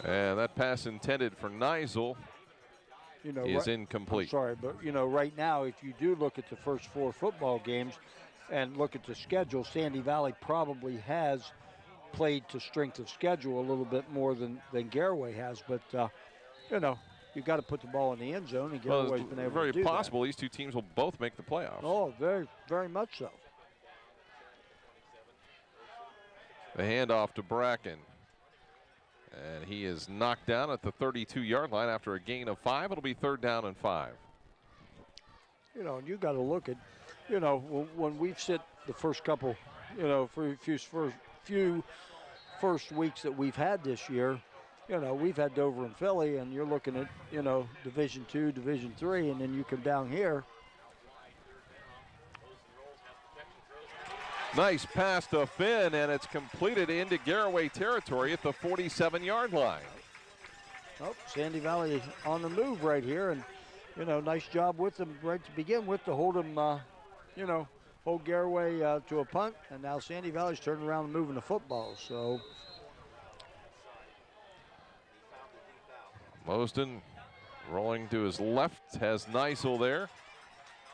And that pass intended for Neisel is incomplete. I'm sorry, but, right now, if you do look at the first four football games and look at the schedule, Sandy Valley probably has played to strength of schedule a little bit more than Garaway has. But, you got to put the ball in the end zone, and Garaway's been able to do that. Very possible these two teams will both make the playoffs. Oh, very, very much so. The handoff to Bracken. And he is knocked down at the 32-yard line after a gain of 5. It'll be third down and 5. And you got to look at, when we've sit the first couple, for few first weeks that we've had this year, we've had Dover and Philly, and you're looking at, Division II, Division III, and then you come down here. Nice pass to Finn, and it's completed into Garaway territory at the 47-yard line. Oh, Sandy Valley on the move right here, and, nice job with them right to begin with to hold them, hold Garaway to a punt, and now Sandy Valley's turning around and moving the football, so. Mosden rolling to his left, has Neisel there.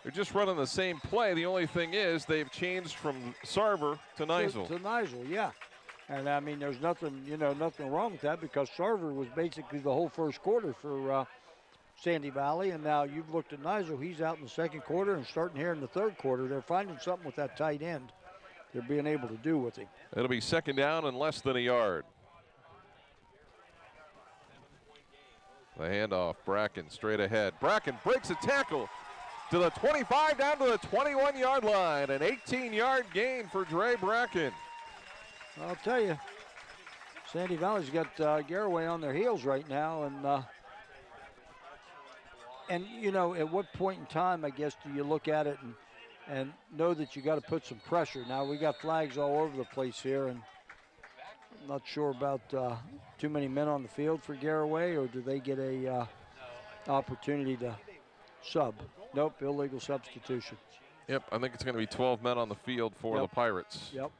They're just running the same play. The only thing is they've changed from Sarver to Neisel. To Neisel, yeah. And, I mean, there's nothing, nothing wrong with that because Sarver was basically the whole first quarter for Sandy Valley. And now you've looked at Neisel. He's out in the second quarter and starting here in the third quarter. They're finding something with that tight end they're being able to do with him. It'll be second down and less than a yard. The handoff, Bracken straight ahead. Bracken breaks a tackle to the 25 down to the 21-yard line. An 18-yard gain for Dre Bracken. I'll tell you, Sandy Valley's got Garaway on their heels right now. And at what point in time, I guess, do you look at it and know that you got to put some pressure? Now, we got flags all over the place here. And, Not sure about too many men on the field for Garaway, or do they get a opportunity to sub? Nope, illegal substitution. Yep, I think it's going to be 12 men on the field for the Pirates. Yep.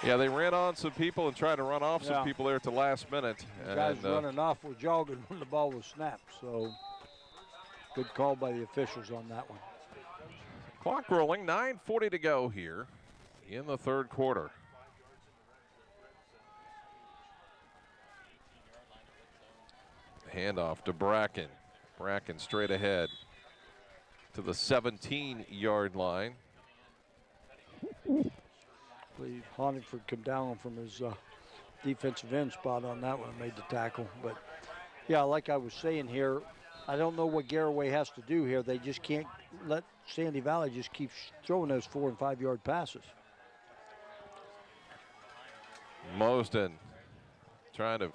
Yeah, they ran on some people and tried to run off some people there at the last minute. The guys running off were jogging when the ball was snapped, so good call by the officials on that one. Clock rolling, 9:40 to go here in the third quarter. Handoff to Bracken. Bracken straight ahead to the 17-yard line. Honeyford come down from his defensive end spot on that one and made the tackle. But, yeah, like I was saying here, I don't know what Garaway has to do here. They just can't let Sandy Valley just keep throwing those 4- and 5-yard passes. Mosden trying to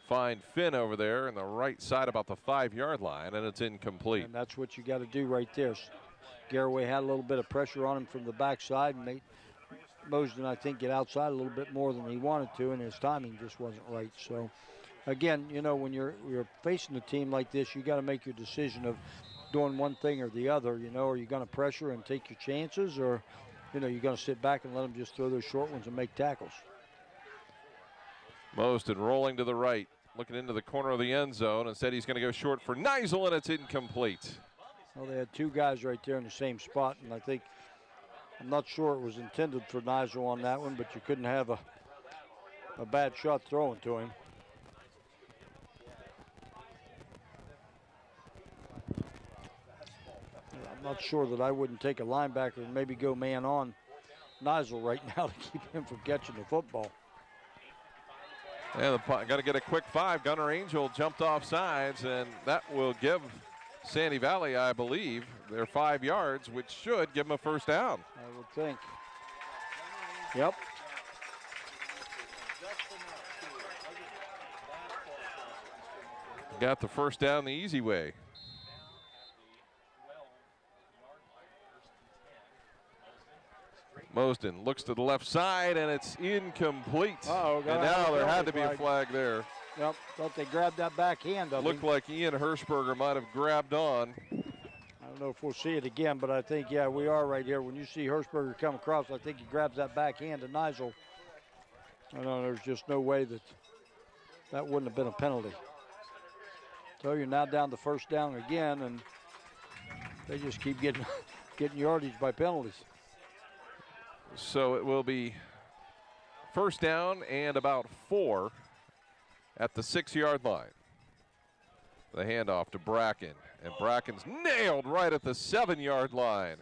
find Finn over there in the right side about the 5-yard line, and it's incomplete. And that's what you got to do right there. Garaway had a little bit of pressure on him from the backside, and Mosden, I think, get outside a little bit more than he wanted to, and his timing just wasn't right. So, again, you know, when you're facing a team like this, you got to make your decision of doing one thing or the other. You know, are you going to pressure and take your chances, or, you know, you're going to sit back and let them just throw those short ones and make tackles? Mosden rolling to the right, looking into the corner of the end zone. Instead, he's going to go short for Neisel, and it's incomplete. Well, they had two guys right there in the same spot, and I'm not sure it was intended for Neisel on that one, but you couldn't have a bad shot throwing to him. I'm not sure that I wouldn't take a linebacker and maybe go man on Neisel right now to keep him from catching the football. Yeah, got to get a quick 5. Gunnar Angel jumped off sides, and that will give Sandy Valley, I believe, their 5 yards, which should give them a first down. I would think. Yep. Got the first down the easy way. Mosden looks to the left side, and it's incomplete. And now there had to be a flag there. Yep, thought they grabbed that backhand of him. Looked like Ian Hirschberger might have grabbed on. I don't know if we'll see it again, but I think, yeah, we are right here. When you see Hirschberger come across, I think he grabs that backhand to Neisel. I know there's just no way that wouldn't have been a penalty. So you're now down to first down again, and they just keep getting yardage by penalties. So it will be first down and about 4 at the 6-yard line. The handoff to Bracken, and Bracken's nailed right at the 7-yard line.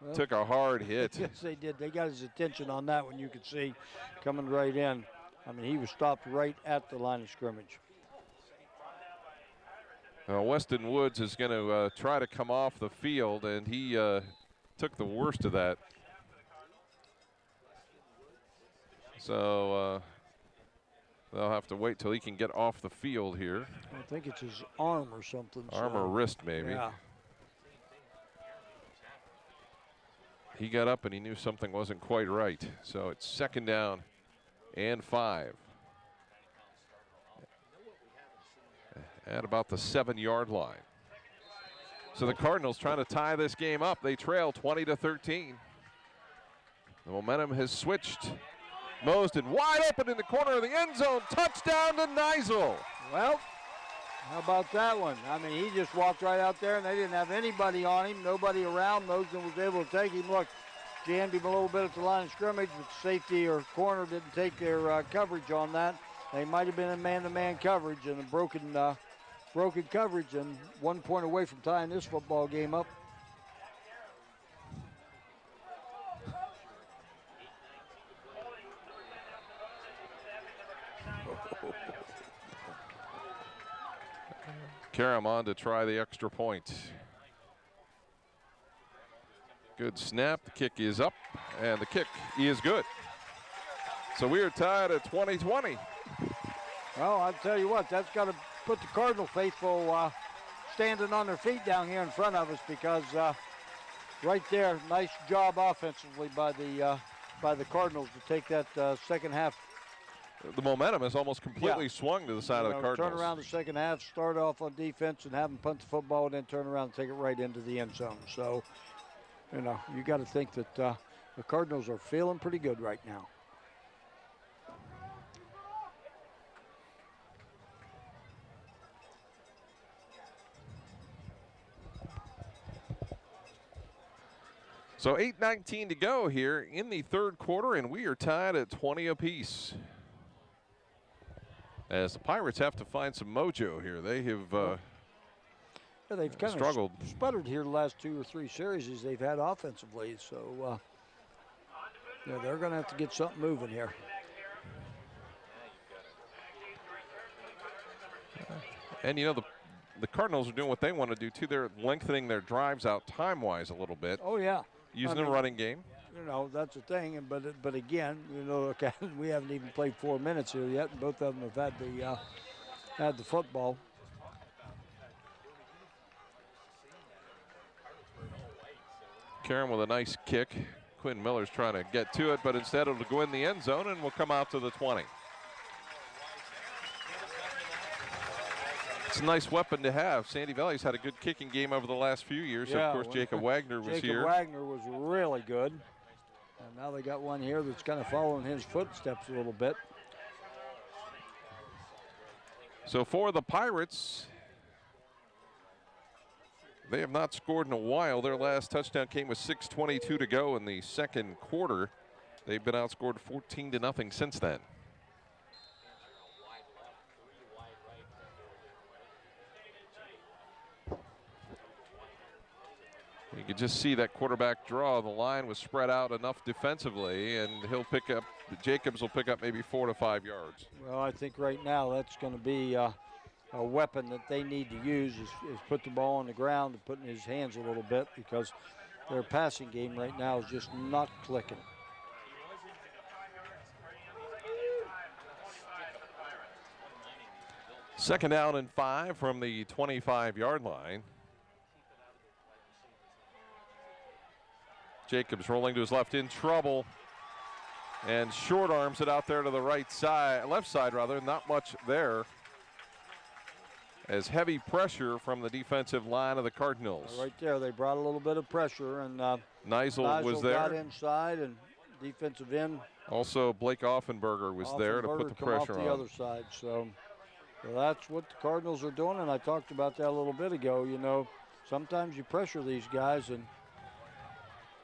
Well, took a hard hit. Yes, they did. They got his attention on that one, you could see, coming right in. I mean, he was stopped right at the line of scrimmage. Weston Woods is going to try to come off the field, and he took the worst of that. So they'll have to wait till he can get off the field here. I think it's his arm or something. Arm or wrist, maybe. Yeah. He got up and he knew something wasn't quite right. So it's second down and 5. At about the 7-yard line. So the Cardinals trying to tie this game up. They trail 20-13. The momentum has switched. Mosden wide open in the corner of the end zone. Touchdown to Neisel. Well, how about that one? I mean, he just walked right out there, and they didn't have anybody on him, nobody around. Mosden was able to take him. Look, jammed him a little bit at the line of scrimmage, but safety or corner didn't take their coverage on that. They might have been in man-to-man coverage and a broken coverage, and 1 point away from tying this football game up. Karam on to try the extra point. Good snap. The kick is up, and the kick is good. So we are tied at 20-20. Well, I'll tell you what, that's got to put the Cardinal faithful standing on their feet down here in front of us, because right there, nice job offensively by the Cardinals to take that second half. The momentum has almost completely swung to the side of the Cardinals. Turn around the second half, start off on defense and have them punt the football, and then turn around and take it right into the end zone. So, you got to think that the Cardinals are feeling pretty good right now. So 8:19 to go here in the third quarter, and we are tied at 20 apiece. As the Pirates have to find some mojo here. They have they've kind struggled. of sputtered here the last 2 or 3 series as they've had offensively. So they're going to have to get something moving here. And the Cardinals are doing what they want to do too. They're lengthening their drives out time-wise a little bit. Oh yeah, using the running game. That's the thing. But again, look, we haven't even played 4 minutes here yet, and both of them have had the football. Karen with a nice kick. Quinn Miller's trying to get to it, but instead it'll go in the end zone and will come out to the 20. It's a nice weapon to have. Sandy Valley's had a good kicking game over the last few years. Yeah, of course, Jacob Wagner was here. Jacob Wagner was really good. And now they got one here that's kind of following his footsteps a little bit. So for the Pirates, they have not scored in a while. Their last touchdown came with 6:22 to go in the second quarter. They've been outscored 14-0 since then. You can just see that quarterback draw. The line was spread out enough defensively, and Jacobs will pick up maybe 4 to 5 yards. Well, I think right now that's going to be a weapon that they need to use is put the ball on the ground and put in his hands a little bit, because their passing game right now is just not clicking. Second down and 5 from the 25-yard line. Jacobs rolling to his left, in trouble, and short arms it out there to the left side, not much there, as heavy pressure from the defensive line of the Cardinals. Right there, they brought a little bit of pressure, and Nigel was there. Got inside, and defensive end. Also, Blake Offenberger was there to put the pressure on. The other side, so that's what the Cardinals are doing, and I talked about that a little bit ago. Sometimes you pressure these guys, and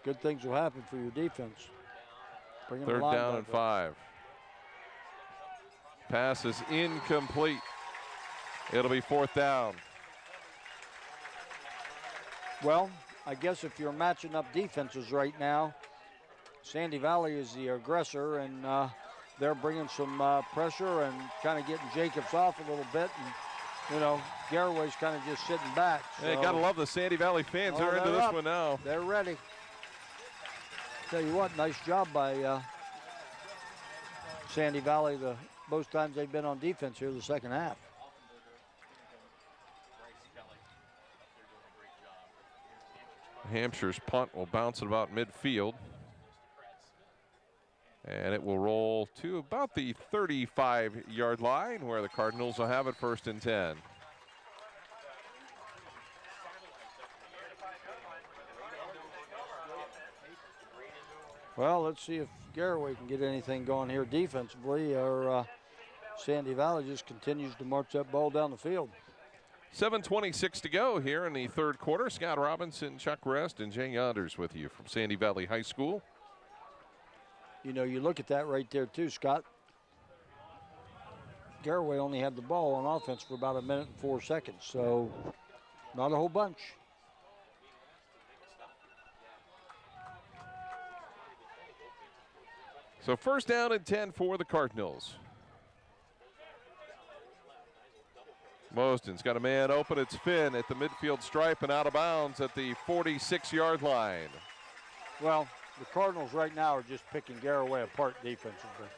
good things will happen for your defense. Third down and 5. Pass is incomplete. It'll be 4th down. Well, I guess if you're matching up defenses right now, Sandy Valley is the aggressor, and they're bringing some pressure and kind of getting Jacobs off a little bit. And, Garaway's kind of just sitting back. So. Hey, gotta love the Sandy Valley fans. They're into this one now. They're ready. Tell you what, nice job by Sandy Valley most times they've been on defense here the second half. Hampshire's punt will bounce at about midfield. And it will roll to about the 35-yard line, where the Cardinals will have it 1st and 10. Well, let's see if Garaway can get anything going here defensively, or Sandy Valley just continues to march that ball down the field. 7:26 to go here in the third quarter. Scott Robinson, Chuck Rest, and Jay Yonders with you from Sandy Valley High School. You look at that right there too, Scott. Garaway only had the ball on offense for about 1 minute and 4 seconds, so not a whole bunch. So 1st down and 10 for the Cardinals. Mosden's got a man open. It's Finn at the midfield stripe and out of bounds at the 46-yard line. Well, the Cardinals right now are just picking Garaway apart defensively.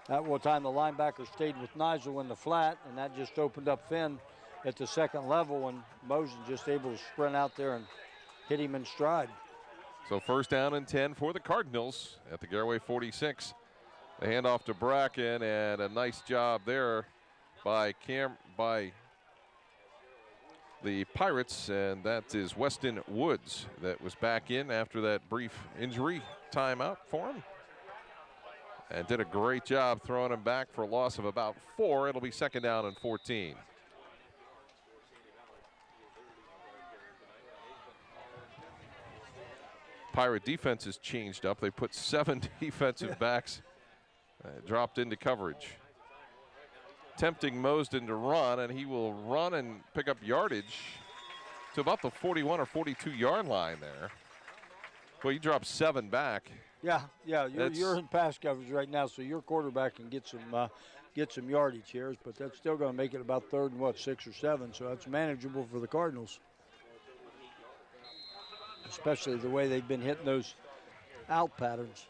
At one time, the linebacker stayed with Nigel in the flat, and that just opened up Finn at the second level, and Mosden just able to sprint out there and hit him in stride. So first down and 10 for the Cardinals at the Garaway 46. The handoff to Bracken, and a nice job there by the Pirates, and that is Weston Woods that was back in after that brief injury timeout for him. And did a great job throwing him back for a loss of about 4. It'll be second down and 14. Pirate defense has changed up. They put 7 defensive backs, dropped into coverage. Tempting Mosden to run, and he will run and pick up yardage to about the 41 or 42 yard line there. Well, you dropped 7 back. Yeah, you're in pass coverage right now, so your quarterback can get some yardage here, but that's still going to make it about 3rd and 6 or 7, so that's manageable for the Cardinals. Especially the way they've been hitting those out patterns.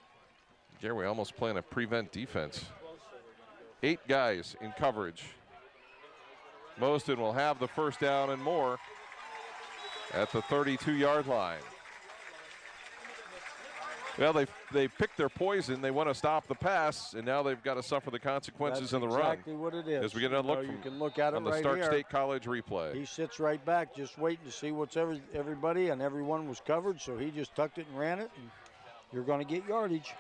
Garaway almost playing a prevent defense. 8 guys in coverage. Mosden will have the first down and more at the 32 yard line. Well, they picked their poison. They want to stop the pass, and now they've got to suffer the consequences in the run. That's exactly what it is. As we get a look you can look at it on the right Stark here. State College replay. He sits right back just waiting to see what's everybody, and everyone was covered, so he just tucked it and ran it, and you're going to get yardage.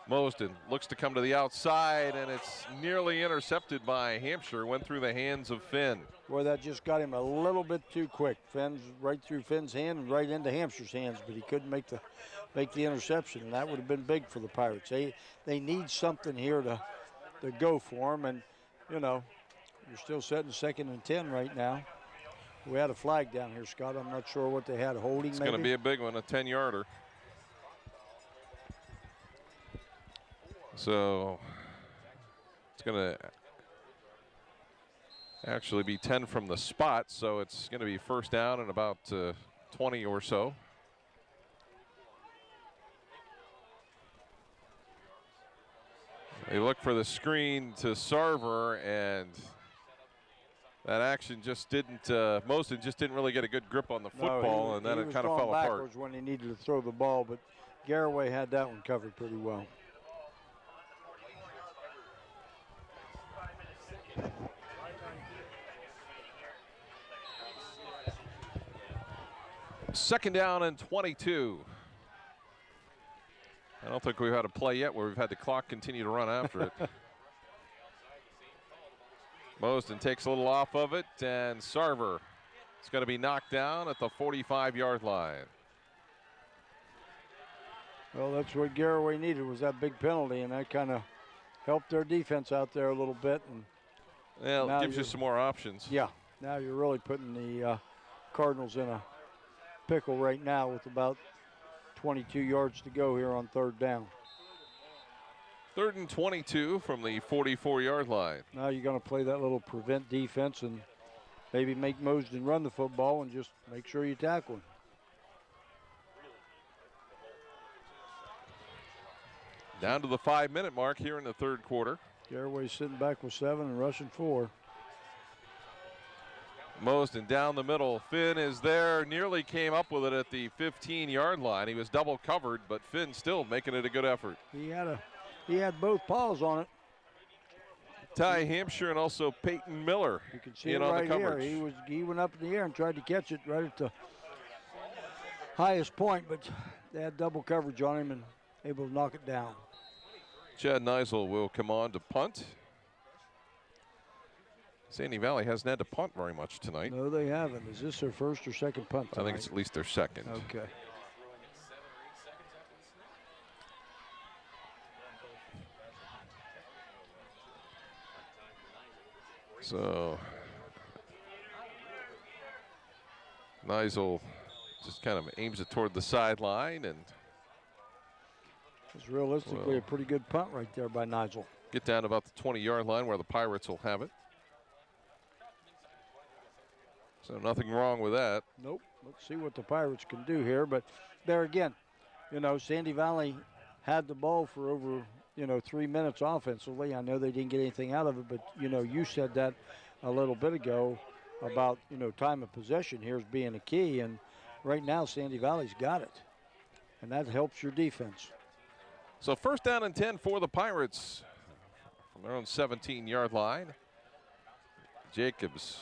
Mosden looks to come to the outside, and it's nearly intercepted by Hampshire. Went through the hands of Finn. Boy, that just got him a little bit too quick. Finn's right through Finn's hand and right into Hampshire's hands, but he couldn't make the interception, and that would have been big for the Pirates. They need something here to go for them, and, you know, you're still setting 2nd and 10 right now. We had a flag down here, Scott. I'm not sure what they had, holding It's maybe? going to be a big one, a 10-yarder. So it's going to actually be 10 from the spot, so it's going to be first down and about 20 or so. They look for the screen to Sarver, and that action just didn't, Mosden just didn't really get a good grip on the football, and then it kind of fell apart. Backwards when he needed to throw the ball, but Garaway had that one covered pretty well. Second down and 22. I don't think we've had a play yet where we've had the clock continue to run after it. Mosden takes a little off of it, and Sarver is going to be knocked down at the 45-yard line. Well, that's what Garaway needed, was that big penalty, and that kind of helped their defense out there a little bit. And yeah, it gives you some more options. Yeah, now you're really putting the Cardinals in a pickle right now with about 22 yards to go here on 3rd down. 3rd and 22 from the 44-yard line. Now you're going to play that little prevent defense and maybe make Mosden run the football and just make sure you tackle him. Down to the 5-minute mark here in the 3rd quarter. Garaway sitting back with 7 and rushing 4. Mosden down the middle. Finn is there, nearly came up with it at the 15-yard line. He was double covered, but Finn still making it a good effort. He had both paws on it. Ty Hampshire and also Peyton Miller. You can see it right here. He went up in the air and tried to catch it right at the highest point, but they had double coverage on him and able to knock it down. Chad Neisel will come on to punt. Sandy Valley hasn't had to punt very much tonight. No, they haven't. Is this their first or second punt tonight? I think it's at least their second. Okay. So Neisel just kind of aims it toward the sideline, and it's realistically a pretty good punt right there by Neisel. Get down to about the 20-yard line where the Pirates will have it. So nothing wrong with that. Nope. Let's see what the Pirates can do here. But there again, you know, Sandy Valley had the ball for over, 3 minutes offensively. I know they didn't get anything out of it, but, you said that a little bit ago about, time of possession here as being a key. And, right now Sandy Valley's got it, and that helps your defense. So first down and 10 for the Pirates from their own 17-yard line. Jacobs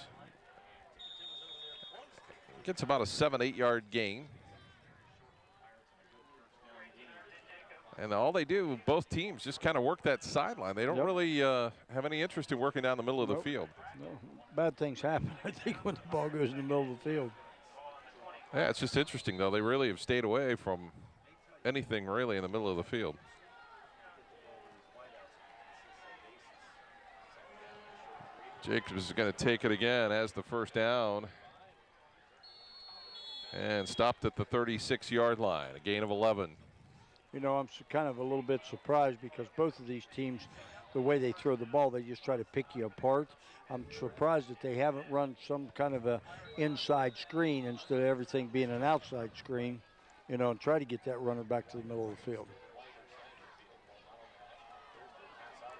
gets about a 7-8 yard gain. And all they do, both teams, just kind of work that sideline. They don't really have any interest in working down the middle of the field. No, bad things happen, I think, when the ball goes in the middle of the field. Yeah, it's just interesting, though. They really have stayed away from anything really in the middle of the field. Jacobs is going to take it again as the first down. And stopped at the 36-yard line, a gain of 11. You know, I'm kind of a little bit surprised because both of these teams, the way they throw the ball, they just try to pick you apart. I'm surprised that they haven't run some kind of a inside screen instead of everything being an outside screen, you know, and try to get that runner back to the middle of the field.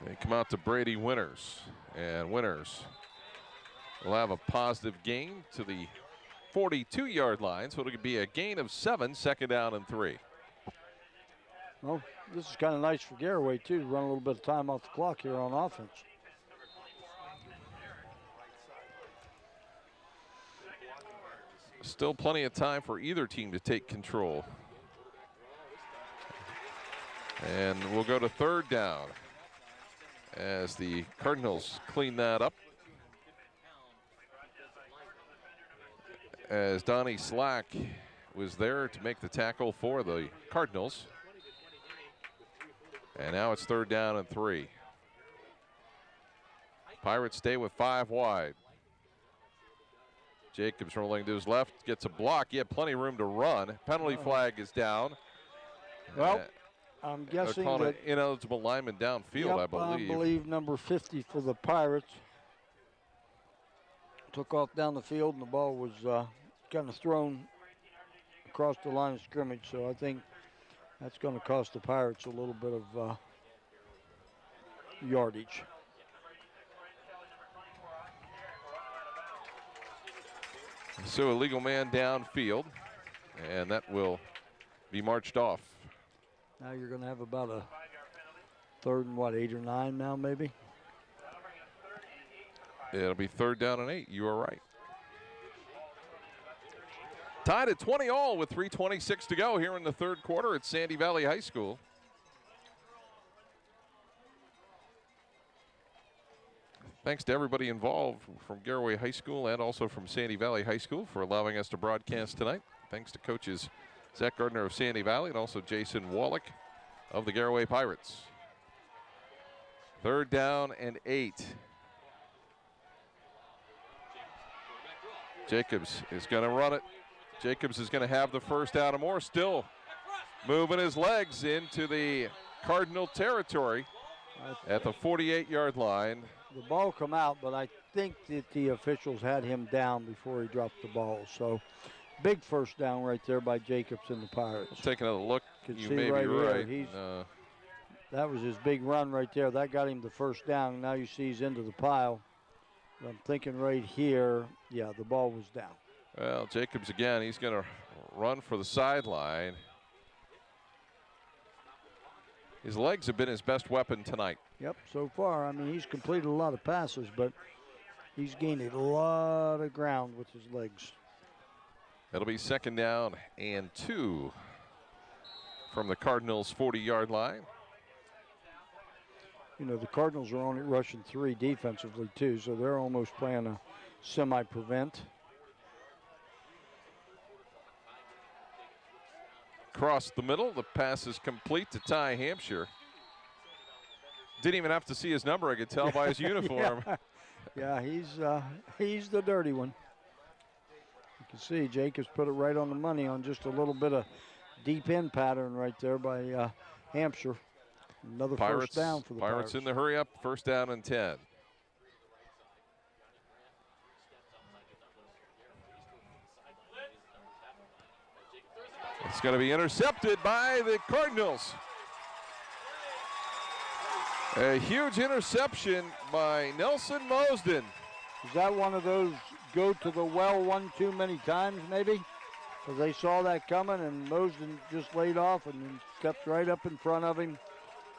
They come out to Brady Winters, and Winters will have a positive gain to the 42-yard line, so it'll be a gain of 7, second down and 3. Well, this is kind of nice for Garaway, too, to run a little bit of time off the clock here on offense. Still plenty of time for either team to take control. And we'll go to third down as the Cardinals clean that up. As Donnie Slack was there to make the tackle for the Cardinals. And now it's third down and 3. Pirates stay with 5 wide. Jacobs rolling to his left, gets a block. He had plenty of room to run. Penalty flag is down. Well, I'm guessing that that ineligible lineman downfield, I believe. I believe number 50 for the Pirates took off down the field, and the ball was kind of thrown across the line of scrimmage. So I think that's going to cost the Pirates a little bit of yardage. So a legal man downfield, and that will be marched off. Now you're going to have about a third and 8 or 9 now, maybe? It'll be third down and 8. You are right. Tied at 20 all with 3:26 to go here in the third quarter at Sandy Valley High School. Thanks to everybody involved from Garaway High School and also from Sandy Valley High School for allowing us to broadcast tonight. Thanks to coaches Zach Gardner of Sandy Valley and also Jason Wallach of the Garaway Pirates. Third down and 8. Jacobs is going to run it. Jacobs is going to have the first down and more. Still moving his legs into the Cardinal territory at the 48-yard line. The ball come out, but I think that the officials had him down before he dropped the ball. So big first down right there by Jacobs and the Pirates. Take another look. You see may right be right. Here, that was his big run right there. That got him the first down. Now you see he's into the pile. But I'm thinking right here, yeah, the ball was down. Well, Jacobs again, he's going to run for the sideline. His legs have been his best weapon tonight. Yep, so far. I mean, he's completed a lot of passes, but he's gained a lot of ground with his legs. It'll be second down and 2 from the Cardinals' 40-yard line. You know, the Cardinals are only rushing 3 defensively, too, so they're almost playing a semi-prevent. Across the middle, the pass is complete to Ty Hampshire. Didn't even have to see his number, I could tell by his uniform. Yeah, he's the dirty one. You can see Jacobs put it right on the money on just a little bit of deep end pattern right there by Hampshire. Another first down for the Pirates. In the hurry up, first down and 10. It's going to be intercepted by the Cardinals. A huge interception by Nelson Mosden. Is that one of those go to the well one too many times, maybe? because they saw that coming, and Mosden just laid off and then stepped right up in front of him,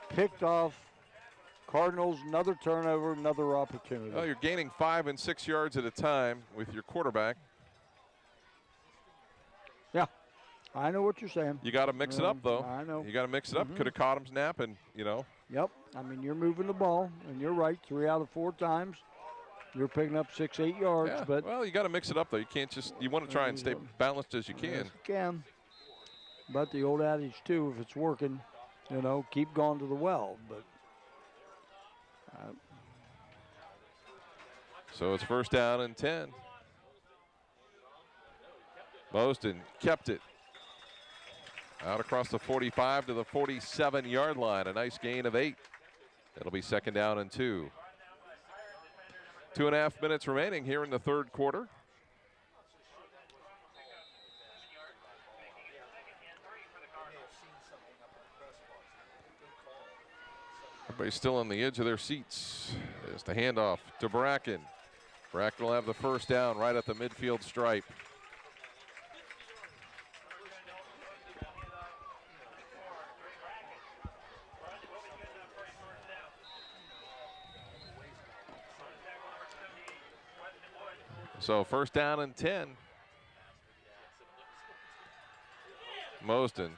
picked off. Cardinals, another turnover, another opportunity. Well, you're gaining 5 and 6 yards at a time with your quarterback. Yeah, I know what you're saying. You got to mix it up, though. I know. You got to mix it up. Could have caught him napping, you know. Yep. I mean, you're moving the ball, and you're right. 3 out of 4 times, you're picking up 6, 8 yards. Yeah. But well, you got to mix it up, though. You can't just. You want to try and stay balanced as you can. Yes, you can. But the old adage too, if it's working, you know, keep going to the well. But. So it's first down and 10. Mosden kept it out across the 45 to the 47-yard line. A nice gain of 8. It'll be second down and 2. 2.5 minutes remaining here in the third quarter. Everybody's still on the edge of their seats. There's the handoff to Bracken. Bracken will have the first down right at the midfield stripe. So first down and 10. Mosden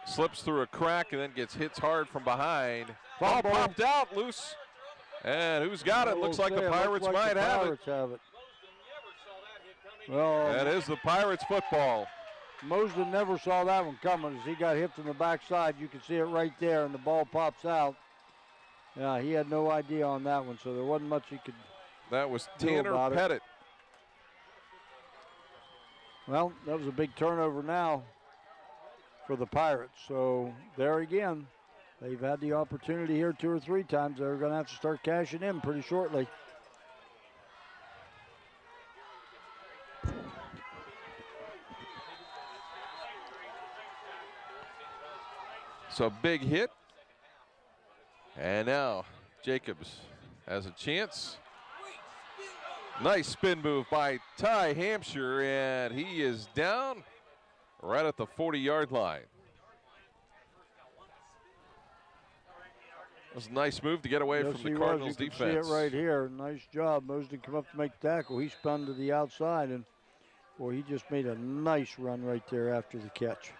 slips through a crack and then gets hit hard from behind. Ball popped out loose. And who's got it? Looks like the Pirates might have it. Well, that is the Pirates football. Mosden never saw that one coming as he got hit from the backside. You can see it right there, and the ball pops out. Yeah, he had no idea on that one, so there wasn't much he could That was do Tanner about it. Pettit. Well, that was a big turnover now for the Pirates. So there again, they've had the opportunity here 2 or 3 times. They're going to have to start cashing in pretty shortly. So big hit. And now Jacobs has a chance. Nice spin move by Ty Hampshire, and he is down right at the 40-yard line. It was a nice move to get away from the Cardinals defense. You can see it right here. Nice job. Mosden come up to make the tackle. He spun to the outside, and boy, he just made a nice run right there after the catch.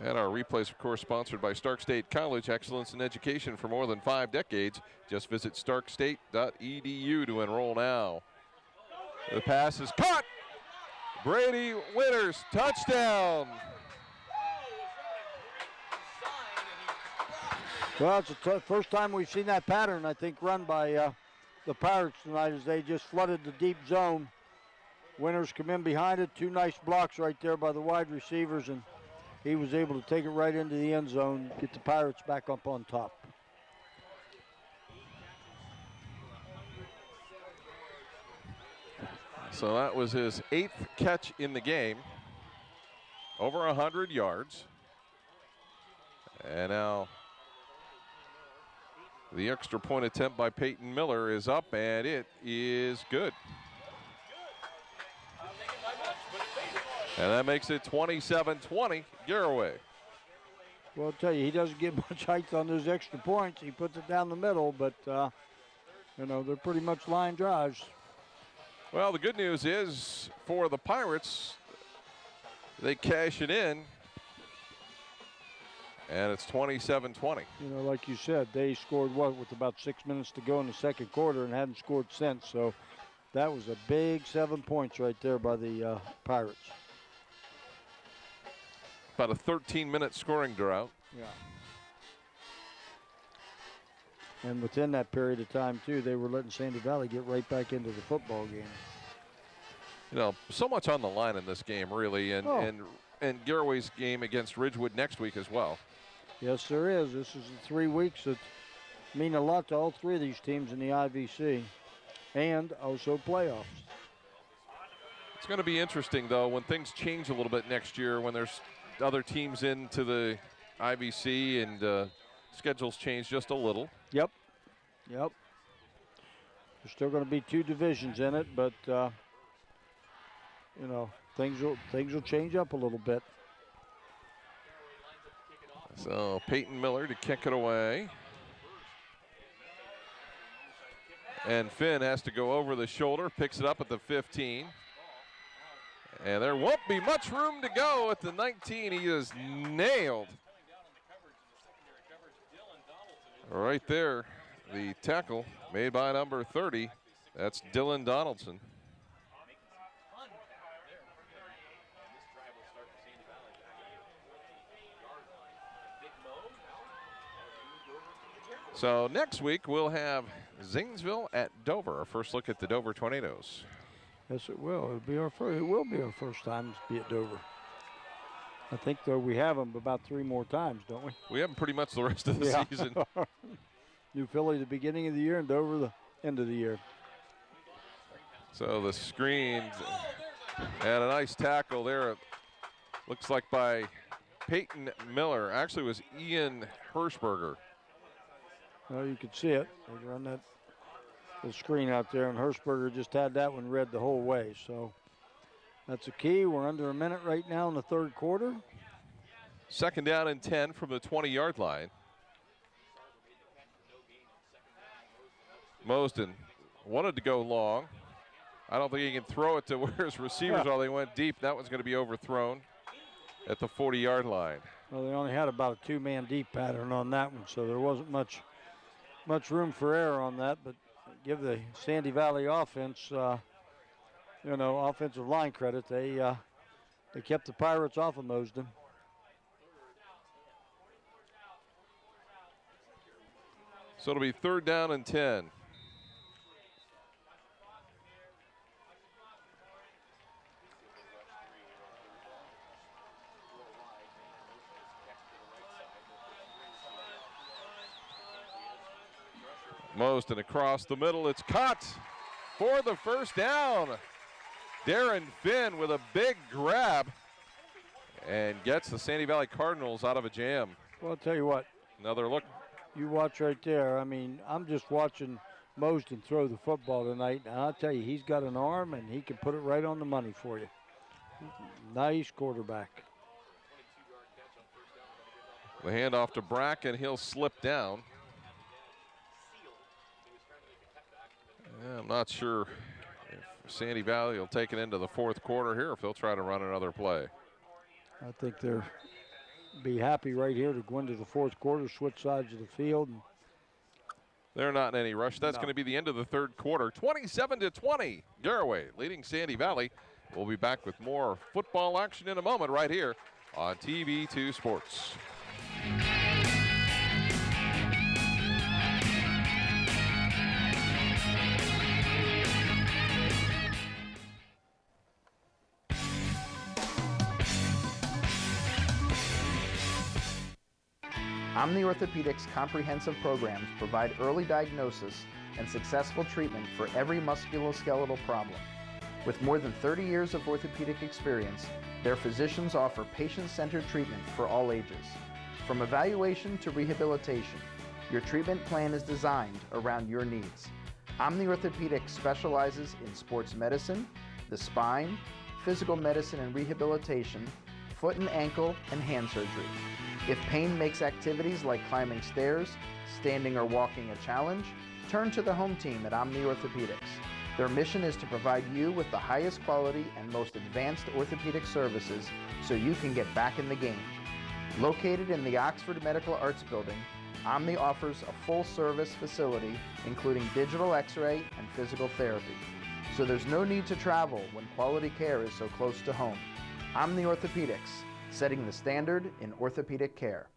And our replays, of course, sponsored by Stark State College. Excellence in education for more than 5 decades. Just visit starkstate.edu to enroll now. The pass is caught. Brady Winters, touchdown. Well, it's the first time we've seen that pattern, I think, run by the Pirates tonight as they just flooded the deep zone. Winters come in behind it. 2 nice blocks right there by the wide receivers, and he was able to take it right into the end zone, get the Pirates back up on top. So that was his 8th catch in the game. Over 100 yards. And now the extra point attempt by Peyton Miller is up, and it is good. And that makes it 27-20, Garaway. Well, I'll tell you, he doesn't get much height on those extra points. He puts it down the middle, but, you know, they're pretty much line drives. Well, the good news is for the Pirates, they cash it in, and it's 27-20. You know, like you said, they scored, with about 6 minutes to go in the second quarter and hadn't scored since. So that was a big 7 points right there by the Pirates. About a 13-minute scoring drought. Yeah. And within that period of time, too, they were letting Sandy Valley get right back into the football game. You know, so much on the line in this game, really, and Garaway's game against Ridgewood next week as well. Yes, there is. This is the 3 weeks that mean a lot to all 3 of these teams in the IVC, and also playoffs. It's going to be interesting, though, when things change a little bit next year, when there's other teams into the IVC and schedules change just a little. Yep. There's still going to be 2 divisions in it, but, you know, things will change up a little bit. So Peyton Miller to kick it away. And Finn has to go over the shoulder, picks it up at the 15. And there won't be much room to go at the 19. He is nailed. Right there, the tackle made by number 30. That's Dylan Donaldson. So next week we'll have Zanesville at Dover. Our first look at the Dover Tornadoes. Yes, it will. It will be our first time to be at Dover. I think, though, we have them about 3 more times, don't we? We have them pretty much the rest of the season. New Philly the beginning of the year and Dover the end of the year. So the screens and a nice tackle there. Looks like by Peyton Miller. Actually, it was Ian Hirschberger. Well, you could see it. They run that little screen out there, and Hirschberger just had that one read the whole way. So that's a key. We're under a minute right now in the third quarter. Second down and 10 from the 20-yard line. Mosden wanted to go long. I don't think he can throw it to where his receivers are. They went deep. That one's going to be overthrown at the 40-yard line. Well, they only had about a 2-man deep pattern on that one, so there wasn't much room for error on that. But give the Sandy Valley offense, offensive line credit. They kept the Pirates off of Mosden. So it'll be third down and 10. Mosden across the middle. It's caught for the first down. Darren Finn with a big grab and gets the Sandy Valley Cardinals out of a jam. Well, I'll tell you what. Another look. You watch right there. I mean, I'm just watching Mosden throw the football tonight. And I'll tell you, he's got an arm, and he can put it right on the money for you. Nice quarterback. The handoff to Bracken. He'll slip down. I'm not sure if Sandy Valley will take it into the fourth quarter here, or if they'll try to run another play. I think they'll be happy right here to go into the fourth quarter, switch sides of the field. They're not in any rush. That's going to be the end of the third quarter. 27-20, Garaway leading Sandy Valley. We'll be back with more football action in a moment right here on TV2 Sports. Omni Orthopedics comprehensive programs provide early diagnosis and successful treatment for every musculoskeletal problem. With more than 30 years of orthopedic experience, their physicians offer patient-centered treatment for all ages. From evaluation to rehabilitation, your treatment plan is designed around your needs. Omni Orthopedics specializes in sports medicine, the spine, physical medicine and rehabilitation, foot and ankle, and hand surgery. If pain makes activities like climbing stairs, standing or walking a challenge, turn to the home team at Omni Orthopedics. Their mission is to provide you with the highest quality and most advanced orthopedic services so you can get back in the game. Located in the Oxford Medical Arts Building, Omni offers a full-service facility including digital x-ray and physical therapy. So there's no need to travel when quality care is so close to home. Omni Orthopedics, setting the standard in orthopedic care.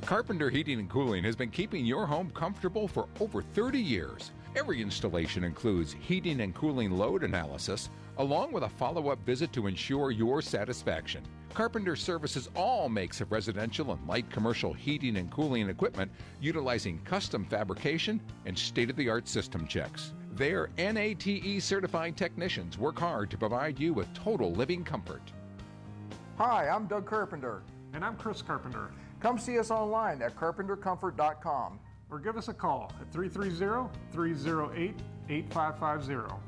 Carpenter Heating and Cooling has been keeping your home comfortable for over 30 years. Every installation includes heating and cooling load analysis, along with a follow-up visit to ensure your satisfaction. Carpenter services all makes of residential and light commercial heating and cooling equipment utilizing custom fabrication and state-of-the-art system checks. Their NATE certified technicians work hard to provide you with total living comfort. Hi, I'm Doug Carpenter. And I'm Chris Carpenter. Come see us online at carpentercomfort.com. Or give us a call at 330-308-8550.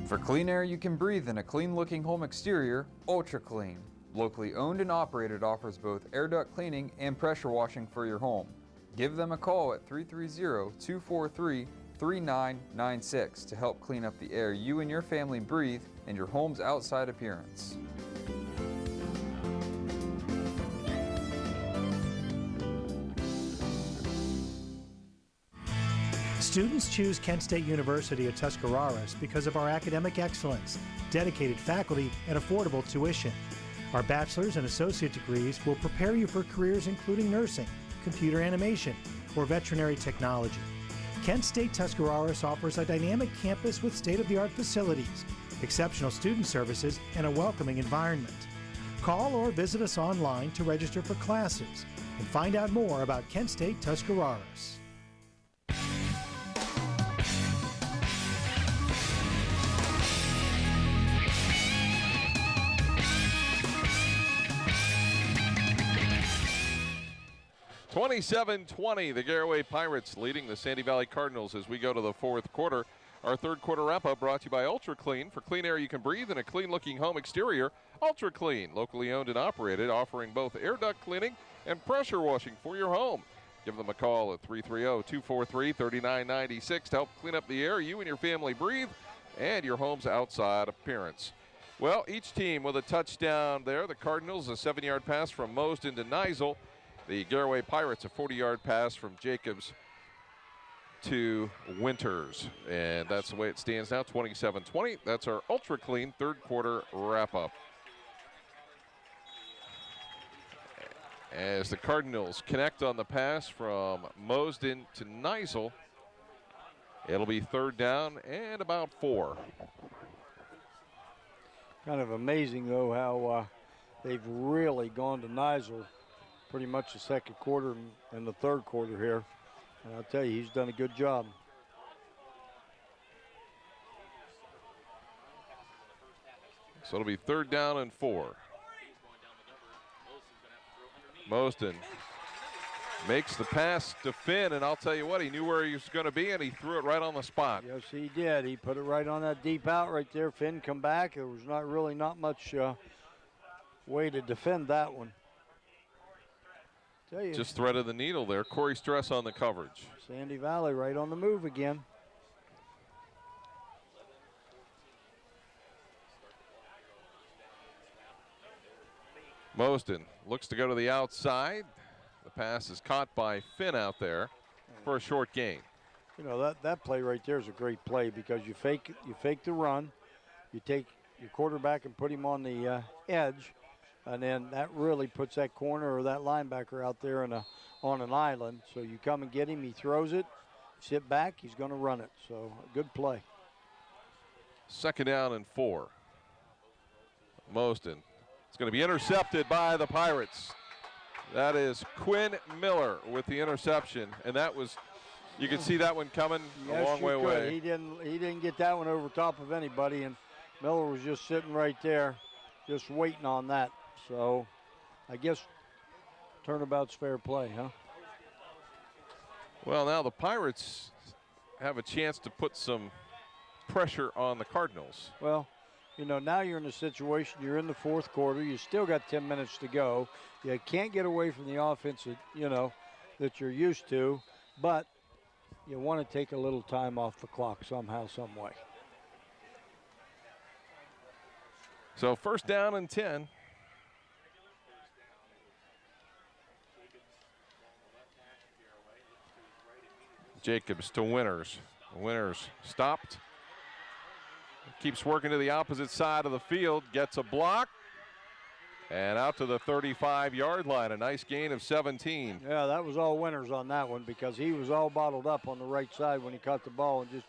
For clean air you can breathe in a clean-looking home exterior, Ultra Clean. Locally owned and operated, offers both air duct cleaning and pressure washing for your home. Give them a call at 330-243-3996 to help clean up the air you and your family breathe and your home's outside appearance. Students choose Kent State University at Tuscarawas because of our academic excellence, dedicated faculty, and affordable tuition. Our bachelor's and associate degrees will prepare you for careers including nursing, computer animation, or veterinary technology. Kent State Tuscarawas offers a dynamic campus with state-of-the-art facilities, exceptional student services, and a welcoming environment. Call or visit us online to register for classes and find out more about Kent State Tuscarawas. (27-20), the Garaway Pirates leading the Sandy Valley Cardinals as we go to the fourth quarter. Our third quarter wrap-up brought to you by Ultra Clean. For clean air you can breathe in a clean-looking home exterior, Ultra Clean, locally owned and operated, offering both air duct cleaning and pressure washing for your home. Give them a call at 330-243-3996 to help clean up the air you and your family breathe and your home's outside appearance. Well, each team with a touchdown there. The Cardinals, a 7-yard pass from Mosden to Neisel. The Garaway Pirates, a 40-yard pass from Jacobs to Winters. And that's the way it stands now, 27-20. That's our Ultra Clean third quarter wrap-up. As the Cardinals connect on the pass from Mosden to Neisel, it'll be third down and about 4. Kind of amazing, though, how they've really gone to Neisel pretty much the second quarter and the third quarter here. And I'll tell you, he's done a good job. So it'll be third down and 4. Mosden makes the pass to Finn, and I'll tell you what, he knew where he was going to be, and he threw it right on the spot. Yes, he did. He put it right on that deep out right there. Finn come back. There was not much way to defend that one. Tell you, just threaded the needle there. Corey Stress on the coverage. Sandy Valley right on the move again. Mosden looks to go to the outside. The pass is caught by Finn out there for a short gain. You know, that play right there is a great play because you fake the run, you take your quarterback and put him on the edge, and then that really puts that corner or that linebacker out there on an island. So you come and get him, he throws it, sit back, he's going to run it. So a good play. Second down and 4. Mosden. It's going to be intercepted by the Pirates. That is Quinn Miller with the interception, and that was, you could see that one coming a long way away. He didn't get that one over top of anybody, and Miller was just sitting right there, just waiting on that. So I guess turnabout's fair play, huh? Well, now the Pirates have a chance to put some pressure on the Cardinals. Well, you know, now you're in a situation, you're in the fourth quarter, you still got 10 minutes to go. You can't get away from the offense that, you know, that you're used to, but you want to take a little time off the clock somehow, some way. So first down and 10. Jacobs to Winters. Winters stopped. Keeps working to the opposite side of the field. Gets a block. And out to the 35-yard line. A nice gain of 17. Yeah, that was all Winters on that one because he was all bottled up on the right side when he caught the ball and just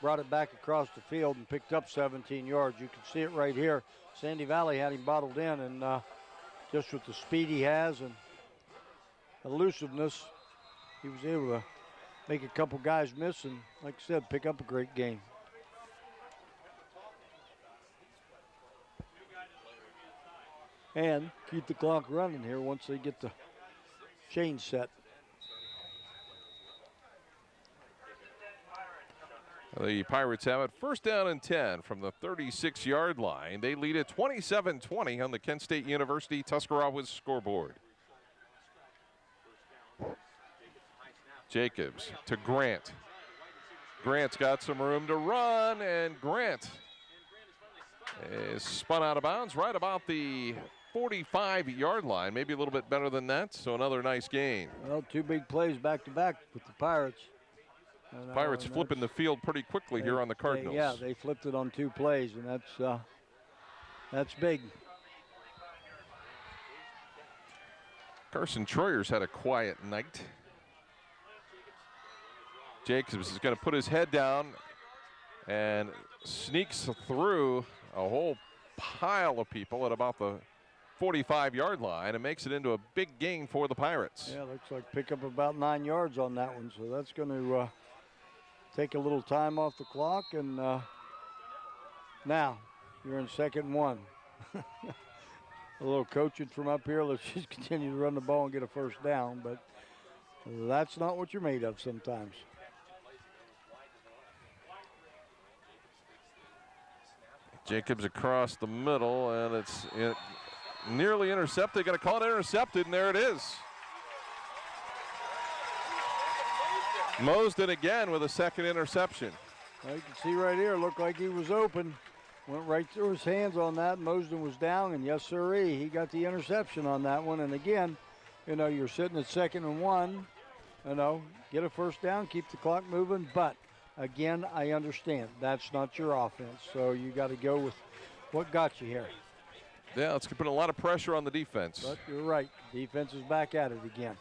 brought it back across the field and picked up 17 yards. You can see it right here. Sandy Valley had him bottled in, and just with the speed he has and elusiveness, he was able to make a couple guys miss and, like I said, pick up a great game. And keep the clock running here once they get the chain set. The Pirates have it first down and 10 from the 36-yard line. They lead at 27-20 on the Kent State University Tuscarawas scoreboard. Jacobs to Grant. Grant's got some room to run, and Grant is spun out of bounds right about the 45-yard line, maybe a little bit better than that, so another nice gain. Well, two big plays back-to-back with the Pirates. Pirates flipping the field pretty quickly here on the Cardinals. They flipped it on 2 plays, and that's big. Carson Troyer's had a quiet night. Jacobs is going to put his head down and sneaks through a whole pile of people at about the 45-yard line and makes it into a big gain for the Pirates. Yeah, looks like pick up about 9 yards on that one, so that's going to take a little time off the clock. And now you're in 2nd and 1. A little coaching from up here. Let's just continue to run the ball and get a first down, but that's not what you're made of sometimes. Jacobs across the middle, and it's nearly intercepted. Going to call it intercepted, and there it is. Mosden again with a 2nd interception. Well, you can see right here, looked like he was open. Went right through his hands on that. Mosden was down, and yes, sirree, he got the interception on that one. And again, you know, you're sitting at 2nd and 1. You know, get a first down, keep the clock moving, but again, I understand that's not your offense, so you got to go with what got you here. Yeah, it's putting a lot of pressure on the defense. But you're right, defense is back at it again.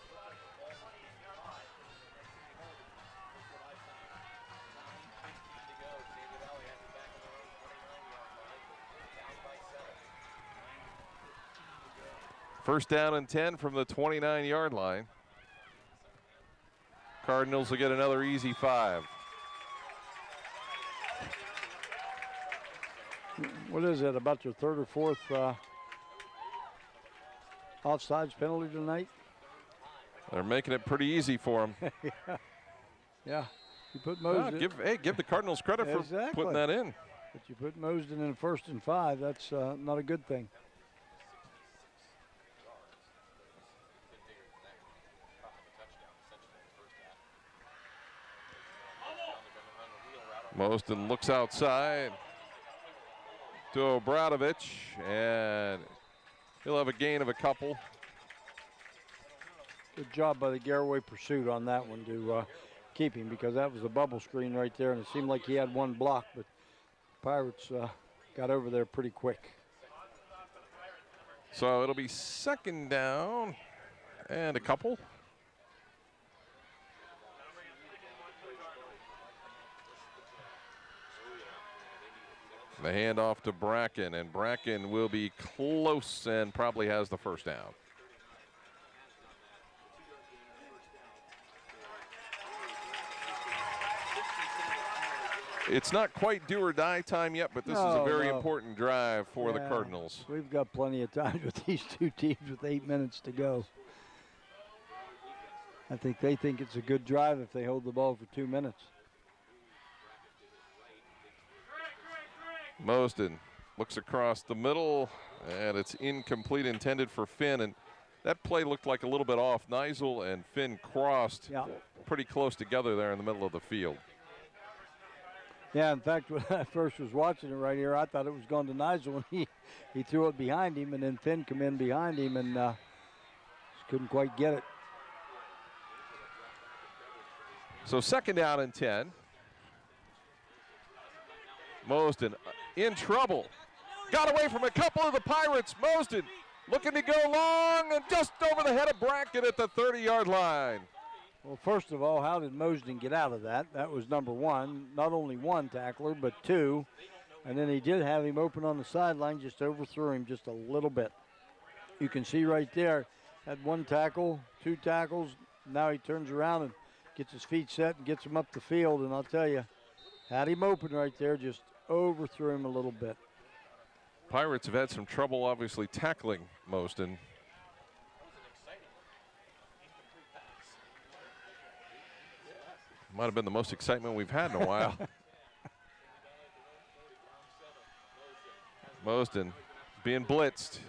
First down and 10 from the 29-yard line. Cardinals will get another easy 5. What is it, about your 3rd or 4th offsides penalty tonight? They're making it pretty easy for them. Yeah. You put Mosden. Give the Cardinals credit for putting that in. But you put Mosden in 1st and 5. That's not a good thing. Mosden looks outside to Obradovic, and he'll have a gain of a couple. Good job by the Garaway pursuit on that one to keep him, because that was a bubble screen right there, and it seemed like he had one block, but Pirates got over there pretty quick. So it'll be 2nd down and a couple. The handoff to Bracken, and Bracken will be close and probably has the first down. It's not quite do or die time yet, but this is a very important drive for the Cardinals. We've got plenty of time with these two teams with 8 minutes to go. I think they think it's a good drive if they hold the ball for 2 minutes. Mosden looks across the middle, and it's incomplete, intended for Finn, and that play looked like a little bit off. Neisel and Finn crossed pretty close together there in the middle of the field. Yeah, in fact, when I first was watching it right here, I thought it was going to Neisel, and he threw it behind him, and then Finn come in behind him and just couldn't quite get it. So 2nd down and 10. Mosden in trouble. Got away from a couple of the Pirates. Mosden looking to go long and just over the head of Bracken at the 30-yard line. Well, first of all, how did Mosden get out of that? That was number one. Not only one tackler, but 2. And then he did have him open on the sideline, just overthrew him just a little bit. You can see right there, had 1 tackle, 2 tackles. Now he turns around and gets his feet set and gets him up the field. And I'll tell you, had him open right there, just overthrew him a little bit. Pirates have had some trouble, obviously, tackling Mosden. Might have been the most excitement we've had in a while. Moston being blitzed.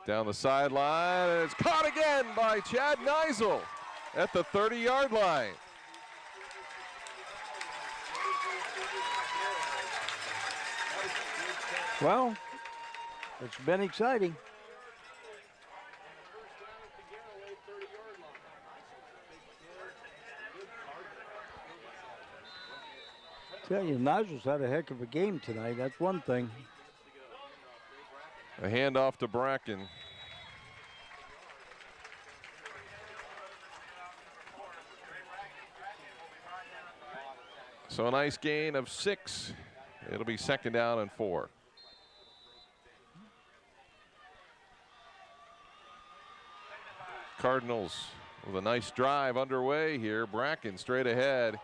Down the sideline, and it's caught again by Chad Neisel at the 30-yard line. Well, it's been exciting. Tell you, Nigel's had a heck of a game tonight. That's one thing. A handoff to Bracken. So a nice gain of 6. It'll be 2nd down and 4. Cardinals with a nice drive underway here. Bracken straight ahead.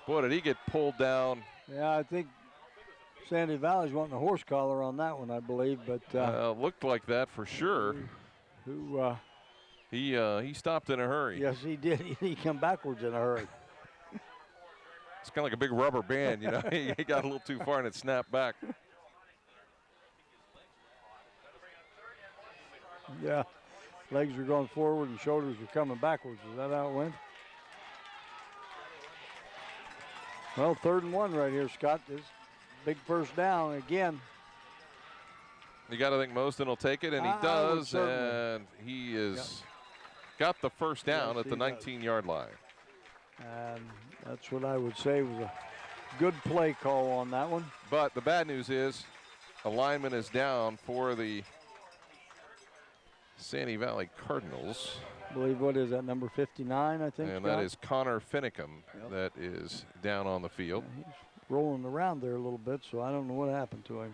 Boy, did he get pulled down. Yeah, I think Sandy Valley's wanting a horse collar on that one, I believe. But looked like that for sure. He stopped in a hurry. Yes, he did. He came backwards in a hurry. It's kind of like a big rubber band, you know. He got a little too far and it snapped back. Yeah, legs are going forward and shoulders are coming backwards. Is that how it went? Well, 3rd and 1 right here, Scott. This big first down again. You got to think Moston will take it, and he does, and he is got the first down at the 19-yard line. And that's what I would say was a good play call on that one. But the bad news is a lineman is down for the Sandy Valley Cardinals. I believe, what is that, number 59, I think? And that is Connor Finicum that is down on the field. Yeah, he's rolling around there a little bit, so I don't know what happened to him.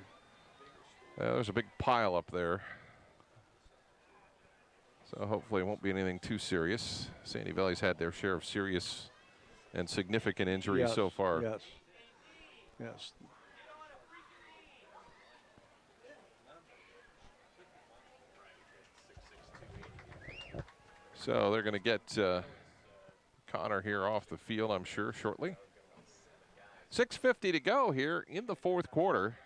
There's a big pile up there. So hopefully it won't be anything too serious. Sandy Valley's had their share of serious and significant injuries so far. Yes. Yes. So they're going to get Connor here off the field, I'm sure, shortly. 6:50 to go here in the 4th quarter,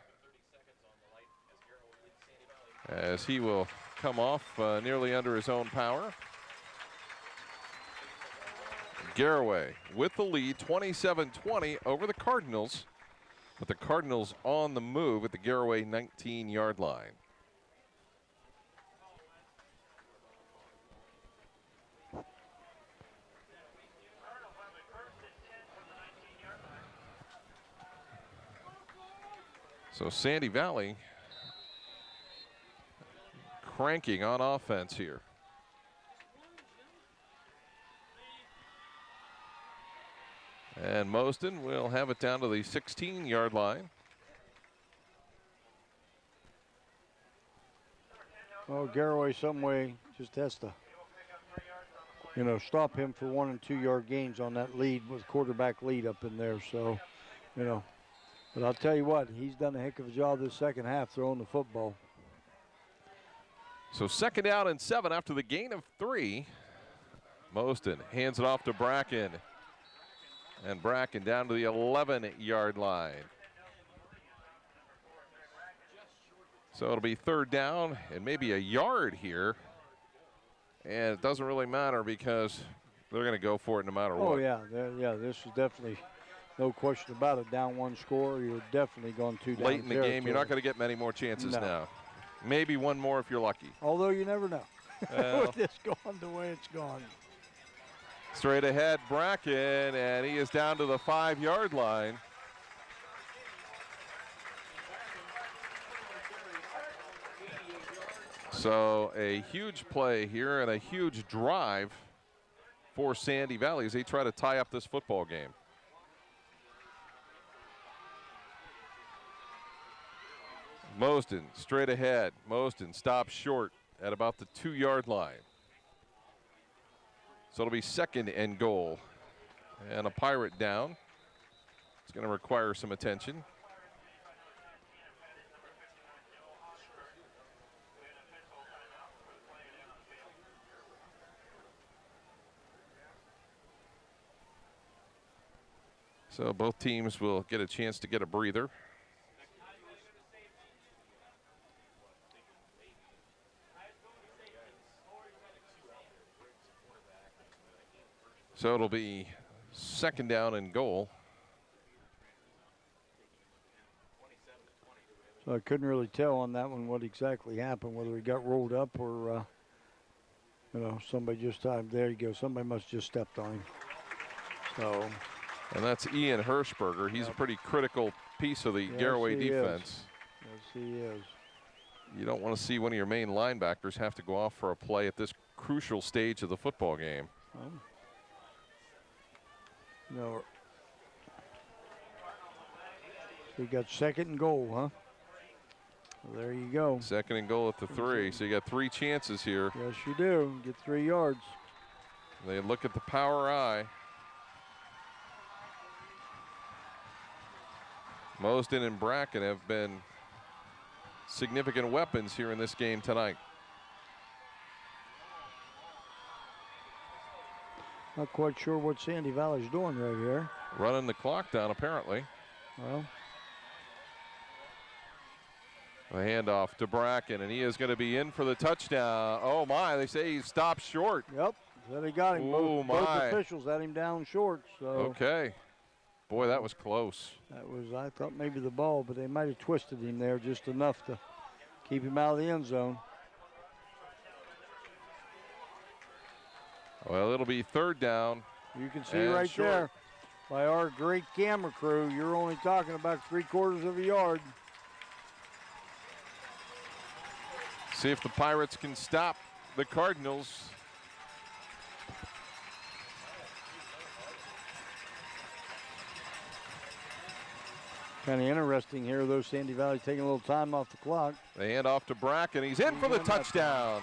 as he will come off nearly under his own power. Garaway with the lead, 27-20 over the Cardinals, with the Cardinals on the move at the Garaway 19-yard line. So Sandy Valley cranking on offense here. And Moston will have it down to the 16-yard line. Well, Garaway some way just has to, stop him for 1 and 2 yard gains on that lead with quarterback lead up in there. So, but I'll tell you what, he's done a heck of a job this second half throwing the football. So 2nd down and 7 after the gain of 3. Moston hands it off to Bracken. And Bracken down to the 11-yard line. So it'll be 3rd down and maybe a yard here. And it doesn't really matter because they're going to go for it no matter what. Oh, yeah. This is definitely no question about it. Down 1 score, you're definitely going 2 down. Late in the game, you're not going to get many more chances now. Maybe 1 more if you're lucky. Although you never know. Well, with this going the way it's gone. Straight ahead, Bracken, and he is down to the 5-yard line. So a huge play here and a huge drive for Sandy Valley as they try to tie up this football game. Moston straight ahead. Moston stops short at about the 2-yard line. So it'll be 2nd and goal. And a Pirate down. It's going to require some attention. So both teams will get a chance to get a breather. So it'll be second down and goal. So I couldn't really tell on that one what exactly happened, whether he got rolled up or, somebody just timed. There you go. Somebody must just stepped on him. So. And that's Ian Hirschberger. He's a pretty critical piece of the Garaway defense. Yes, he is. You don't want to see one of your main linebackers have to go off for a play at this crucial stage of the football game. No. So you got second and goal, huh? Well, there you go. Second and goal at the 3. So you got 3 chances here. Yes, you do. Get 3 yards. They look at the power eye. Mosden and Bracken have been significant weapons here in this game tonight. Not quite sure what Sandy Valley's doing right here. Running the clock down, apparently. Well. A handoff to Bracken, and he is going to be in for the touchdown. Oh, my. They say he stopped short. Yep. So they got him. Both officials had him down short. So. Okay. Boy, that was close. That was, I thought maybe the ball, but they might have twisted him there just enough to keep him out of the end zone. Well, it'll be third down. You can see right short. There by our great camera crew, you're only talking about 3/4 of a yard. See if the Pirates can stop the Cardinals. Kind of interesting here, though. Sandy Valley taking a little time off the clock. They hand off to Bracken. He's in for the touchdown.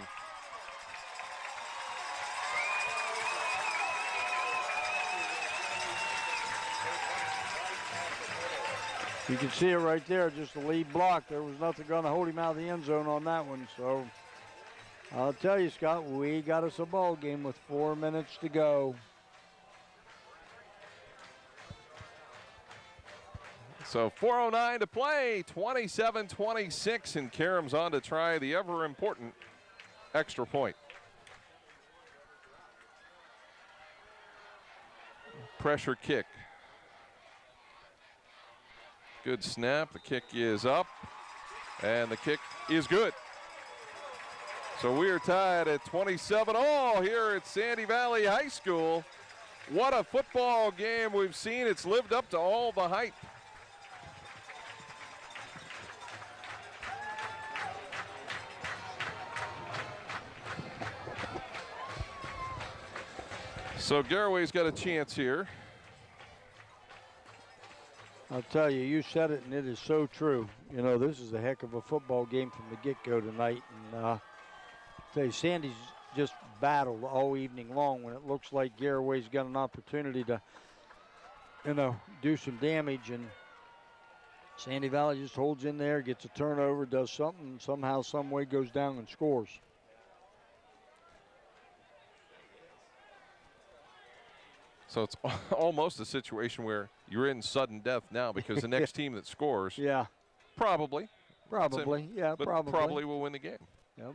You can see it right there, just the lead block. There was nothing going to hold him out of the end zone on that one. So I'll tell you, Scott, we got us a ball game with 4 minutes to go. So 4:09 to play, 27-26, and Karam's on to try the ever-important extra point. Pressure kick. Good snap. The kick is up, and the kick is good. So we are tied at 27-all here at Sandy Valley High School. What a football game we've seen. It's lived up to all the hype. So Garaway's got a chance here. I'll tell you, you said it, and it is so true. You know, this is a heck of a football game from the get-go tonight. And I'll tell you, Sandy's just battled all evening long when it looks like Garaway's got an opportunity to, do some damage. And Sandy Valley just holds in there, gets a turnover, does something, and somehow, some way goes down and scores. So it's almost a situation where you're in sudden death now because the next team that scores, probably will win the game. Yep.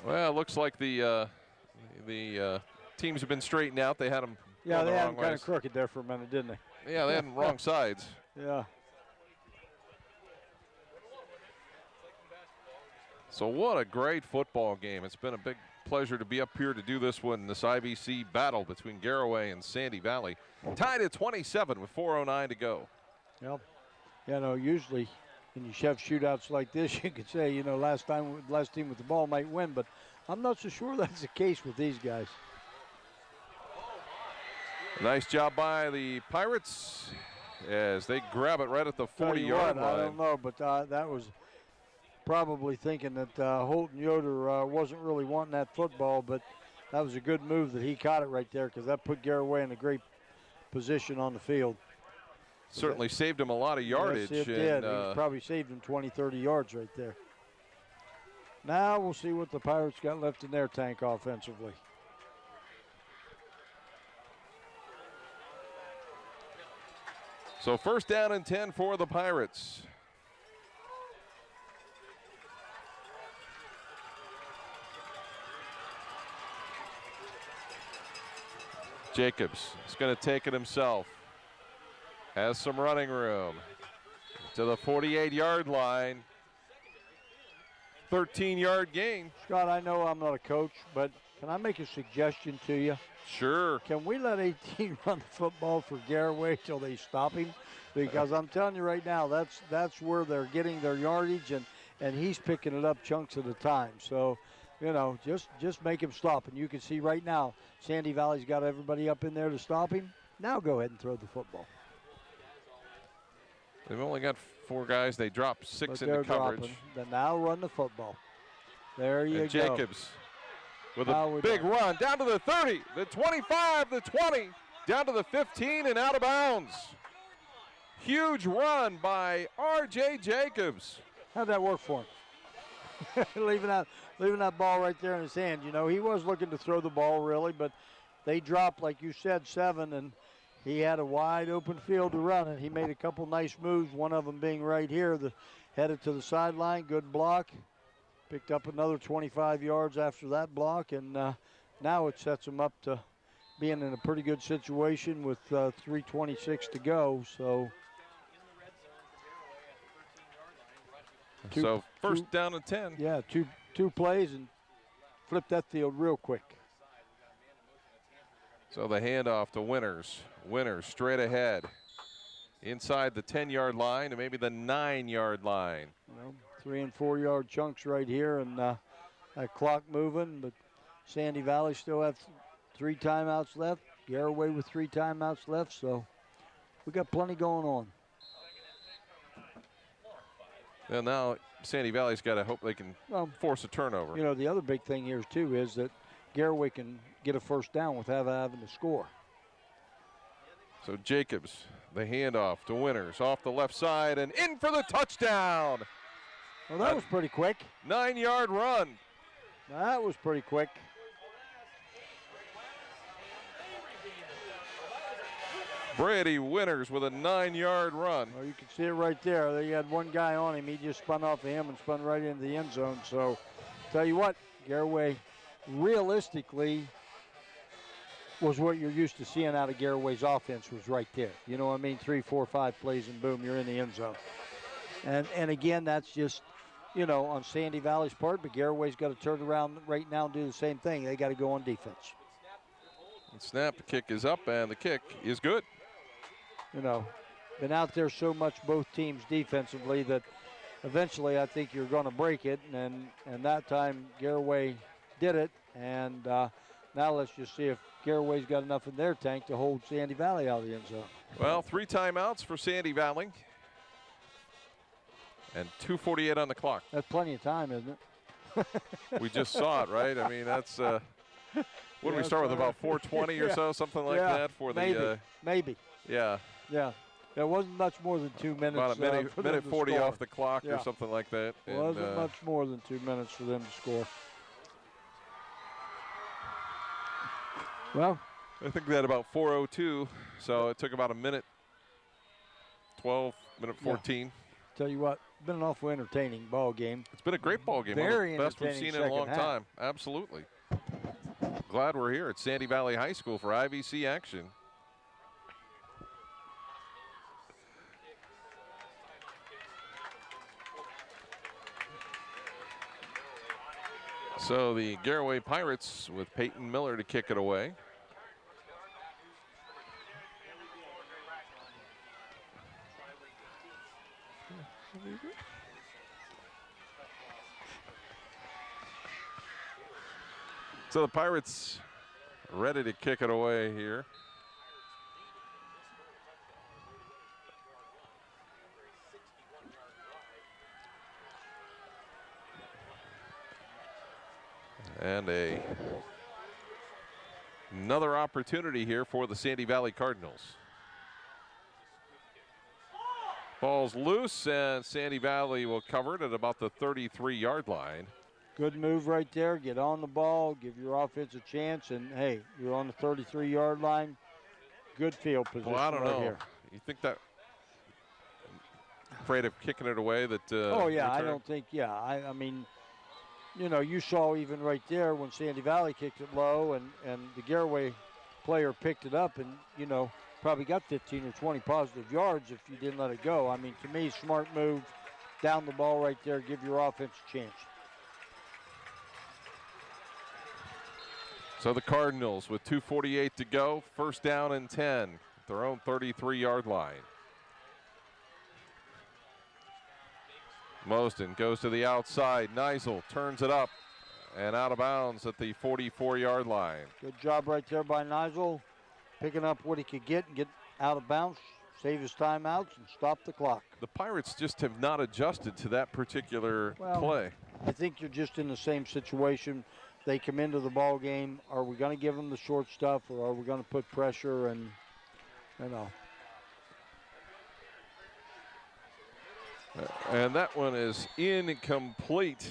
Well, it looks like the teams have been straightened out. They had them. Yeah, they had them kind of crooked there for a minute, didn't they? Yeah, they had them wrong sides. Yeah. So what a great football game. It's been a big pleasure to be up here to do this one, this IVC battle between Garaway and Sandy Valley. Tied at 27 with 4:09 to go. Yep. Usually when you have shootouts like this, you could say, last team with the ball might win, but I'm not so sure that's the case with these guys. Nice job by the Pirates as they grab it right at the 40-yard line. I don't know, but that was probably thinking that Holton Yoder wasn't really wanting that football, but that was a good move that he caught it right there because that put Garaway in a great position on the field. Certainly saved him a lot of yardage. Yes, it did. He probably saved him 20, 30 yards right there. Now we'll see what the Pirates got left in their tank offensively. So first down and 10 for the Pirates. Jacobs is going to take it himself. Has some running room. To the 48-yard line. 13-yard gain. Scott, I know I'm not a coach, but can I make a suggestion to you? Sure. Can we let 18 run the football for Garaway till they stop him? Because I'm telling you right now, that's where they're getting their yardage, and he's picking it up chunks at a time. So, you know, just make him stop. And you can see right now, Sandy Valley's got everybody up in there to stop him. Now go ahead and throw the football. They've only got 4 guys. They dropped 6 into coverage. Then now run the football. There you and go. Jacobs with a big run down to the 30, the 25, the 20, down to the 15 and out of bounds. Huge run by R.J. Jacobs. How'd that work for him? leaving that ball right there in his hand. You know, he was looking to throw the ball really, but they dropped, like you said, 7, and he had a wide open field to run, and he made a couple nice moves, one of them being right here, headed to the sideline, good block. Picked up another 25 yards after that block, and now it sets him up to being in a pretty good situation with 3:26 to go. So first down and 10. Yeah, two plays and flip that field real quick. So the handoff to Winters. Winters straight ahead. Inside the 10-yard line and maybe the 9-yard line. You know, 3 and 4 yard chunks right here, and that clock moving, but Sandy Valley still have 3 timeouts left. Garaway with 3 timeouts left, so we got plenty going on. And now Sandy Valley's got to hope they can force a turnover. You know, the other big thing here too is that Garaway can get a first down without having to score. So Jacobs, the handoff to Winters off the left side and in for the touchdown. Well, that was pretty quick. 9-yard run. That was pretty quick. Brady Winters with a 9-yard run. Well, you can see it right there. They had one guy on him. He just spun off of him and spun right into the end zone. So, tell you what, Garaway realistically was what you're used to seeing out of Garaway's offense was right there. You know what I mean? 3, 4, 5 plays and boom, you're in the end zone. And again, that's just, you know, on Sandy Valley's part, but Garaway's got to turn around right now and do the same thing. They got to go on defense. And snap, the kick is up, and the kick is good. You know, been out there so much, both teams defensively, that eventually I think you're going to break it. And that time Garaway did it. And now let's just see if Garaway's got enough in their tank to hold Sandy Valley out of the end zone. Well, 3 timeouts for Sandy Valley. And 2:48 on the clock. That's plenty of time, isn't it? We just saw it, right? I mean, that's what did we start with, about 4:20 or so, something like that for the maybe. Yeah. Yeah. It wasn't much more than 2 minutes. About a minute 40 off the clock or something like that. It wasn't much more than 2 minutes for them to score. Well, I think they had about 4:02, so it took about a minute 12, minute 14. Yeah. Tell you what, been an awful entertaining ball game. It's been a great ball game. Very one of the best we've seen in a long time. Absolutely. Glad we're here at Sandy Valley High School for IVC action. So the Garaway Pirates with Peyton Miller to kick it away. So the Pirates ready to kick it away here. And another opportunity here for the Sandy Valley Cardinals. Ball's loose, and Sandy Valley will cover it at about the 33-yard line. Good move right there. Get on the ball, give your offense a chance, and hey, you're on the 33-yard line. Good field position Well, I don't right know. here. You think that? Afraid of kicking it away? That. Oh yeah, I return? don't think. Yeah, I mean, you know, you saw even right there when Sandy Valley kicked it low, and the Garaway player picked it up, and you know, probably got 15 or 20 positive yards if you didn't let it go. I mean, to me, smart move, down the ball right there, give your offense a chance. So the Cardinals with 2:48 to go, first down and 10, their own 33-yard line. Mosden goes to the outside. Neisel turns it up and out of bounds at the 44-yard line. Good job right there by Neisel, picking up what he could get and get out of bounds, save his timeouts, and stop the clock. The Pirates just have not adjusted to that particular play. I think you're just in the same situation. They come into the ball game. Are we going to give them the short stuff, or are we going to put pressure? And you know. And that one is incomplete,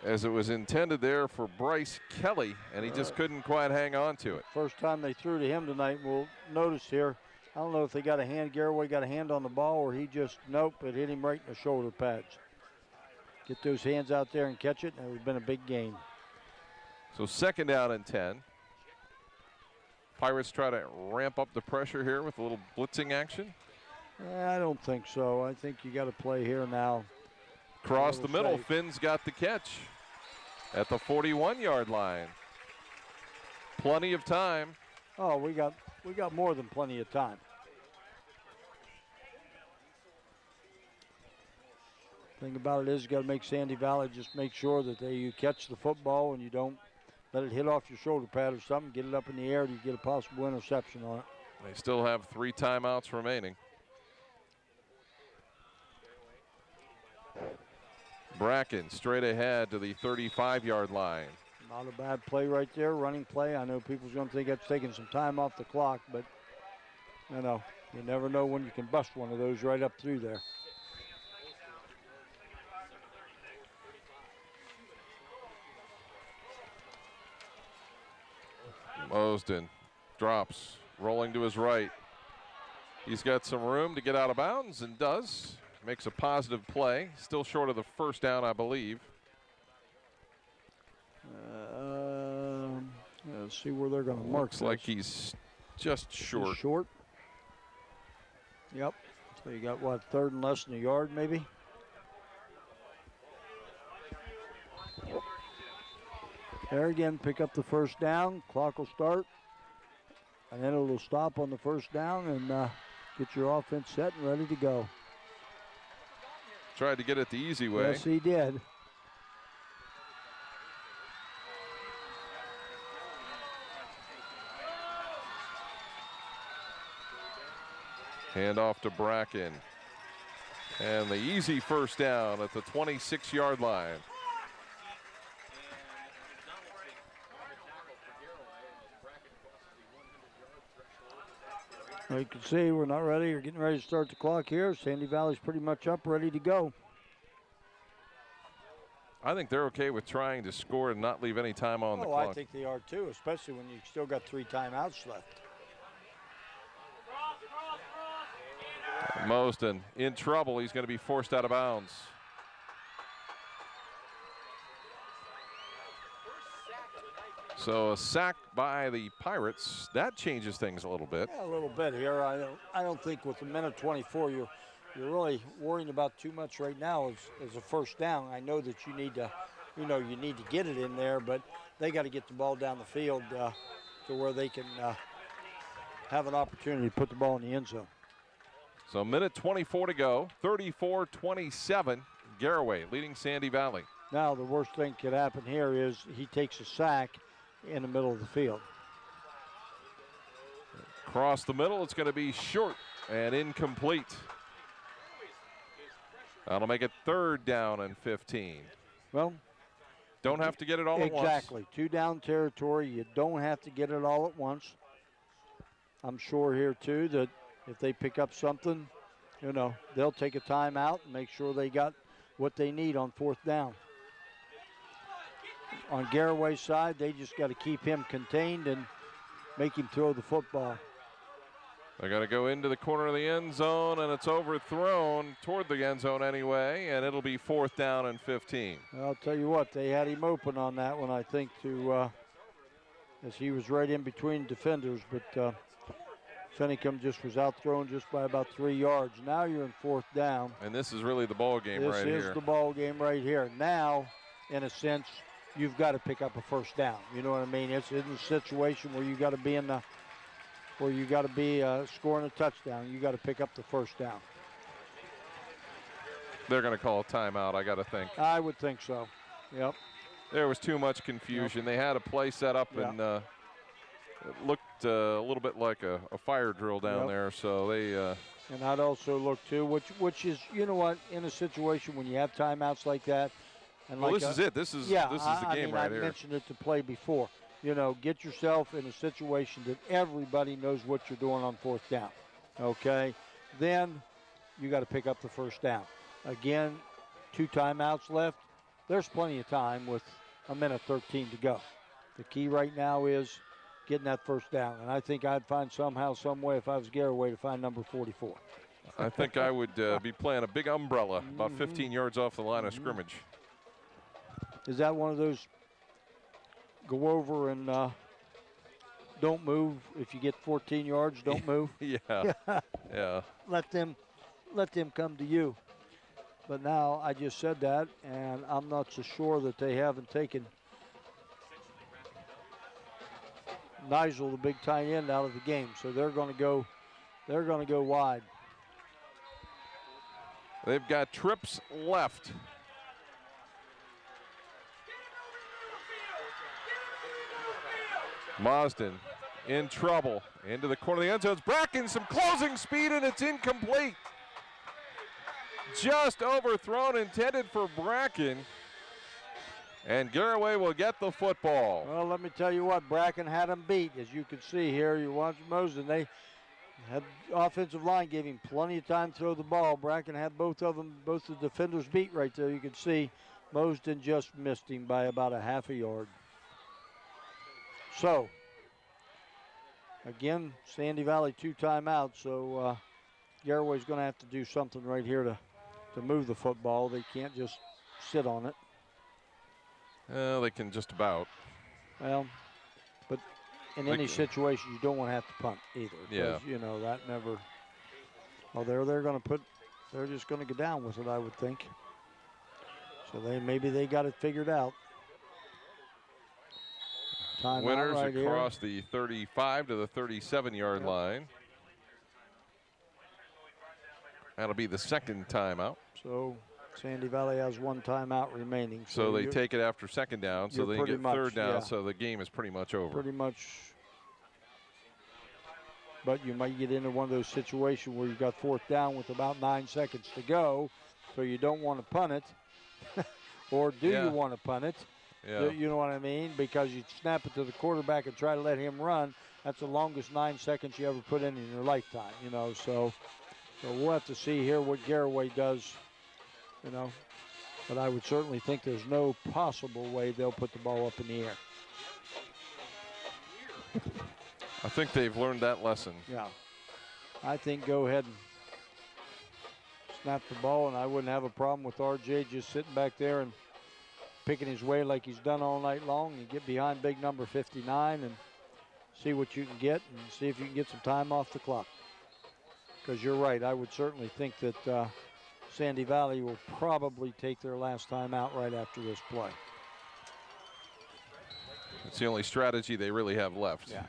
as it was intended there for Bryce Kelly, and he just couldn't quite hang on to it. First time they threw to him tonight. We'll notice here, I don't know if they got a hand, Garaway got a hand on the ball, or he just, nope, it hit him right in the shoulder pads. Get those hands out there and catch it, and it would have been a big gain. So second down and 10. Pirates try to ramp up the pressure here with a little blitzing action. I don't think so. I think you got to play here now. Across the middle, Finn's got the catch at the 41-yard line. Plenty of time. Oh, we got more than plenty of time. Thing about it is you got to make Sandy Valley just make sure that you catch the football and you don't let it hit off your shoulder pad or something, get it up in the air, and you get a possible interception on it. They still have 3 timeouts remaining. Bracken straight ahead to the 35-yard line. Not a bad play right there, running play. I know people's going to think that's taking some time off the clock, but you know, you never know when you can bust one of those right up through there. Mosden drops, rolling to his right. He's got some room to get out of bounds and does. Makes a positive play. Still short of the first down, I believe. Let's see where they're going to mark. Looks like he's just short. He's short. Yep. So you got what, third and less than a yard, maybe? There again, pick up the first down. Clock will start. And then it'll stop on the first down and get your offense set and ready to go. Tried to get it the easy way. Yes, he did. Hand off to Bracken. And the easy first down at the 26-yard line. Well, you can see we're not ready. We're getting ready to start the clock here. Sandy Valley's pretty much up, ready to go. I think they're okay with trying to score and not leave any time on the clock. I think they are too, especially when you still got 3 timeouts left. Mosden in trouble. He's going to be forced out of bounds. So a sack by the Pirates. That changes things a little bit. Yeah, a little bit here. I don't think with a minute 24 you're really worrying about too much right now as a first down. I know that you need to, you need to get it in there, but they got to get the ball down the field to where they can have an opportunity to put the ball in the end zone. So minute 24 to go. 34-27. Garaway leading Sandy Valley. Now the worst thing could happen here is he takes a sack in the middle of the field. Across the middle, it's going to be short and incomplete. That'll make it third down and 15. Well, don't have to get it all at once. Exactly. 2 down territory. You don't have to get it all at once. I'm sure here, too, that if they pick up something, they'll take a timeout and make sure they got what they need on 4th down. On Garaway's side, they just got to keep him contained and make him throw the football. They're going to go into the corner of the end zone, and it's overthrown toward the end zone anyway, and it'll be 4th down and 15. I'll tell you what, they had him open on that one, I think, as he was right in between defenders, but Finicum just was outthrown just by about 3 yards. Now you're in 4th down. And this is really the ball game right here. This is the ball game right here. Now, in a sense, you've got to pick up a 1st down. You know what I mean? It's in a situation where you got to be scoring a touchdown. You got to pick up the 1st down. They're going to call a timeout, I got to think. I would think so. Yep. There was too much confusion. They had a play set up, and it looked a little bit like a fire drill down there. So they. And I'd also look too, which is, you know what, in a situation when you have timeouts like that. And well, this is it. This is the game right here. I mentioned it to play before. You know, get yourself in a situation that everybody knows what you're doing on 4th down. Okay, then you got to pick up the 1st down. Again, 2 timeouts left. There's plenty of time with 1:13 to go. The key right now is getting that 1st down, and I think I'd find somehow, some way, if I was Garaway, to find number 44. I think I would be playing a big umbrella about 15 yards off the line of scrimmage. Is that one of those go over and don't move? If you get 14 yards, don't move. Yeah. Let them come to you. But now I just said that, and I'm not so sure that they haven't taken Nigel, the big tight end, out of the game. So they're going to go wide. They've got trips left. Marsden in trouble. Into the corner of the end zone. Bracken, some closing speed, and it's incomplete. Just overthrown, intended for Bracken. And Garaway will get the football. Well, let me tell you what, Bracken had him beat. As you can see here, you watch Mosden. They had offensive line gave him plenty of time to throw the ball. Bracken had both the defenders beat right there. You can see Mosden just missed him by about a half a yard. So, again, Sandy Valley 2 timeouts. So Garaway's going to have to do something right here to move the football. They can't just sit on it. They can just about. Well, but in any situation, you don't want to have to punt either. Yeah. You know, that never. Well, they're just going to go down with it, I would think. So maybe they got it figured out. Time Winners right across here. the 35 to the 37-yard line. That'll be the 2nd timeout. So Sandy Valley has 1 timeout remaining. So they take it after 2nd down, so they get 3rd down, yeah. so the game is pretty much over. Pretty much. But you might get into one of those situations where you've got 4th down with about 9 seconds to go, so you don't want to punt it. Or do you want to punt it? Yeah. You know what I mean? Because you snap it to the quarterback and try to let him run. That's the longest 9 seconds you ever put in your lifetime, you know. So we'll have to see here what Garaway does, you know. But I would certainly think there's no possible way they'll put the ball up in the air. I think they've learned that lesson. Yeah. I think go ahead and snap the ball, and I wouldn't have a problem with RJ just sitting back there and picking his way like he's done all night long, and get behind big number 59 and see what you can get and see if you can get some time off the clock. Because you're right, I would certainly think that Sandy Valley will probably take their last time out right after this play. It's the only strategy they really have left. Yeah.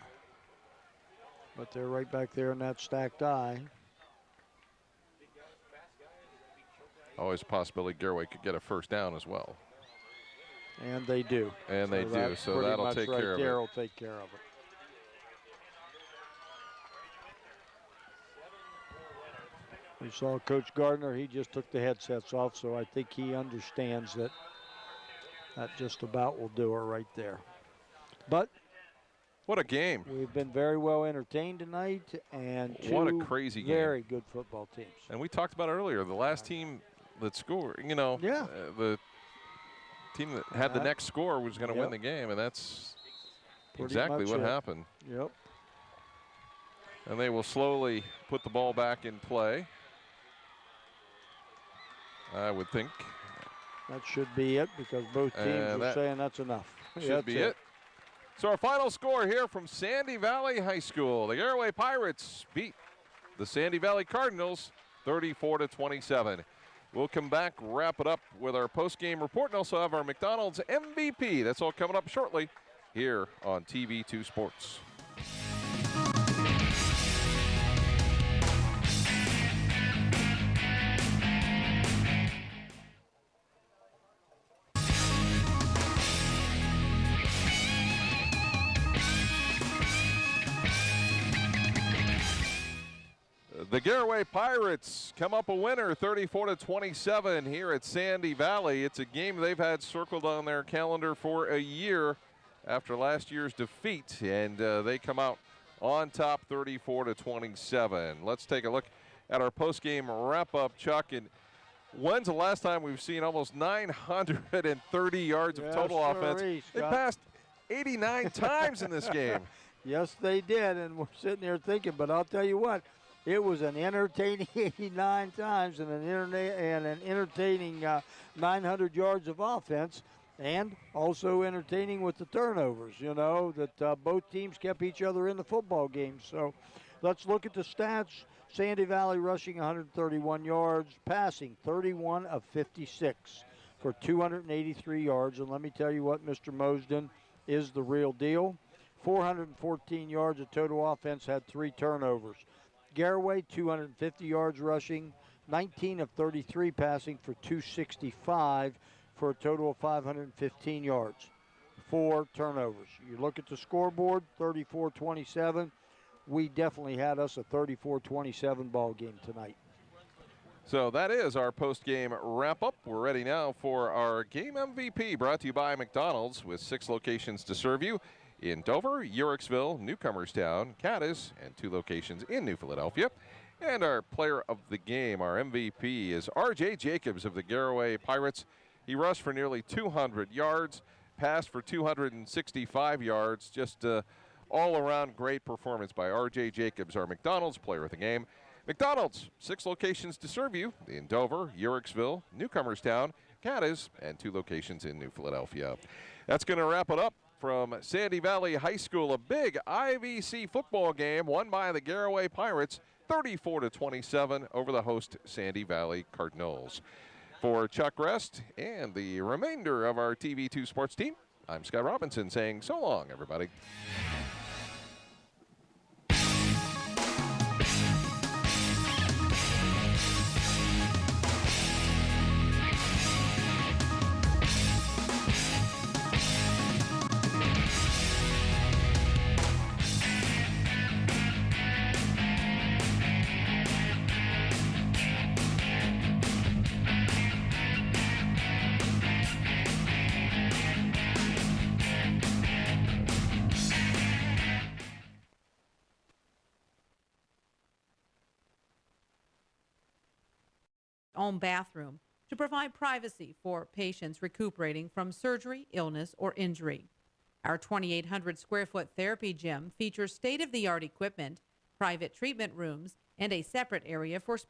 But they're right back there in that stacked eye. Always a possibility Garaway could get a 1st down as well. And they do. And they do, so that'll take care of it. Will take care of it. We saw Coach Gardner, he just took the headsets off, so I think he understands that just about will do her right there. But what a game. We've been very well entertained tonight, and what a crazy game. Very good football teams. And we talked about it earlier, the last team that scored. You know, the team that had the next score was going to win the game, and that's exactly what happened. Yep. And they will slowly put the ball back in play, I would think. That should be it because both teams are saying that's enough. Should be it. So our final score here from Sandy Valley High School. The Garaway Pirates beat the Sandy Valley Cardinals 34-27. We'll come back, wrap it up with our post-game report, and also have our McDonald's MVP. That's all coming up shortly here on TV2 Sports. The Garaway Pirates come up a winner, 34-27 here at Sandy Valley. It's a game they've had circled on their calendar for a year after last year's defeat, and they come out on top 34-27. Let's take a look at our post-game wrap-up, Chuck. And when's the last time we've seen almost 930 yards of total offense? They passed 89 times in this game. Yes, they did, and we're sitting there thinking, but I'll tell you what, it was an entertaining 89 times and an entertaining 900 yards of offense, and also entertaining with the turnovers, you know, that both teams kept each other in the football game. So let's look at the stats. Sandy Valley rushing 131 yards, passing 31 of 56 for 283 yards. And let me tell you what, Mr. Mosden is the real deal. 414 yards of total offense, had 3 turnovers. Garaway, 250 yards rushing, 19 of 33 passing for 265 for a total of 515 yards. 4 turnovers. You look at the scoreboard, 34-27. We definitely had us a 34-27 ball game tonight. So that is our post-game wrap-up. We're ready now for our game MVP, brought to you by McDonald's, with 6 locations to serve you in Dover, Uricksville, Newcomerstown, Cadiz, and 2 locations in New Philadelphia. And our player of the game, our MVP, is R.J. Jacobs of the Garaway Pirates. He rushed for nearly 200 yards, passed for 265 yards. Just all-around great performance by R.J. Jacobs, our McDonald's player of the game. McDonald's, 6 locations to serve you in Dover, Uricksville, Newcomerstown, Cadiz, and 2 locations in New Philadelphia. That's going to wrap it up from Sandy Valley High School. A big IVC football game won by the Garaway Pirates, 34-27 over the host Sandy Valley Cardinals. For Chuck Rest and the remainder of our TV2 Sports team, I'm Scott Robinson saying so long, everybody. Own bathroom to provide privacy for patients recuperating from surgery, illness, or injury. Our 2,800 square foot therapy gym features state-of-the-art equipment, private treatment rooms, and a separate area for sports